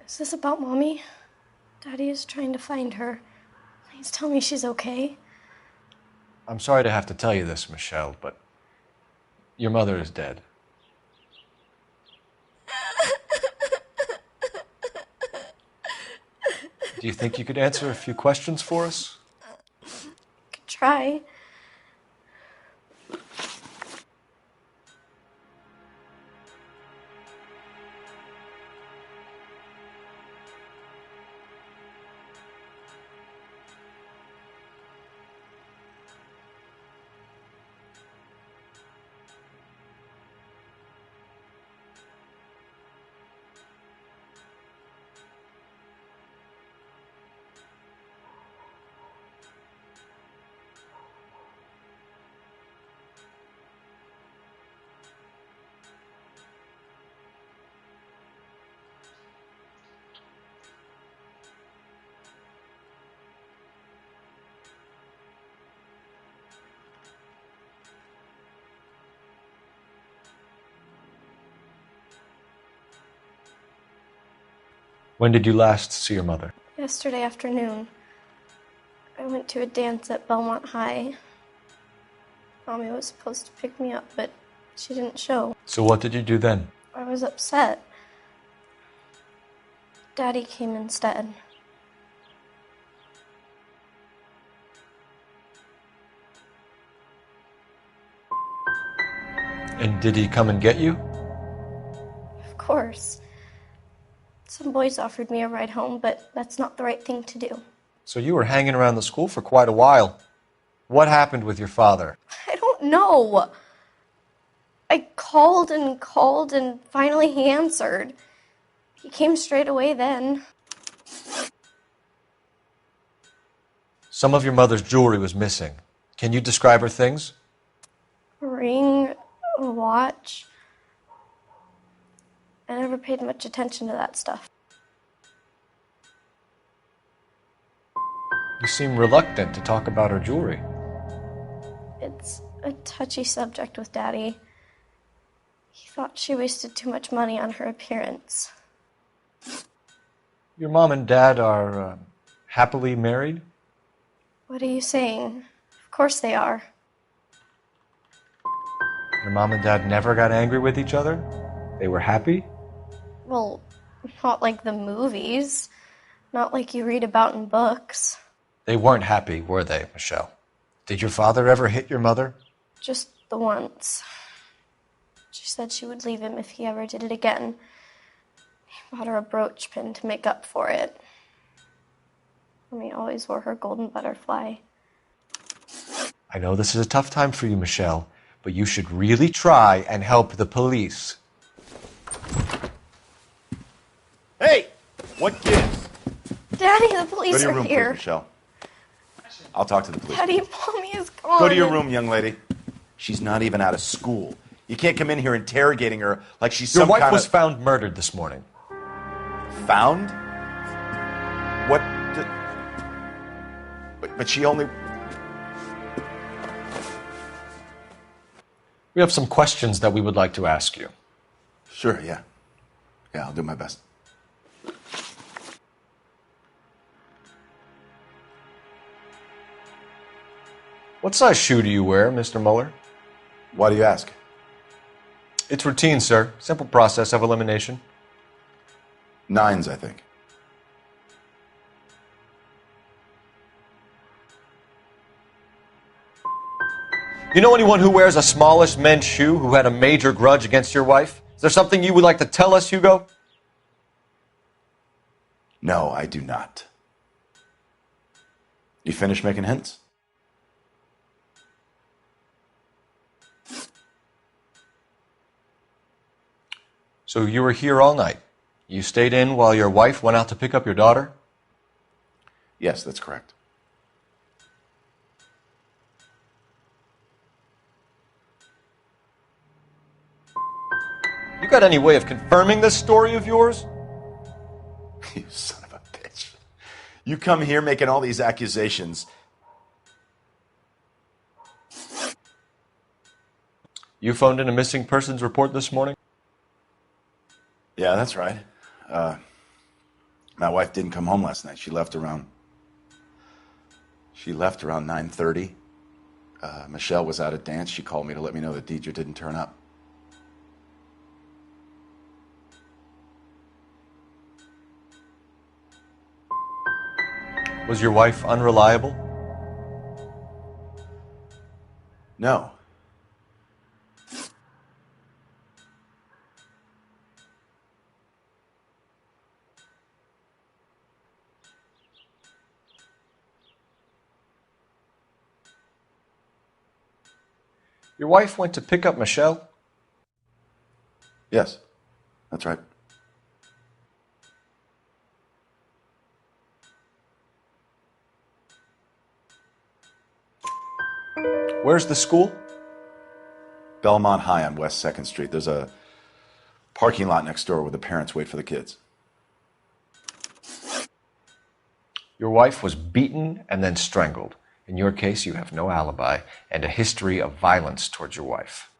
[SPEAKER 14] Is this about Mommy? Daddy is trying to find her. Please tell me she's okay.
[SPEAKER 1] I'm sorry to have to tell you this, Michelle, but your mother is dead. Do you think you could answer a few questions for us?
[SPEAKER 14] Could try.
[SPEAKER 1] When did you last see your mother?
[SPEAKER 14] Yesterday afternoon, I went to a dance at Belmont High. Mommy was supposed to pick me up, but she didn't show.
[SPEAKER 1] So what did you do then?
[SPEAKER 14] I was upset. Daddy came instead.
[SPEAKER 1] And did he come and get you?
[SPEAKER 14] Of course. Some boys offered me a ride home, but that's not the right thing to do.
[SPEAKER 1] So you were hanging around the school for quite a while. What happened with your father?
[SPEAKER 14] I don't know. I called and finally he answered. He came straight away then.
[SPEAKER 1] Some of your mother's jewelry was missing. Can you describe her things?
[SPEAKER 14] A ring, a watch. I never paid much attention to that stuff.
[SPEAKER 1] You seem reluctant to talk about her jewelry.
[SPEAKER 14] It's a touchy subject with Daddy. He thought she wasted too much money on her appearance.
[SPEAKER 1] Your mom and dad are happily married?
[SPEAKER 14] What are you saying? Of course they are.
[SPEAKER 1] Your mom and dad never got angry with each other? They were happy?
[SPEAKER 14] Well, not like the movies. Not like you read about in books.
[SPEAKER 1] They weren't happy, were they, Michelle? Did your father ever hit your mother?
[SPEAKER 14] Just the once. She said she would leave him if he ever did it again. He bought her a brooch pin to make up for it. Mommy always wore her golden butterfly.
[SPEAKER 1] I know this is a tough time for you, Michelle, but you should really try and help the police.
[SPEAKER 20] Hey! What gives?
[SPEAKER 14] Daddy, the police
[SPEAKER 20] Go to your
[SPEAKER 14] are
[SPEAKER 20] room,
[SPEAKER 14] here.
[SPEAKER 20] please, Michelle. I'll talk to the police.
[SPEAKER 14] Daddy, Mommy is gone.
[SPEAKER 20] Go to your room, young lady. She's not even out of school. You can't come in here interrogating her like she's
[SPEAKER 1] Your
[SPEAKER 20] some
[SPEAKER 1] wife
[SPEAKER 20] kind
[SPEAKER 1] was
[SPEAKER 20] of...
[SPEAKER 1] found murdered this morning.
[SPEAKER 20] Found? What? But she only...
[SPEAKER 1] We have some questions that we would like to ask you.
[SPEAKER 20] Sure, yeah. Yeah, I'll do my best.
[SPEAKER 1] What size shoe do you wear, Mr. Mueller?
[SPEAKER 20] Why do you ask?
[SPEAKER 1] It's routine, sir. Simple process of elimination.
[SPEAKER 20] 9s, I think.
[SPEAKER 1] You know anyone who wears a smallish men's shoe who had a major grudge against your wife? Is there something you would like to tell us, Hugo?
[SPEAKER 20] No, I do not. You finished making hints?
[SPEAKER 1] So you were here all night. You stayed in while your wife went out to pick up your daughter?
[SPEAKER 20] Yes, that's correct.
[SPEAKER 1] You got any way of confirming this story of yours?
[SPEAKER 20] You son of a bitch. You come here making all these accusations.
[SPEAKER 1] You phoned in a missing persons report this morning?
[SPEAKER 20] Yeah, that's right. My wife didn't come home last night. She left around 9:30. Michelle was out at dance. She called me to let me know that Deidre didn't turn up.
[SPEAKER 1] Was your wife unreliable?
[SPEAKER 20] No.
[SPEAKER 1] Your wife went to pick up Michelle?
[SPEAKER 20] Yes, that's right.
[SPEAKER 1] Where's the school?
[SPEAKER 20] Belmont High on West 2nd Street. There's a parking lot next door where the parents wait for the kids.
[SPEAKER 1] Your wife was beaten and then strangled. In your case, you have no alibi and a history of violence towards your wife.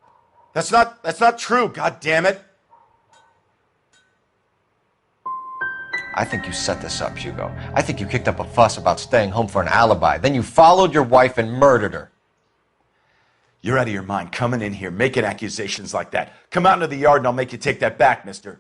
[SPEAKER 20] That's not true, god damn it.
[SPEAKER 1] I think you set this up, Hugo. I think you kicked up a fuss about staying home for an alibi. Then you followed your wife and murdered her.
[SPEAKER 20] You're out of your mind coming in here making accusations like that. Come out into the yard and I'll make you take that back, mister.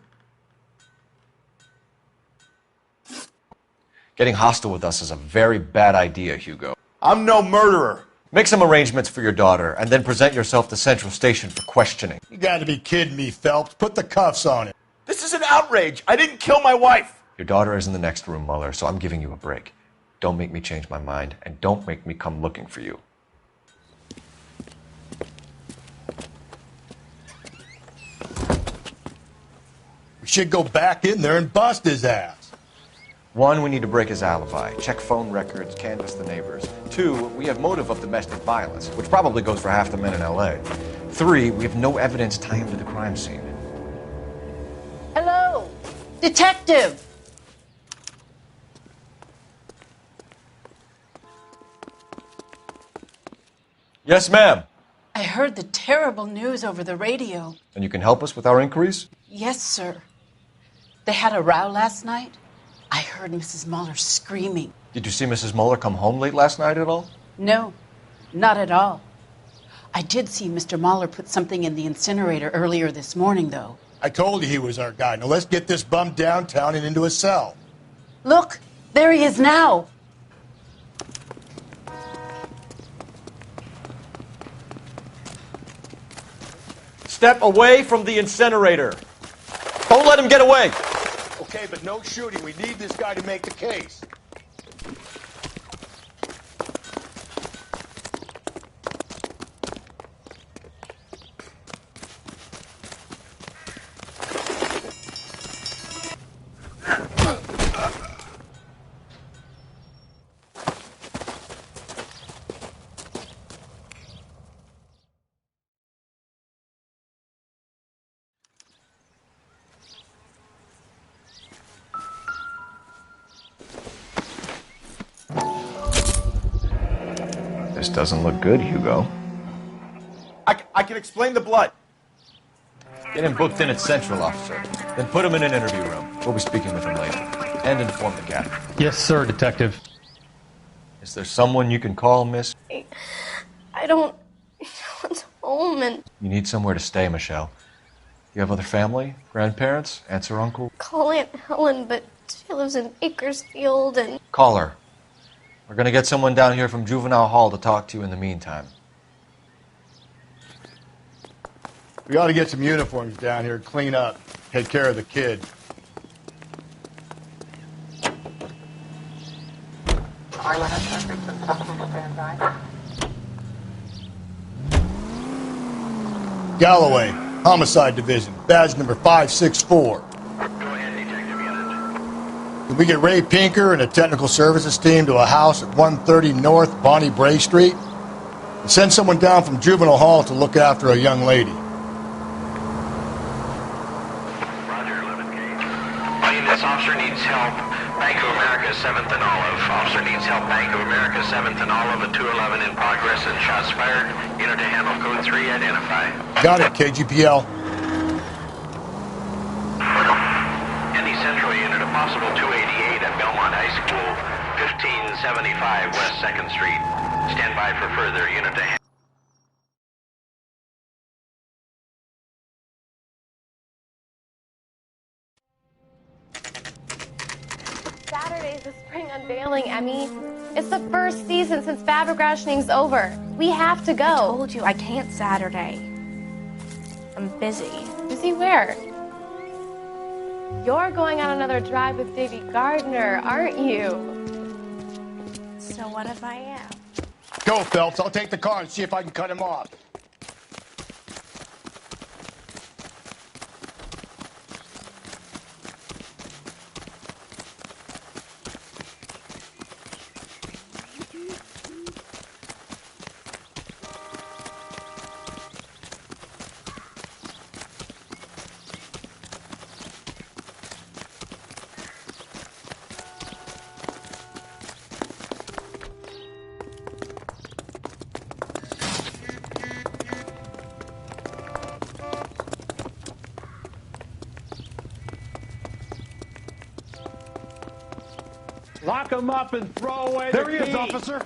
[SPEAKER 1] Getting hostile with us is a very bad idea, Hugo.
[SPEAKER 20] I'm no murderer.
[SPEAKER 1] Make some arrangements for your daughter and then present yourself to Central Station for questioning.
[SPEAKER 4] You gotta be kidding me, Phelps. Put the cuffs on him.
[SPEAKER 20] This is an outrage. I didn't kill my wife.
[SPEAKER 1] Your daughter is in the next room, Mueller, so I'm giving you a break. Don't make me change my mind, and don't make me come looking for you.
[SPEAKER 4] We should go back in there and bust his ass.
[SPEAKER 1] 1, we need to break his alibi, check phone records, canvass the neighbors. 2, we have motive of domestic violence, which probably goes for half the men in L.A. 3, we have no evidence tying him to the crime scene.
[SPEAKER 16] Hello, detective.
[SPEAKER 1] Yes, ma'am.
[SPEAKER 16] I heard the terrible news over the radio.
[SPEAKER 1] And you can help us with our inquiries?
[SPEAKER 16] Yes, sir. They had a row last night. I heard Mrs. Mueller screaming.
[SPEAKER 1] Did you see Mrs. Mueller come home late last night at all?
[SPEAKER 16] No, not at all. I did see Mr. Mueller put something in the incinerator earlier this morning, though.
[SPEAKER 4] I told you he was our guy. Now let's get this bum downtown and into a cell.
[SPEAKER 16] Look, there he is now.
[SPEAKER 1] Step away from the incinerator. Don't let him get away.
[SPEAKER 4] Okay, but no shooting. We need this guy to make the case.
[SPEAKER 1] This doesn't look good, Hugo.
[SPEAKER 20] I can explain the blood.
[SPEAKER 1] Get him booked in at Central, officer. Then put him in an interview room. We'll be speaking with him later. And inform the captain.
[SPEAKER 19] Yes, sir, Detective.
[SPEAKER 1] Is there someone you can call, miss?
[SPEAKER 14] I don't want home and
[SPEAKER 1] You need somewhere to stay, Michelle. You have other family? Grandparents? Aunts or uncle?
[SPEAKER 14] call Aunt Helen, but she lives in Bakersfield and
[SPEAKER 1] Call her. We're gonna get someone down here from Juvenile Hall to talk to you in the meantime.
[SPEAKER 4] We ought to get some uniforms down here, clean up, take care of the kid. Galloway, Homicide Division, badge number 564. Can we get Ray Pinker and a technical services team to a house at 130 North Bonnie Bray Street? And send someone down from Juvenile Hall to look after a young lady.
[SPEAKER 21] This officer needs help. Bank of America, 7th and Olive. Officer needs help. Bank of America, 7th and Olive, at 211 in progress and shots fired. Unit to handle code 3, identify.
[SPEAKER 4] Got it, KGPL.
[SPEAKER 21] Any Central unit, a possible 288 at Belmont High School, 1575 West 2nd Street. Stand by for further unit to handle.
[SPEAKER 22] Saturday's the spring unveiling, Emmy. It's the first season since fabric rationing's over. We have to go.
[SPEAKER 14] I told you I can't Saturday. I'm busy.
[SPEAKER 22] Busy where? You're going on another drive with Davy Gardner, aren't you?
[SPEAKER 14] So what if I am?
[SPEAKER 4] Go, Phelps. I'll take the car and see if I can cut him off.
[SPEAKER 9] Lock him up and throw away
[SPEAKER 4] There
[SPEAKER 9] the
[SPEAKER 4] he
[SPEAKER 9] key.
[SPEAKER 4] is, officer.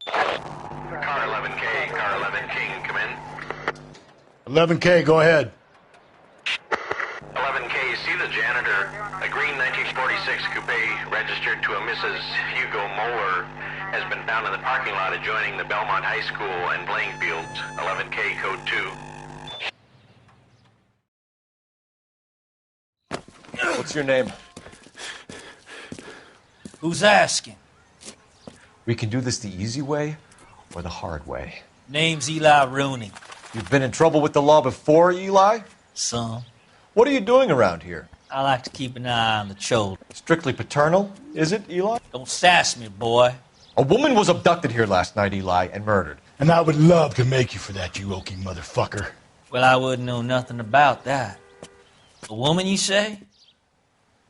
[SPEAKER 21] Car 11K, car 11 King, come in.
[SPEAKER 4] 11K, go ahead.
[SPEAKER 21] 11K, see the janitor. A green 1946 coupe registered to a Mrs. Hugo Moeller has been found in the parking lot adjoining the Belmont High School and playing fields. 11K, code 2.
[SPEAKER 1] What's your name?
[SPEAKER 11] Who's asking?
[SPEAKER 1] We can do this the easy way or the hard way.
[SPEAKER 11] Name's Eli Rooney.
[SPEAKER 1] You've been in trouble with the law before, Eli?
[SPEAKER 11] Some.
[SPEAKER 1] What are you doing around here?
[SPEAKER 11] I like to keep an eye on the children.
[SPEAKER 1] Strictly paternal, is it, Eli?
[SPEAKER 11] Don't sass me, boy.
[SPEAKER 1] A woman was abducted here last night, Eli, and murdered.
[SPEAKER 4] And I would love to make you for that, you oaky motherfucker.
[SPEAKER 11] Well, I wouldn't know nothing about that. A woman, you say?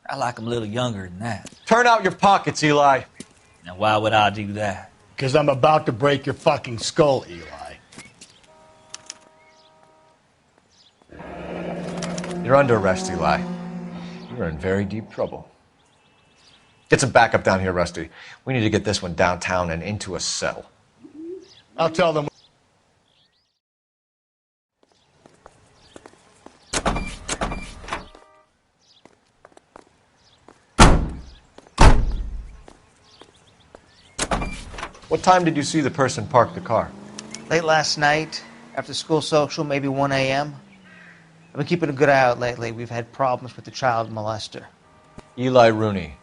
[SPEAKER 11] I like 'em a little younger than that.
[SPEAKER 1] Turn out your pockets, Eli.
[SPEAKER 11] Now, why would I do that?
[SPEAKER 4] Because I'm about to break your fucking skull, Eli.
[SPEAKER 1] You're under arrest, Eli. You're in very deep trouble. Get some backup down here, Rusty. We need to get this one downtown and into a cell.
[SPEAKER 4] I'll tell them.
[SPEAKER 1] What time did you see the person park the car?
[SPEAKER 8] Late last night, after school social, maybe 1 a.m. I've been keeping a good eye out lately. We've had problems with the child molester.
[SPEAKER 1] Eli Rooney.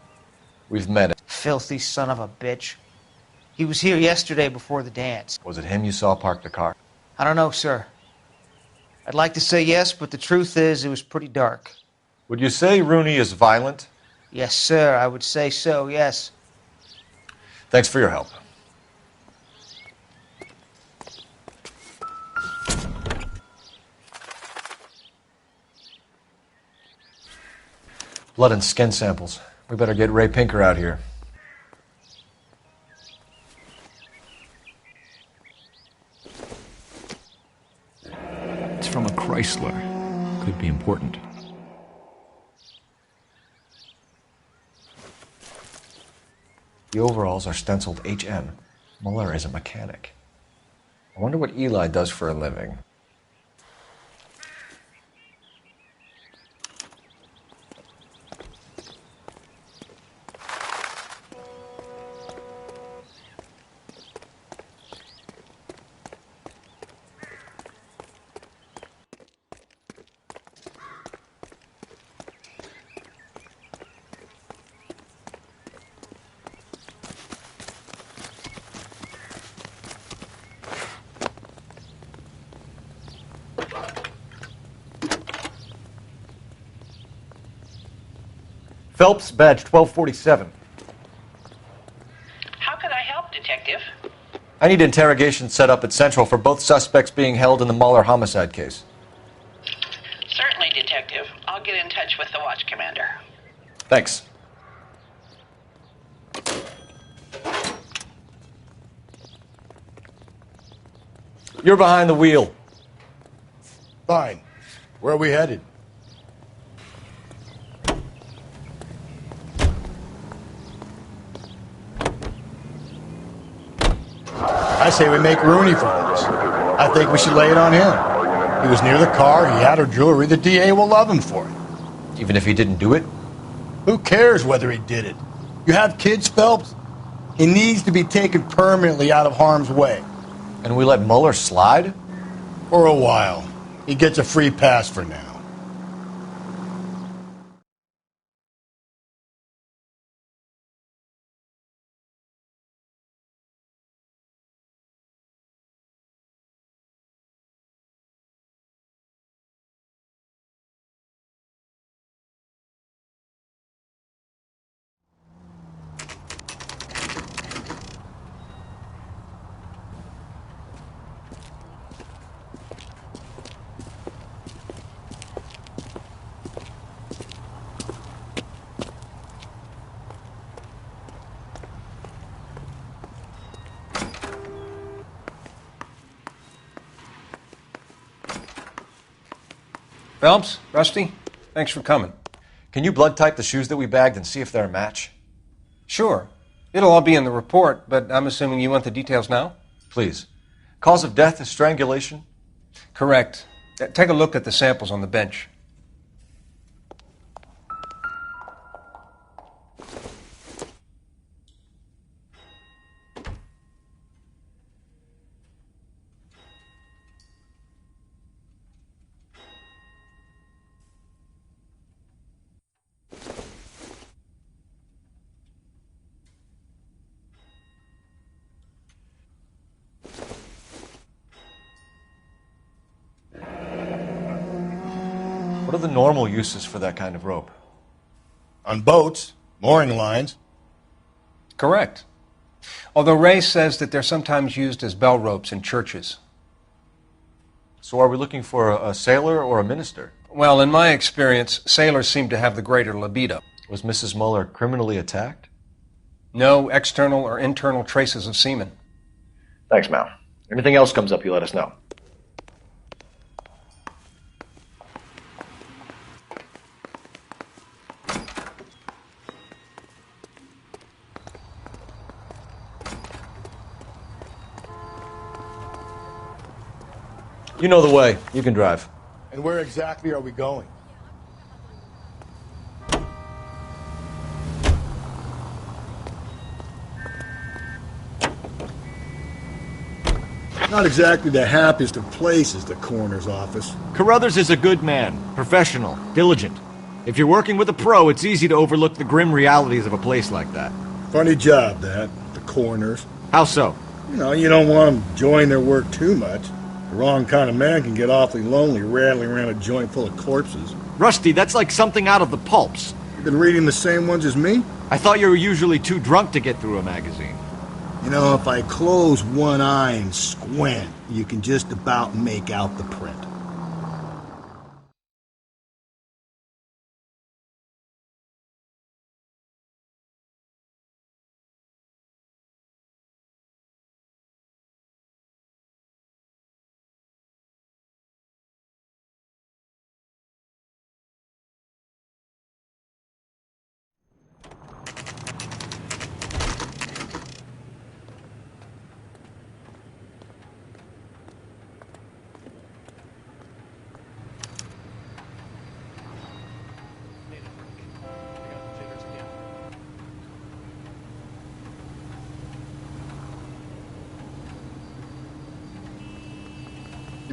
[SPEAKER 1] We've met him.
[SPEAKER 8] Filthy son of a bitch. He was here yesterday before the dance.
[SPEAKER 1] Was it him you saw park the car?
[SPEAKER 8] I don't know, sir. I'd like to say yes, but the truth is it was pretty dark.
[SPEAKER 1] Would you say Rooney is violent?
[SPEAKER 8] Yes, sir, I would say so, yes.
[SPEAKER 1] Thanks for your help. Blood and skin samples. We better get Ray Pinker out here.
[SPEAKER 13] It's from a Chrysler. Could be important.
[SPEAKER 1] The overalls are stenciled HM. Muller is a mechanic. I wonder what Eli does for a living. Phelps, badge 1247.
[SPEAKER 17] How could I help, Detective?
[SPEAKER 1] I need interrogation set up at Central for both suspects being held in the Muller homicide case.
[SPEAKER 17] Certainly, Detective. I'll get in touch with the watch commander.
[SPEAKER 1] Thanks. You're behind the wheel.
[SPEAKER 4] Fine. Where are we headed? I say we make Rooney for this. I think we should lay it on him. He was near the car, he had her jewelry, the DA will love him for it.
[SPEAKER 1] Even if he didn't do it?
[SPEAKER 4] Who cares whether he did it? You have kids, Phelps? He needs to be taken permanently out of harm's way.
[SPEAKER 1] And we let Muller slide?
[SPEAKER 4] For a while. He gets a free pass for now.
[SPEAKER 15] Phelps, Rusty, thanks for coming.
[SPEAKER 1] Can you blood type the shoes that we bagged and see if they're a match?
[SPEAKER 15] Sure. It'll all be in the report, but I'm assuming you want the details now?
[SPEAKER 1] Please. Cause of death is strangulation?
[SPEAKER 15] Correct. Take a look at the samples on the bench.
[SPEAKER 1] What are the normal uses for that kind of rope?
[SPEAKER 4] On boats, mooring lines.
[SPEAKER 15] Correct. Although Ray says that they're sometimes used as bell ropes in churches.
[SPEAKER 1] So are we looking for a sailor or a minister?
[SPEAKER 15] Well, in my experience, sailors seem to have the greater libido.
[SPEAKER 1] Was Mrs. Muller criminally attacked?
[SPEAKER 15] No external or internal traces of semen.
[SPEAKER 1] Thanks, Mal. Anything else comes up, you let us know. You know the way. You can drive.
[SPEAKER 4] And where exactly are we going? Not exactly the happiest of places, the coroner's office.
[SPEAKER 13] Carruthers is a good man, professional, diligent. If you're working with a pro, it's easy to overlook the grim realities of a place like that.
[SPEAKER 4] Funny job, that. The coroner's.
[SPEAKER 13] How so?
[SPEAKER 4] You don't want them enjoying their work too much. The wrong kind of man can get awfully lonely rattling around a joint full of corpses.
[SPEAKER 13] Rusty, that's like something out of the pulps.
[SPEAKER 4] You've been reading the same ones as me?
[SPEAKER 13] I thought you were usually too drunk to get through a magazine.
[SPEAKER 4] If I close one eye and squint, you can just about make out the print.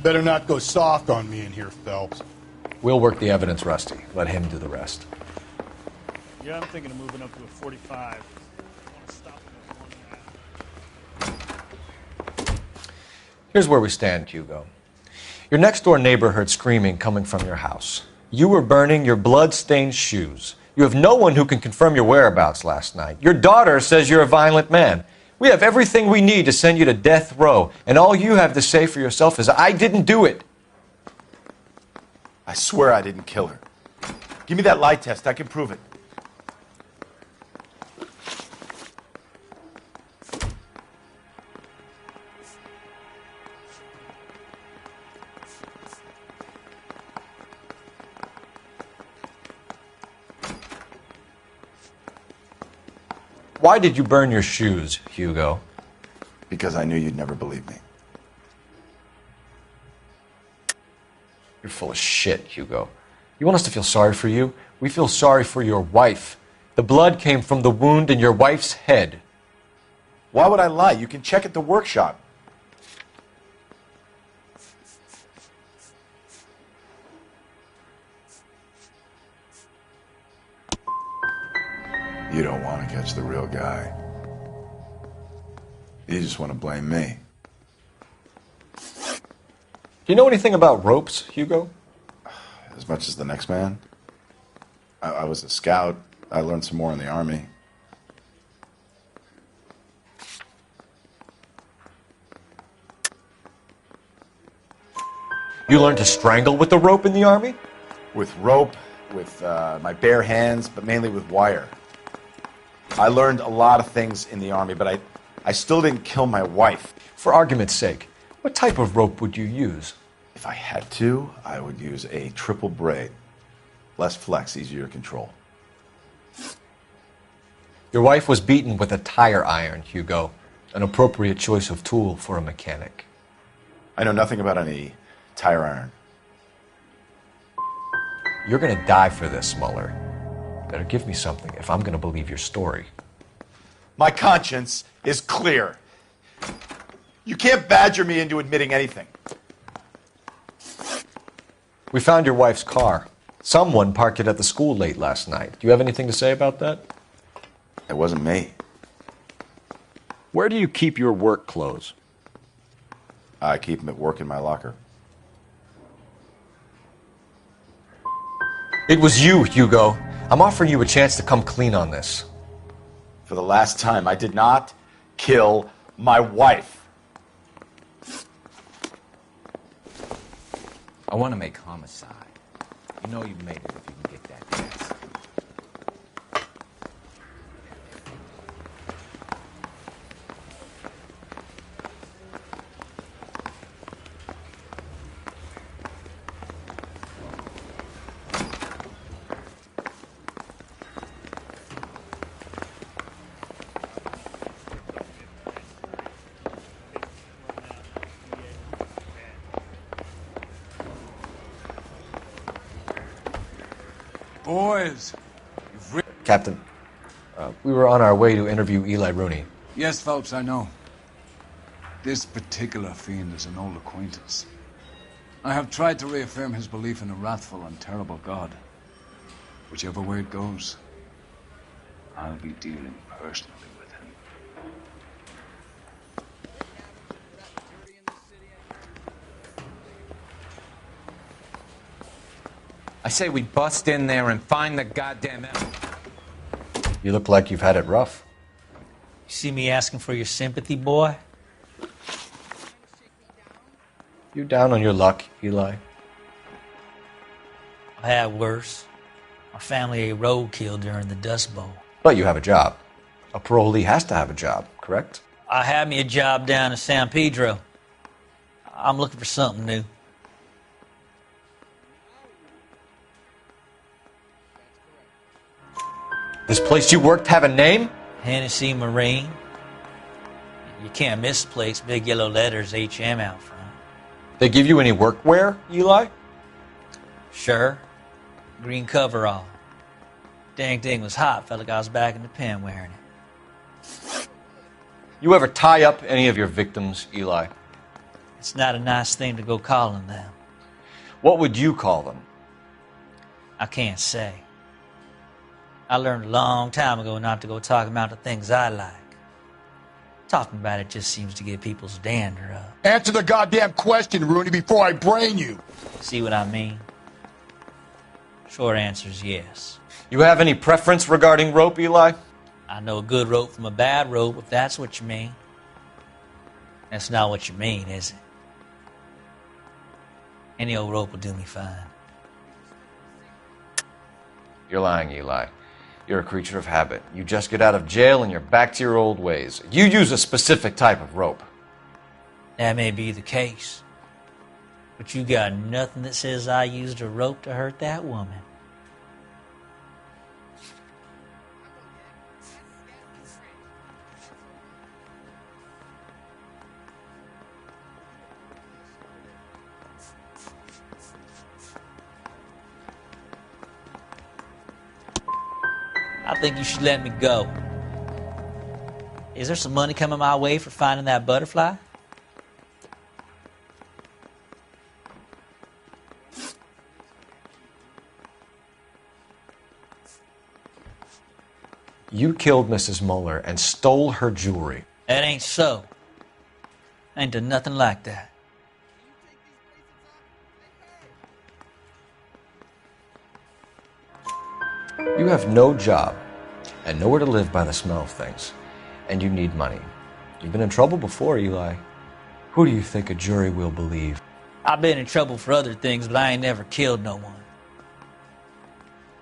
[SPEAKER 4] better not go soft on me in here, Phelps.
[SPEAKER 1] We'll work the evidence, Rusty. Let him do the rest.
[SPEAKER 3] Yeah, I'm thinking of moving up to a 45. I want to stop him at 1.5.
[SPEAKER 1] Here's where we stand, Hugo. Your next-door neighbor heard screaming coming from your house. You were burning your blood-stained shoes. You have no one who can confirm your whereabouts last night. Your daughter says you're a violent man. We have everything we need to send you to death row, and all you have to say for yourself is, I didn't do it.
[SPEAKER 20] I swear I didn't kill her. Give me that lie test. I can prove it.
[SPEAKER 1] Why did you burn your shoes, Hugo?
[SPEAKER 20] Because I knew you'd never believe me.
[SPEAKER 1] You're full of shit, Hugo. You want us to feel sorry for you? We feel sorry for your wife. The blood came from the wound in your wife's head.
[SPEAKER 20] Why would I lie? You can check at the workshop. You don't want to catch the real guy. You just want to blame me.
[SPEAKER 1] Do you know anything about ropes, Hugo?
[SPEAKER 20] As much as the next man. I was a scout. I learned some more in the Army.
[SPEAKER 1] You learned to strangle with the rope in the Army?
[SPEAKER 20] With rope, with my bare hands, but mainly with wire. I learned a lot of things in the Army, but I still didn't kill my wife.
[SPEAKER 1] For argument's sake, what type of rope would you use?
[SPEAKER 20] If I had to, I would use a triple braid. Less flex, easier to control.
[SPEAKER 1] Your wife was beaten with a tire iron, Hugo. An appropriate choice of tool for a mechanic.
[SPEAKER 20] I know nothing about any tire iron.
[SPEAKER 1] You're gonna die for this, Mueller. Better give me something if I'm gonna believe your story.
[SPEAKER 20] My conscience is clear. You can't badger me into admitting anything.
[SPEAKER 1] We found your wife's car. Someone parked it at the school late last night. Do you have anything to say about that?
[SPEAKER 20] It wasn't me.
[SPEAKER 13] Where do you keep your work clothes?
[SPEAKER 20] I keep them at work in my locker.
[SPEAKER 1] It was you, Hugo. I'm offering you a chance to come clean on this.
[SPEAKER 20] For the last time, I did not kill my wife.
[SPEAKER 7] I want to make homicide. You know you've made it if you can get that test.
[SPEAKER 18] Boys,
[SPEAKER 1] Captain, we were on our way to interview Eli Rooney.
[SPEAKER 18] Yes, Phelps, I know. This particular fiend is an old acquaintance. I have tried to reaffirm his belief in a wrathful and terrible God. Whichever way it goes, I'll be dealing personally with him.
[SPEAKER 7] I say we bust in there and find the goddamn L.
[SPEAKER 1] You look like you've had it rough.
[SPEAKER 11] You see me asking for your sympathy, boy?
[SPEAKER 1] You down on your luck, Eli?
[SPEAKER 11] I had worse. My family ate roadkill during the Dust Bowl.
[SPEAKER 1] But you have a job. A parolee has to have a job, correct?
[SPEAKER 11] I had me a job down in San Pedro. I'm looking for something new.
[SPEAKER 1] This place you worked have a name?
[SPEAKER 11] Hennessy Marine. You can't miss the place. Big yellow letters, HM out front.
[SPEAKER 1] They give you any workwear, Eli?
[SPEAKER 11] Sure. Green coverall. Dang thing was hot. Felt like I was back in the pen wearing it.
[SPEAKER 1] You ever tie up any of your victims, Eli?
[SPEAKER 11] It's not a nice thing to go calling them.
[SPEAKER 1] What would you call them?
[SPEAKER 11] I can't say. I learned a long time ago not to go talking about the things I like. Talking about it just seems to get people's dander up.
[SPEAKER 4] Answer the goddamn question, Rooney, before I brain you.
[SPEAKER 11] See what I mean? Short answer is yes.
[SPEAKER 1] You have any preference regarding rope, Eli?
[SPEAKER 11] I know a good rope from a bad rope, if that's what you mean. That's not what you mean, is it? Any old rope will do me fine.
[SPEAKER 1] You're lying, Eli. You're a creature of habit. You just get out of jail and you're back to your old ways. You use a specific type of rope.
[SPEAKER 11] That may be the case. But you got nothing that says I used a rope to hurt that woman. I think you should let me go. Is there some money coming my way for finding that butterfly?
[SPEAKER 1] You killed Mrs. Muller and stole her jewelry.
[SPEAKER 11] That ain't so. I ain't done nothing like that.
[SPEAKER 1] You have no job and nowhere to live by the smell of things, and you need money. You've been in trouble before, Eli. Who do you think a jury will believe?
[SPEAKER 11] I've been in trouble for other things, but I ain't never killed no one.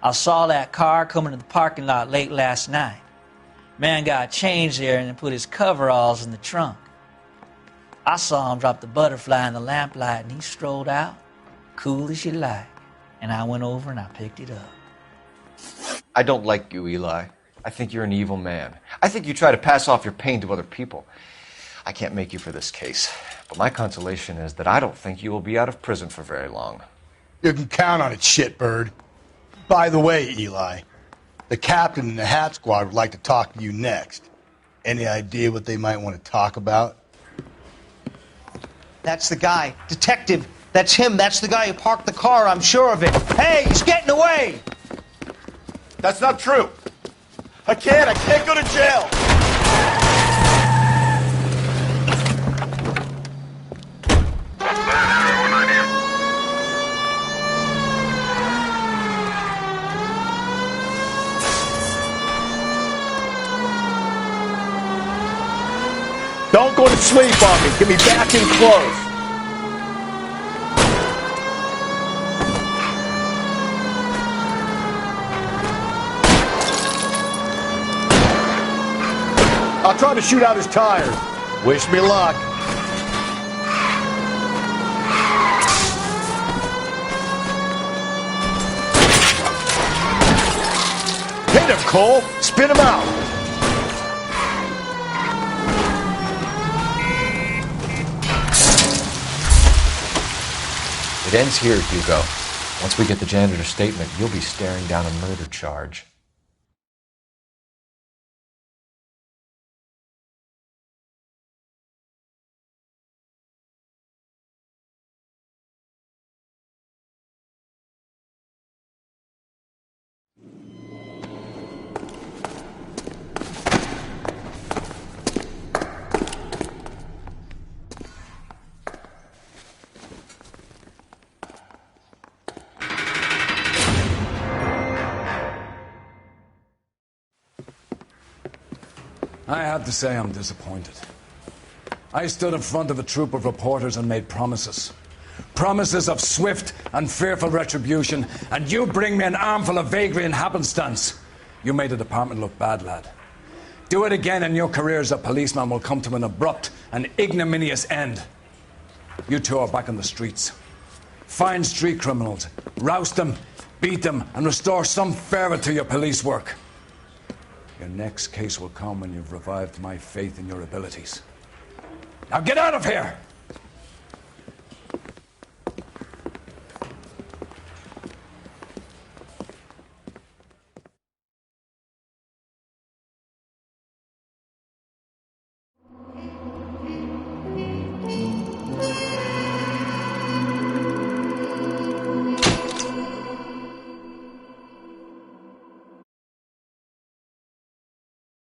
[SPEAKER 11] I saw that car coming to the parking lot late last night. Man got changed there and then put his coveralls in the trunk. I saw him drop the butterfly in the lamplight and he strolled out, cool as you like. And I went over and I picked it up.
[SPEAKER 1] I don't like you, Eli. I think you're an evil man. I think you try to pass off your pain to other people. I can't make you for this case, but my consolation is that I don't think you will be out of prison for very long.
[SPEAKER 4] You can count on it, shitbird. By the way, Eli, the captain and the hat squad would like to talk to you next. Any idea what they might want to talk about?
[SPEAKER 8] That's the guy. Detective, that's him. That's the guy who parked the car, I'm sure of it. Hey, he's getting away!
[SPEAKER 20] That's not true. I can't go to jail.
[SPEAKER 4] Don't go to sleep on me. Get me back in close. I'll try to shoot out his tires. Wish me luck. Hit him, Cole. Spin him out.
[SPEAKER 1] It ends here, Hugo. Once we get the janitor's statement, you'll be staring down a murder charge.
[SPEAKER 18] I have to say I'm disappointed. I stood in front of a troop of reporters and made promises. Promises of swift and fearful retribution, and you bring me an armful of vagary and happenstance. You made the department look bad, lad. Do it again and your career as a policeman will come to an abrupt and ignominious end. You two are back on the streets. Find street criminals, roust them, beat them, and restore some fervor to your police work. Your next case will come when you've revived my faith in your abilities. Now get out of here!